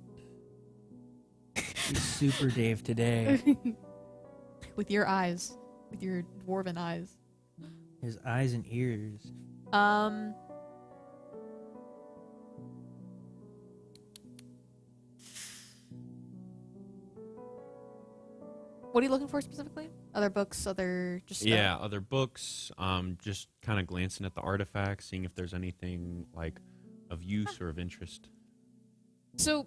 He's super Dave today. With your eyes. With your dwarven eyes. His eyes and ears. What are you looking for specifically? Other books, other just Yeah, other books. Just kind of glancing at the artifacts, seeing if there's anything like of use or of interest. So,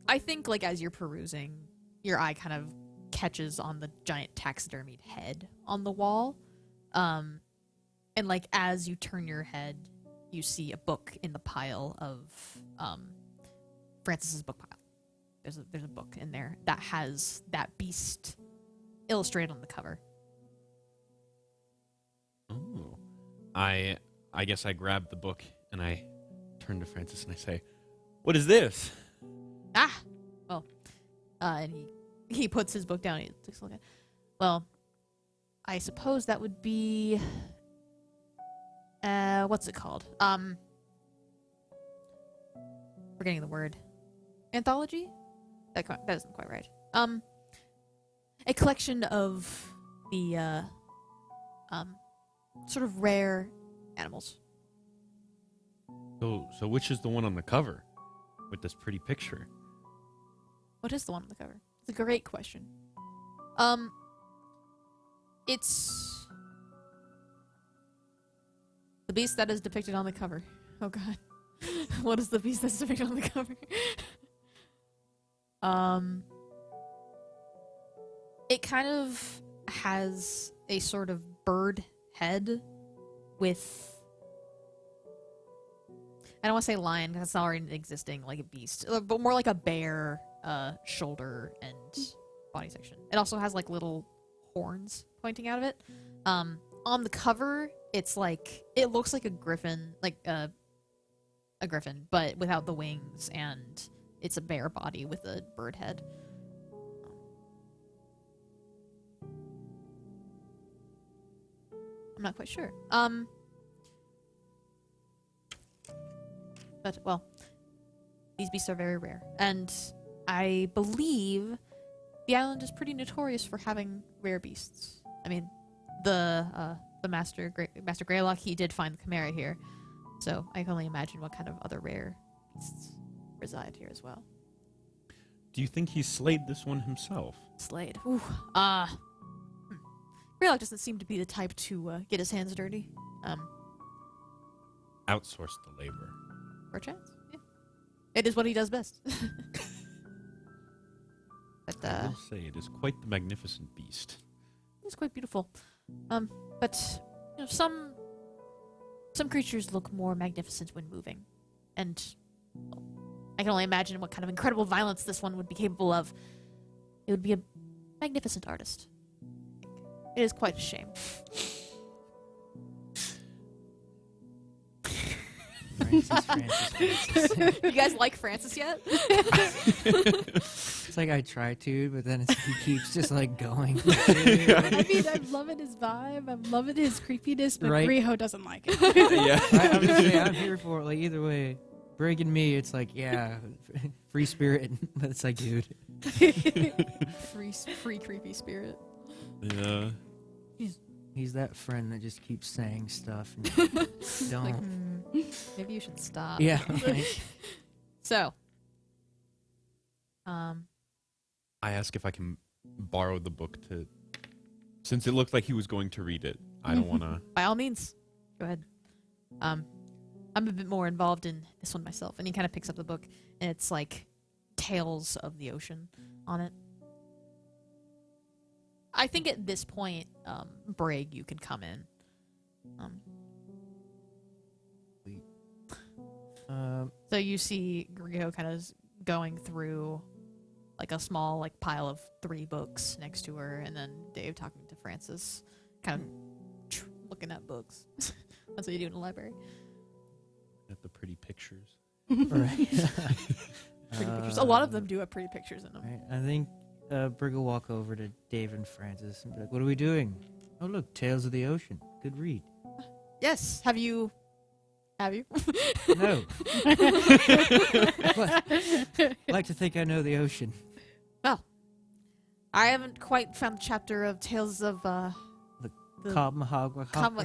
I think like as you're perusing, your eye kind of catches on the giant taxidermied head on the wall, and like as you turn your head, you see a book in the pile of Francis's book pile. There's a book in there that has that beast illustrated on the cover. Oh, I guess I grab the book and I turn to Francis and I say, "What is this?" Well, and he puts his book down. And he takes a look at. Well, I suppose that would be. What's it called? Forgetting the word. Anthology? That isn't quite right. A collection of the sort of rare animals. So which is the one on the cover with this pretty picture? What is the one on the cover? It's a great question. It's the beast that is depicted on the cover. Oh god. What is the beast that's depicted on the cover? It kind of has a sort of bird head with, I don't want to say lion because it's already existing, like a beast, but more like a bear shoulder and body section. It also has like little horns pointing out of it. On the cover, it's like, it looks like a griffin, like a griffin, but without the wings, and it's a bear body with a bird head. I'm not quite sure. But, well, these beasts are very rare. And I believe the island is pretty notorious for having rare beasts. I mean, the Master Greylock, he did find the Chimera here. So I can only imagine what kind of other rare beasts reside here as well. Do you think he slayed this one himself? Slayed. Ooh. Greylock doesn't seem to be the type to get his hands dirty. Outsource the labor. Perchance. Yeah. It is what he does best. But I will say it is quite the magnificent beast. it's quite beautiful. But you know, some creatures look more magnificent when moving, and well, I can only imagine what kind of incredible violence this one would be capable of. It would be a magnificent artist. It is quite a shame. Francis. You guys like Francis yet? It's like I try to, but then he keeps just like going. I mean, I'm loving his vibe. I'm loving his creepiness, but Right. Riho doesn't like it. Yeah. I'm just saying, I'm here for it. Like either way, Brig and me, it's like free spirit, but it's like, dude, Free creepy spirit. Yeah. he's that friend that just keeps saying stuff. And don't. Like, maybe you should stop. Yeah. Right. So, I ask if I can borrow the book to, since it looked like he was going to read it. I don't want to. by all means, go ahead. I'm a bit more involved in this one myself, and he kind of picks up the book, and it's like Tales of the Ocean on it. I think at this point, Brig, you can come in. So you see Griot kind of going through like a small like pile of 3 books next to her, and then Dave talking to Francis, kind of looking at books. That's what you do in a library. At the pretty pictures. Right. Pretty pictures. A lot of them do have pretty pictures in them. Right. I think Brig will walk over to Dave and Francis and be like, "What are we doing?" "Oh, look, Tales of the Ocean. Good read." Yes. Have you? No. What? Like to think I know the ocean. Well, I haven't quite found the chapter of Tales of the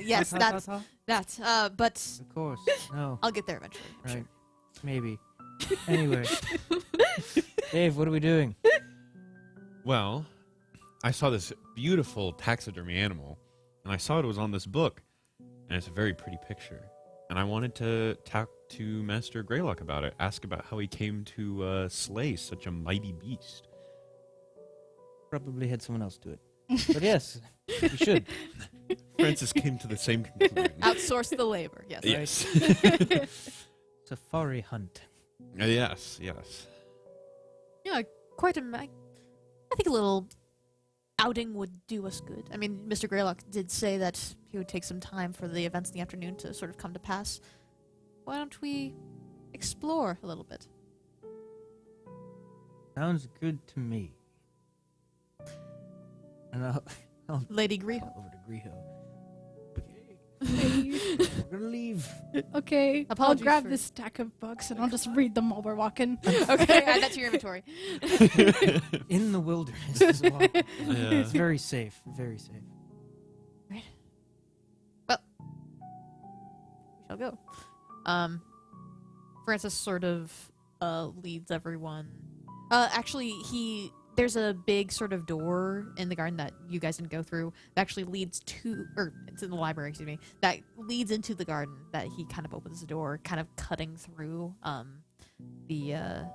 yes, that's that. But Of course. No. I'll get there eventually. I'm Right. sure. Maybe. Anyway. Dave, what are we doing? Well, I saw this beautiful taxidermy animal, and I saw it was on this book, and it's a very pretty picture. And I wanted to talk to Master Greylock about it, ask about how he came to slay such a mighty beast. Probably had someone else do it. But yes, you should. Francis came to the same conclusion. Outsource the labor. Yes. Yes. Safari hunt. Yes. Yeah, quite I think a little outing would do us good. I mean, Mr. Greylock did say that he would take some time for the events in the afternoon to sort of come to pass. Why don't we explore a little bit? Sounds good to me. And I'll Lady Griho. call over to Griho. Okay. We're gonna leave. Okay, I'll Apologies grab for- this stack of books and I'll just read them while we're walking. Okay, add that to your inventory. In the wilderness as well. Yeah. It's very safe. Very safe. We shall go. Francis sort of leads everyone. Actually, there's a big sort of door in the garden that you guys didn't go through that actually leads to, or it's in the library, excuse me, that leads into the garden that he kind of opens the door, kind of cutting through the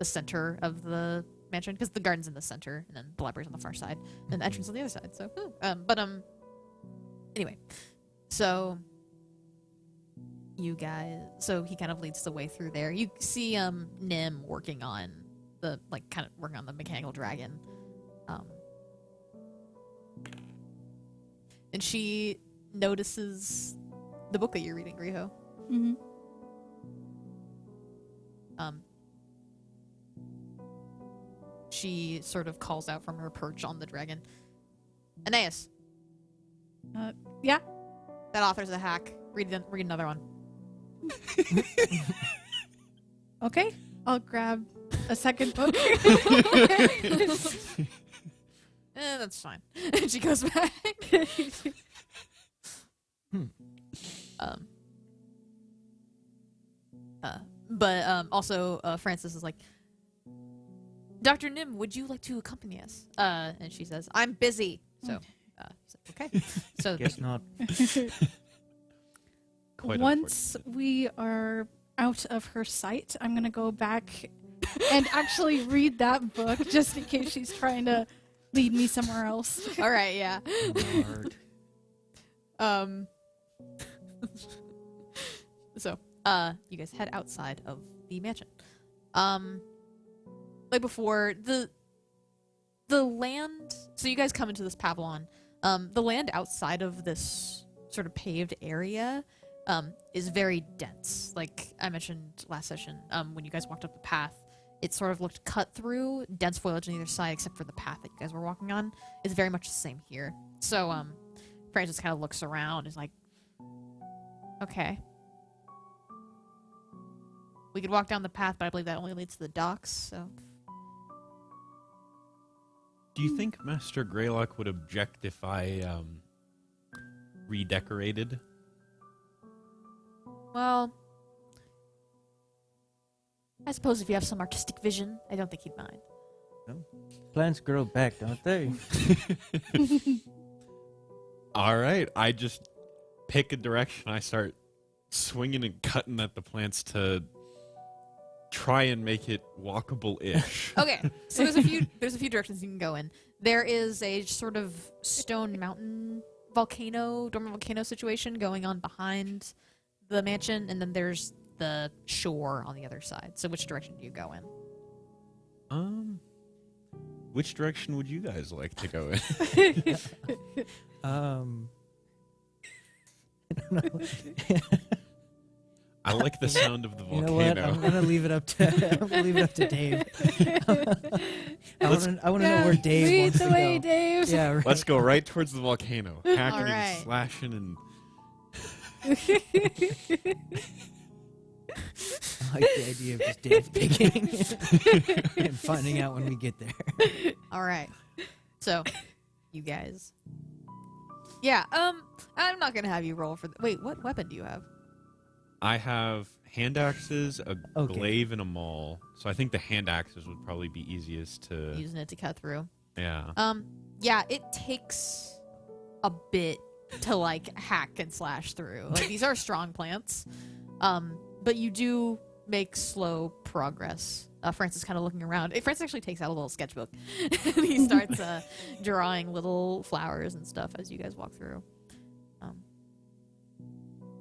center of the mansion, because the garden's in the center and then the library's on the far side and the entrance on the other side. So, anyway, so you guys, so he kind of leads the way through there. You see Nim working on the mechanical dragon, and she notices the book that you're reading, Riho. Mm-hmm. She sort of calls out from her perch on the dragon, "Aeneas, Yeah. That author's a hack. Read another one. Okay. I'll grab a second book. That's fine. And she goes back. Also, Francis is like, Dr. Nim, would you like to accompany us? And she says, I'm busy. So, okay. So, Guess not. Quite Once we are out of her sight, I'm going to go back and actually read that book just in case she's trying to lead me somewhere else. all right, yeah. Lord. So, you guys head outside of the mansion. Like before, the land. So you guys come into this pavilion. The land outside of this sort of paved area, is very dense. Like I mentioned last session, when you guys walked up the path, it sort of looked cut through, dense foliage on either side, except for the path that you guys were walking on. It's very much the same here. So, Francis kind of looks around, and is like, okay. We could walk down the path, but I believe that only leads to the docks, so... Do you think Master Greylock would object if I redecorated? Well... I suppose if you have some artistic vision, I don't think he'd mind. Plants grow back, don't they? All right, I just pick a direction. I start swinging and cutting at the plants to try and make it walkable-ish. Okay, so there's a few directions you can go in. There is a sort of stone mountain dormant volcano situation going on behind the mansion, and then there's the shore on the other side. So which direction do you go in? Which direction would you guys like to go in? I don't know. I like the sound of the You know volcano. what? I'm gonna leave it up to Dave. I want to know where Dave Lead wants the to way, go. Dave. Yeah, right. Let's go right towards the volcano. Hacking All right. and slashing and... I like the idea of just Dave picking and finding out when we get there. All right. So, you guys. Yeah. I'm not gonna have you roll for. Wait, what weapon do you have? I have hand axes, a Okay. glaive, and a maul. So I think the hand axes would probably be easiest to... Using it to cut through. Yeah. Yeah. It takes a bit to like hack and slash through. Like these are strong plants. But you do make slow progress. Francis kind of looking around. Francis actually takes out a little sketchbook and he starts drawing little flowers and stuff as you guys walk through.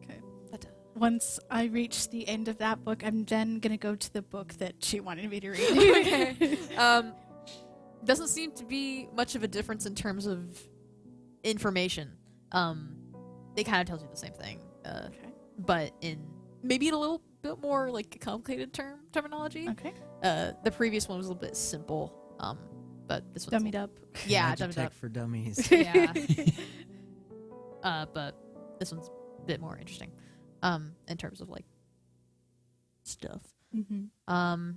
Okay. But, Once I reach the end of that book, I'm then going to go to the book that she wanted me to read. okay. Doesn't seem to be much of a difference in terms of information. It kind of tells you the same thing. Okay. But in maybe in a little bit more like complicated terminology. Okay. The previous one was a little bit simple. But this one's Dummied up. Yeah, Magitech dummied up. for dummies. Yeah. But this one's a bit more interesting. In terms of like stuff. Mm-hmm.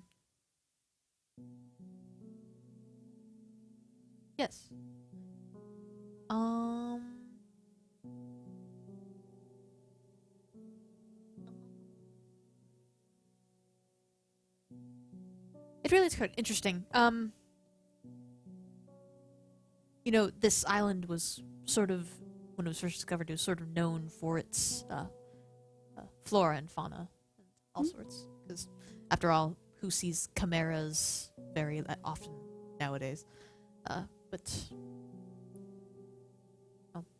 Yes. It really is quite interesting. You know, this island was sort of, when it was first discovered, it was sort of known for its flora and fauna and all sorts. Because, after all, who sees chimeras very often nowadays? But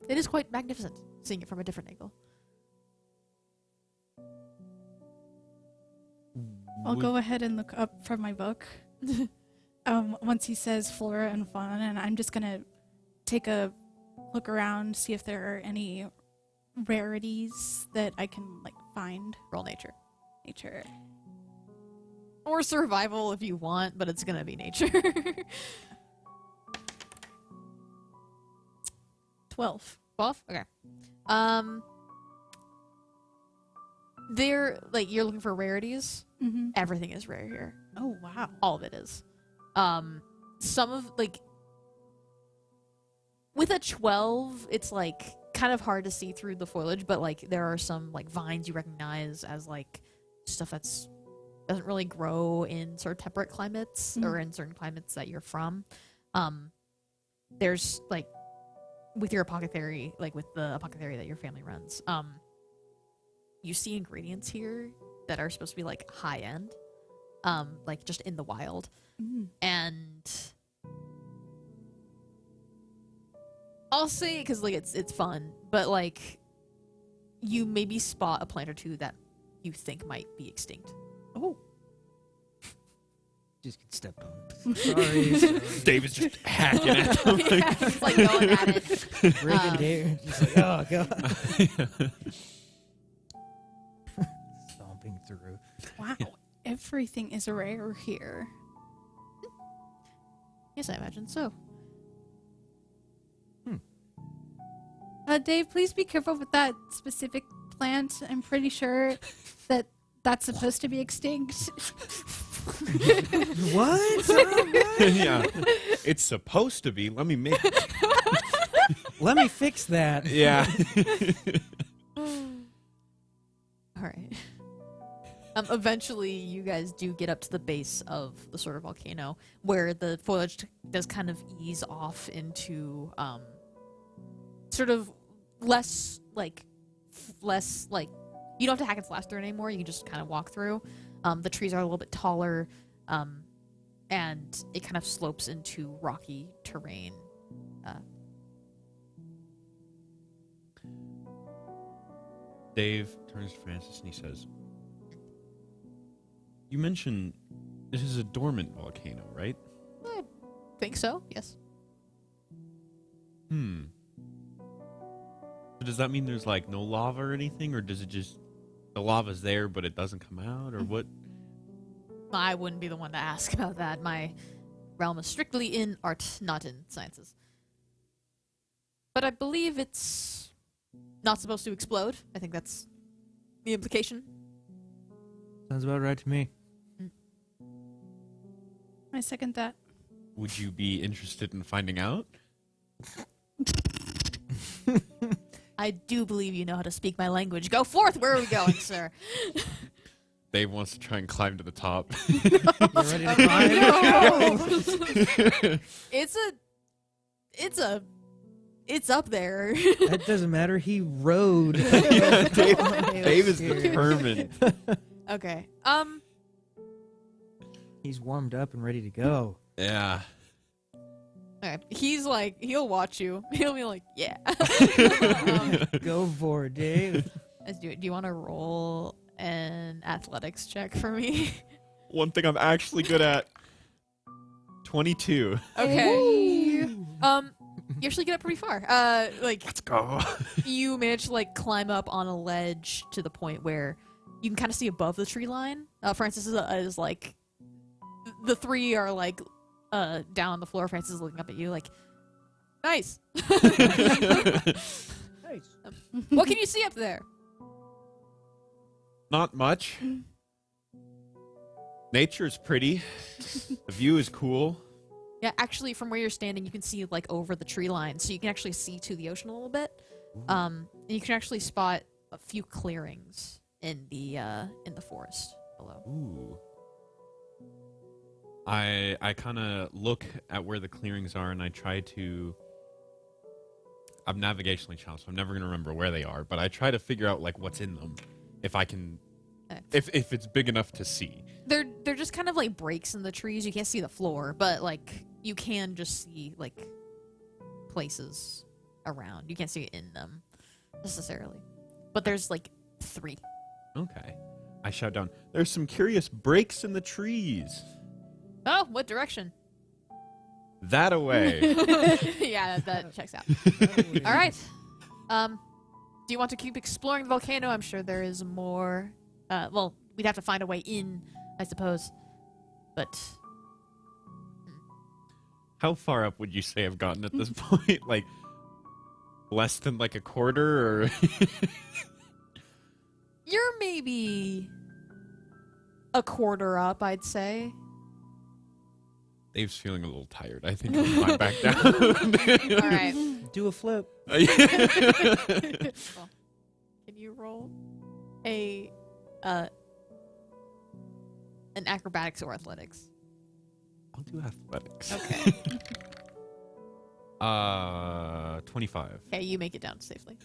it is quite magnificent, seeing it from a different angle. I'll go ahead and look up from my book. Once he says flora and fauna, and I'm just gonna take a look around, see if there are any rarities that I can like find. Roll nature. Nature. Or survival if you want, but it's gonna be nature. 12. 12? Okay. They're like you're looking for rarities. Mm-hmm. Everything is rare here. Oh wow. All of it is. Some of like with a 12, it's like kind of hard to see through the foliage, but like there are some like vines you recognize as like stuff that's doesn't really grow in sort of temperate climates or in certain climates that you're from. There's like with your apothecary, like with the apothecary that your family runs, you see ingredients here that are supposed to be like high end, like just in the wild. And I'll say because like it's fun, but like you maybe spot a plant or two that you think might be extinct. Oh. Just get stepped on. Sorry. David's just hacking at them. Yeah, he's like going at it. Rigging there. Just like, oh, God. Stomping through. Wow. Everything is rare here. Yes, I imagine so. Dave, please be careful with that specific plant. I'm pretty sure that that's supposed to be extinct. What? Yeah. It's supposed to be. Let me make Let me fix that. Yeah. All right. Eventually, you guys do get up to the base of the sort of volcano, where the foliage does kind of ease off into sort of less like you don't have to hack and slash through it anymore. You can just kind of walk through. The trees are a little bit taller, and it kind of slopes into rocky terrain. Dave turns to Francis and he says, "You mentioned this is a dormant volcano, right?" I think so. Yes. So does that mean there's like no lava or anything, or does it just the lava's there but it doesn't come out, or what? I wouldn't be the one to ask about that. My realm is strictly in art, not in sciences. But I believe it's not supposed to explode. I think that's the implication. Sounds about right to me. I second that. Would you be interested in finding out? I do believe you know how to speak my language. Go forth! Where are we going, sir? Dave wants to try and climb to the top. You're ready to climb? No! It's up there. That doesn't matter. He rode. Yeah, Dave is determined. Okay. He's warmed up and ready to go. Yeah. Okay. He's like, he'll watch you. He'll be like, yeah. Go for it, Dave. Let's do it. Do you want to roll an athletics check for me? One thing I'm actually good at. 22. Okay. Ooh. You actually get up pretty far. Like Let's go. you manage to like climb up on a ledge to the point where you can kind of see above the tree line. Francis is like, the three are like down on the floor. Francis is looking up at you like, nice. Nice. What can you see up there? Not much. Nature's pretty. The view is cool. Yeah, actually, from where you're standing, you can see like over the tree line, so you can actually see to the ocean a little bit. And you can actually spot a few clearings in the forest below. Ooh. I kind of look at where the clearings are, and I try to. I'm navigationally challenged, so I'm never gonna remember where they are. But I try to figure out like what's in them, if I can, if it's big enough to see. They're just kind of like breaks in the trees. You can't see the floor, but like you can just see like places around. You can't see in them necessarily, but there's like 3. Okay. I shout down. There's some curious breaks in the trees. Oh, what direction? That away. Yeah, that checks out. All right. Do you want to keep exploring the volcano? I'm sure there is more. Well, we'd have to find a way in, I suppose. But How far up would you say I've gotten at this point? Like, less than like a quarter, or You're maybe a quarter up, I'd say. Dave's feeling a little tired. I think he'll climb back down. All right. Do a flip. Well, can you roll an acrobatics or athletics? I'll do athletics. Okay. 25. Okay, you make it down safely.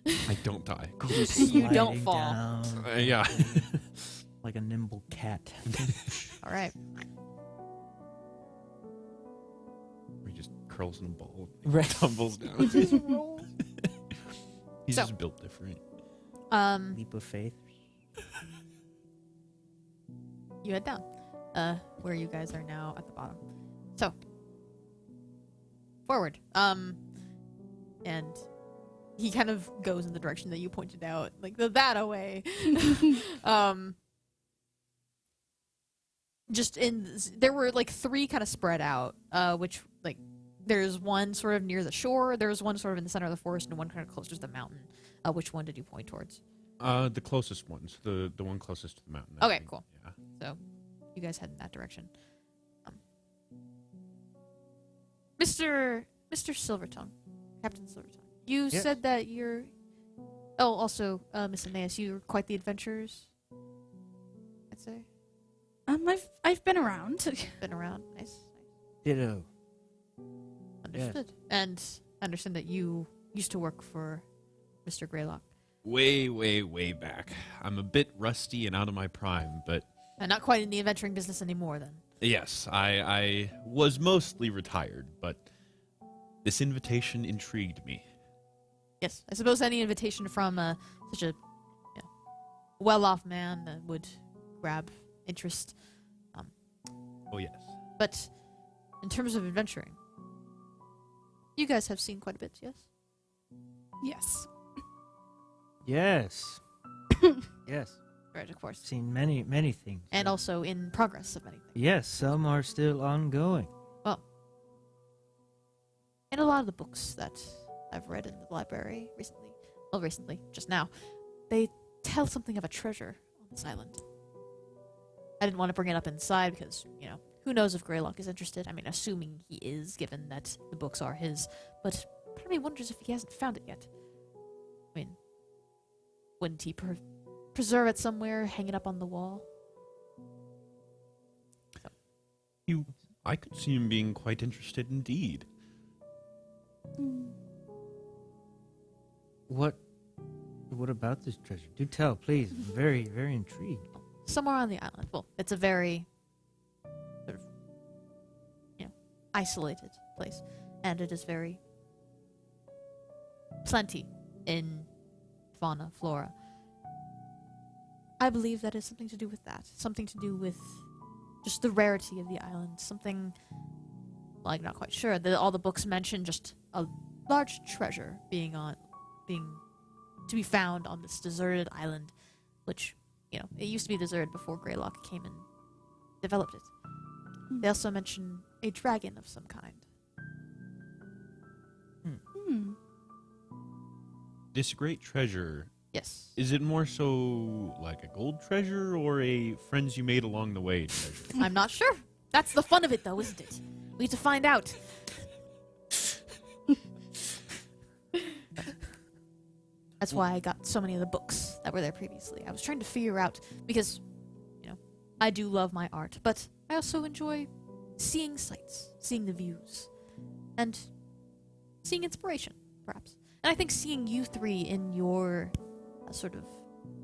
I don't die. You don't Sliding fall. down Yeah. like a nimble cat. All right. He just curls in a ball. Right. Tumbles down. He's So- just built different. Leap of faith. You head down. Where you guys are now at the bottom. So forward. And he kind of goes in the direction that you pointed out, like the that away. Just there were like 3 kind of spread out, which like there's one sort of near the shore, there's one sort of in the center of the forest, and one kind of closer to the mountain. Which one did you point towards? The closest ones. The one closest to the mountain. I Okay, think. cool. Yeah. So you guys head in that direction. Mr. Silvertongue, Captain Silvertongue, you Yes. said that you're. Oh, also, Miss Aeneas, you're quite the adventurers. I'd say I've been around. been around. Nice. Ditto. Understood. And I understand that you used to work for Mr. Greylock. Way, way, way back. I'm a bit rusty and out of my prime, but And not quite in the adventuring business anymore, then. yes, I was mostly retired, but this invitation intrigued me. Yes, I suppose any invitation from such a well-off man would grab interest. Oh, yes. But in terms of adventuring, you guys have seen quite a bit, yes? Yes. Yes. Yes. Right, of course. Seen many things. And also in progress of many things. Yes, some are still ongoing. And a lot of the books that I've read in the library recently, just now, they tell something of a treasure on this island. I didn't want to bring it up inside because, who knows if Greylock is interested. I mean, assuming he is, given that the books are his. But part of me wonders if he hasn't found it yet. I mean, wouldn't he preserve it somewhere, hang it up on the wall? I could see him being quite interested indeed. What about this treasure? Do tell, please. I'm very, very intrigued. Somewhere on the island. Well, it's a very sort of, isolated place. And it is very plenty in fauna, flora. I believe that is something to do with that. Something to do with just the rarity of the island. Something, well, I'm not quite sure. All the books mention just a large treasure being to be found on this deserted island, which, it used to be deserted before Greylock came and developed it. They also mention a dragon of some kind. This great treasure, Yes. is it more so like a gold treasure or a friends you made along the way treasure? I'm not sure. That's the fun of it, though, isn't it? We need to find out. That's why I got so many of the books that were there previously. I was trying to figure out, because, I do love my art, but I also enjoy seeing sights, seeing the views, and seeing inspiration, perhaps. And I think seeing you 3 in your sort of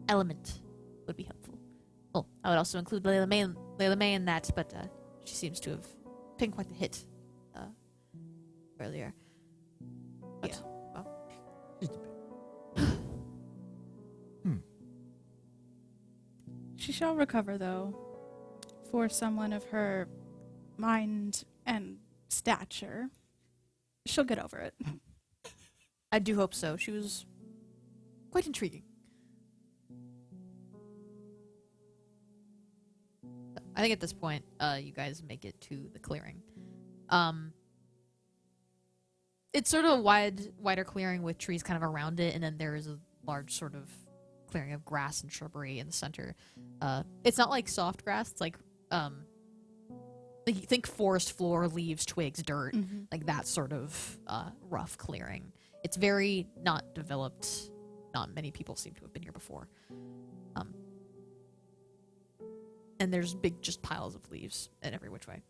element would be helpful. Well, I would also include Layla May in that, but she seems to have taken quite the hit earlier. But, Just a bit. She shall recover, though. For someone of her mind and stature, she'll get over it. I do hope so. She was quite intriguing. I think at this point, you guys make it to the clearing. It's sort of a wider clearing with trees kind of around it, and then there is a large sort of clearing of grass and shrubbery in the center. It's not like soft grass. It's like think forest floor, leaves, twigs, dirt, like that sort of rough clearing. It's very not developed. Not many people seem to have been here before. And there's big just piles of leaves in every which way.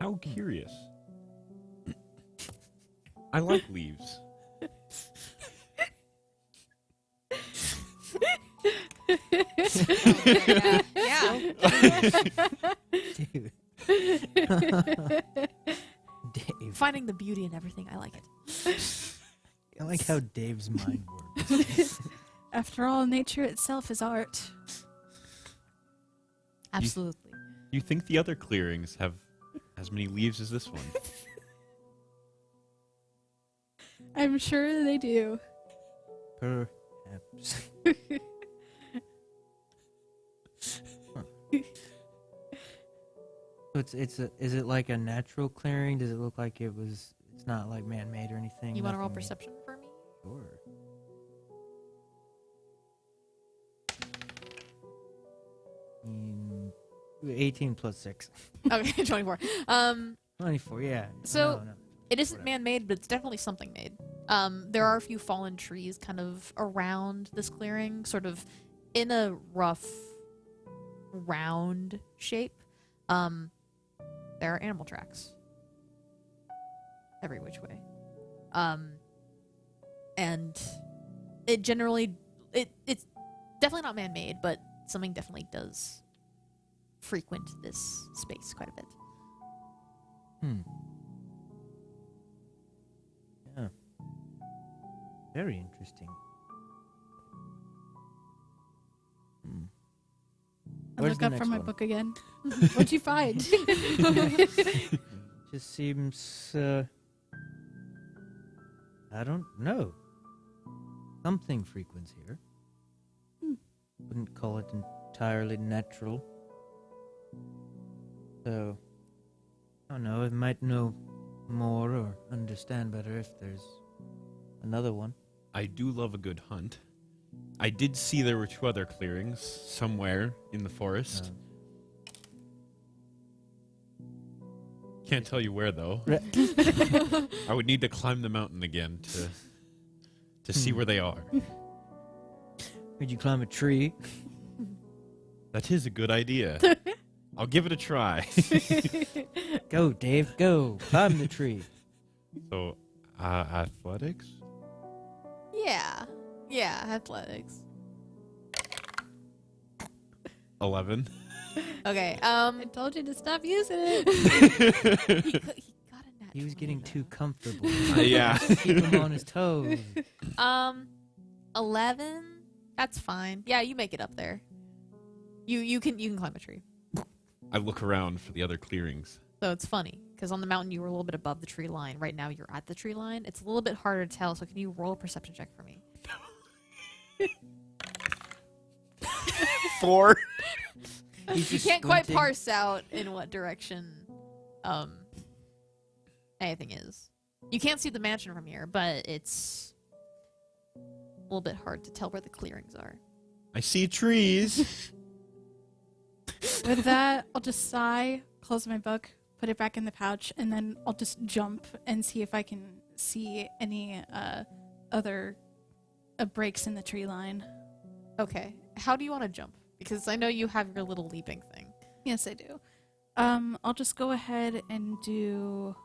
How curious. I like leaves. Yeah. Dude. Dave. Finding the beauty in everything, I like it. I like how Dave's mind works. After all, nature itself is art. Absolutely. You think the other clearings have as many leaves as this one? I'm sure they do. Perhaps. So is it like a natural clearing? Does it look like it's not like man-made or anything? You want to roll Nothing- perception for me? Sure. 18 plus 6. Okay, 24. 24, yeah. So- No. It isn't Whatever. man-made, but it's definitely something made. There are a few fallen trees kind of around this clearing, sort of in a rough, round shape. There are animal tracks every which way. And it's definitely not man-made, but something definitely does frequent this space quite a bit. Yeah. Very interesting. I Where's look the up from next my one? book again. What'd you find? Just seems, I don't know. Something frequents here. Wouldn't call it entirely natural. So, I don't know, I might know more or understand better if there's another one. I do love a good hunt. I did see there were 2 other clearings somewhere in the forest. Can't tell you where though. I would need to climb the mountain again to see where they are. Would you climb a tree? That is a good idea. I'll give it a try. Go, Dave, go. Climb the tree. So, athletics? Yeah, athletics. 11. Okay, I told you to stop using it. he got a nat He was 20, getting though. too comfortable. Yeah. Keep him on his toes. 11. That's fine. Yeah, you make it up there. You can climb a tree. I look around for the other clearings. So it's funny because on the mountain you were a little bit above the tree line. Right now you're at the tree line. It's a little bit harder to tell. So can you roll a perception check for me? 4. He's You just can't quite squinting. parse out in what direction anything is. You can't see the mansion from here, but it's a little bit hard to tell where the clearings are. I see trees. With that, I'll just sigh, close my book, put it back in the pouch, and then I'll just jump and see if I can see any other breaks in the tree line. Okay. How do you want to jump? Because I know you have your little leaping thing. Yes, I do. I'll just go ahead and do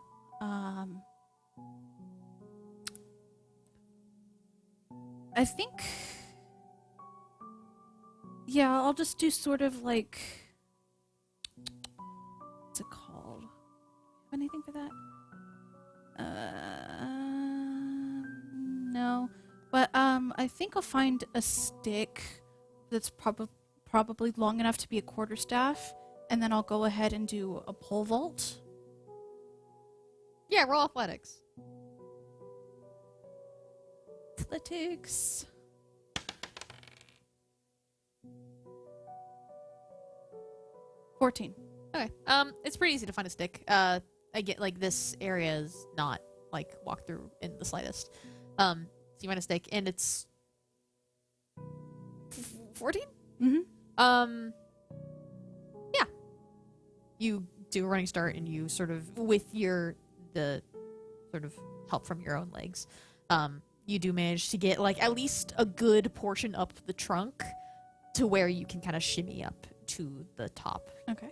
I think yeah, I'll just do sort of like what's it called? Have anything for that? No. But I think I'll find a stick that's probably long enough to be a quarterstaff, and then I'll go ahead and do a pole vault. Yeah, roll athletics. Athletics. 14. Okay. It's pretty easy to find a stick. I get like this area is not like walk through in the slightest. So you find a stick, and it's 14. Mm-hmm. Yeah. You do a running start, and you sort of with the sort of help from your own legs, you do manage to get like at least a good portion up the trunk to where you can kind of shimmy up to the top. Okay.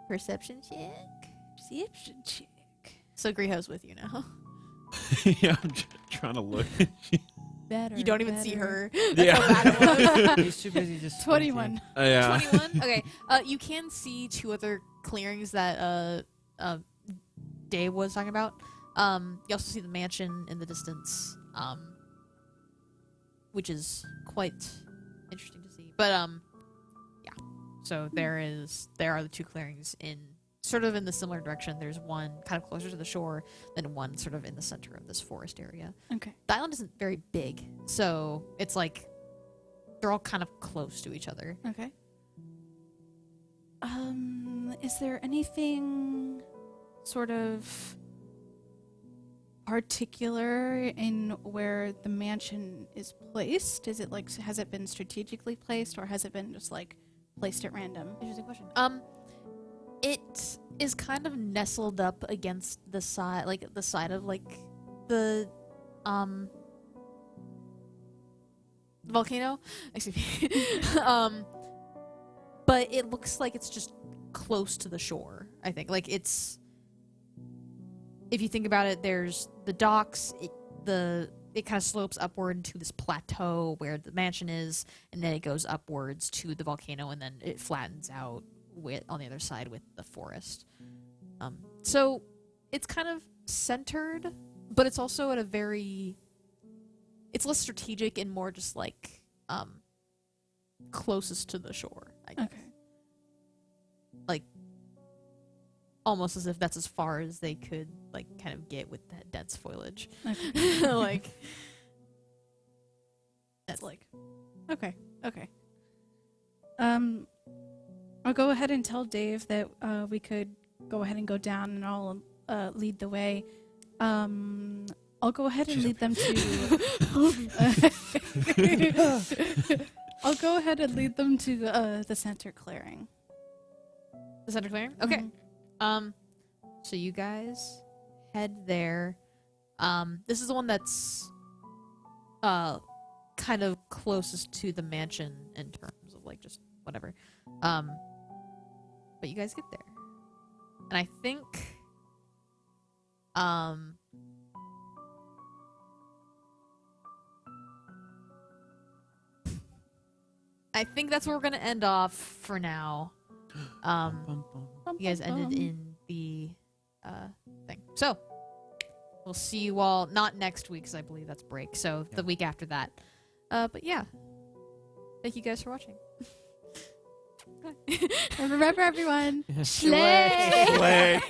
Perception check. Perception check. So Griho's with you now. Yeah, I'm trying to look. Better. You don't even see her. Yeah. He's too busy just 21. Yeah. 21. Okay. You can see two other clearings that Dave was talking about. You also see the mansion in the distance, which is quite interesting to see. But yeah. So there are the two clearings in sort of in the similar direction. There's one kind of closer to the shore, then one sort of in the center of this forest area. Okay. The island isn't very big, so it's like they're all kind of close to each other. Okay. Is there anything sort of particular in where the mansion is placed? Is it like, has it been strategically placed, or has it been just like placed at random? Interesting question. It is kind of nestled up against the side, like the side of like the volcano. Excuse me. But it looks like it's just close to the shore. I think like it's. If you think about it, there's the docks. It kind of slopes upward to this plateau where the mansion is, and then it goes upwards to the volcano, and then it flattens out on the other side with the forest. So it's kind of centered, but it's also at a very. It's less strategic and more just like closest to the shore, I guess. Okay. Like almost as if that's as far as they could like kind of get with that dense foliage. Okay. Like that's like okay. I'll go ahead and tell Dave that we could go ahead and go down, and I'll lead the way. I'll go ahead and lead them to. I'll go ahead and lead them to the center clearing. the center clearing. Okay. Mhm. So you guys head there. This is the one that's kind of closest to the mansion in terms of like just whatever. But you guys get there. And I think that's where we're gonna end off for now. You guys ended in the thing. So we'll see you all not next week, because I believe that's break. So the week after that. But yeah, thank you guys for watching. And remember, everyone, Slay. Slay.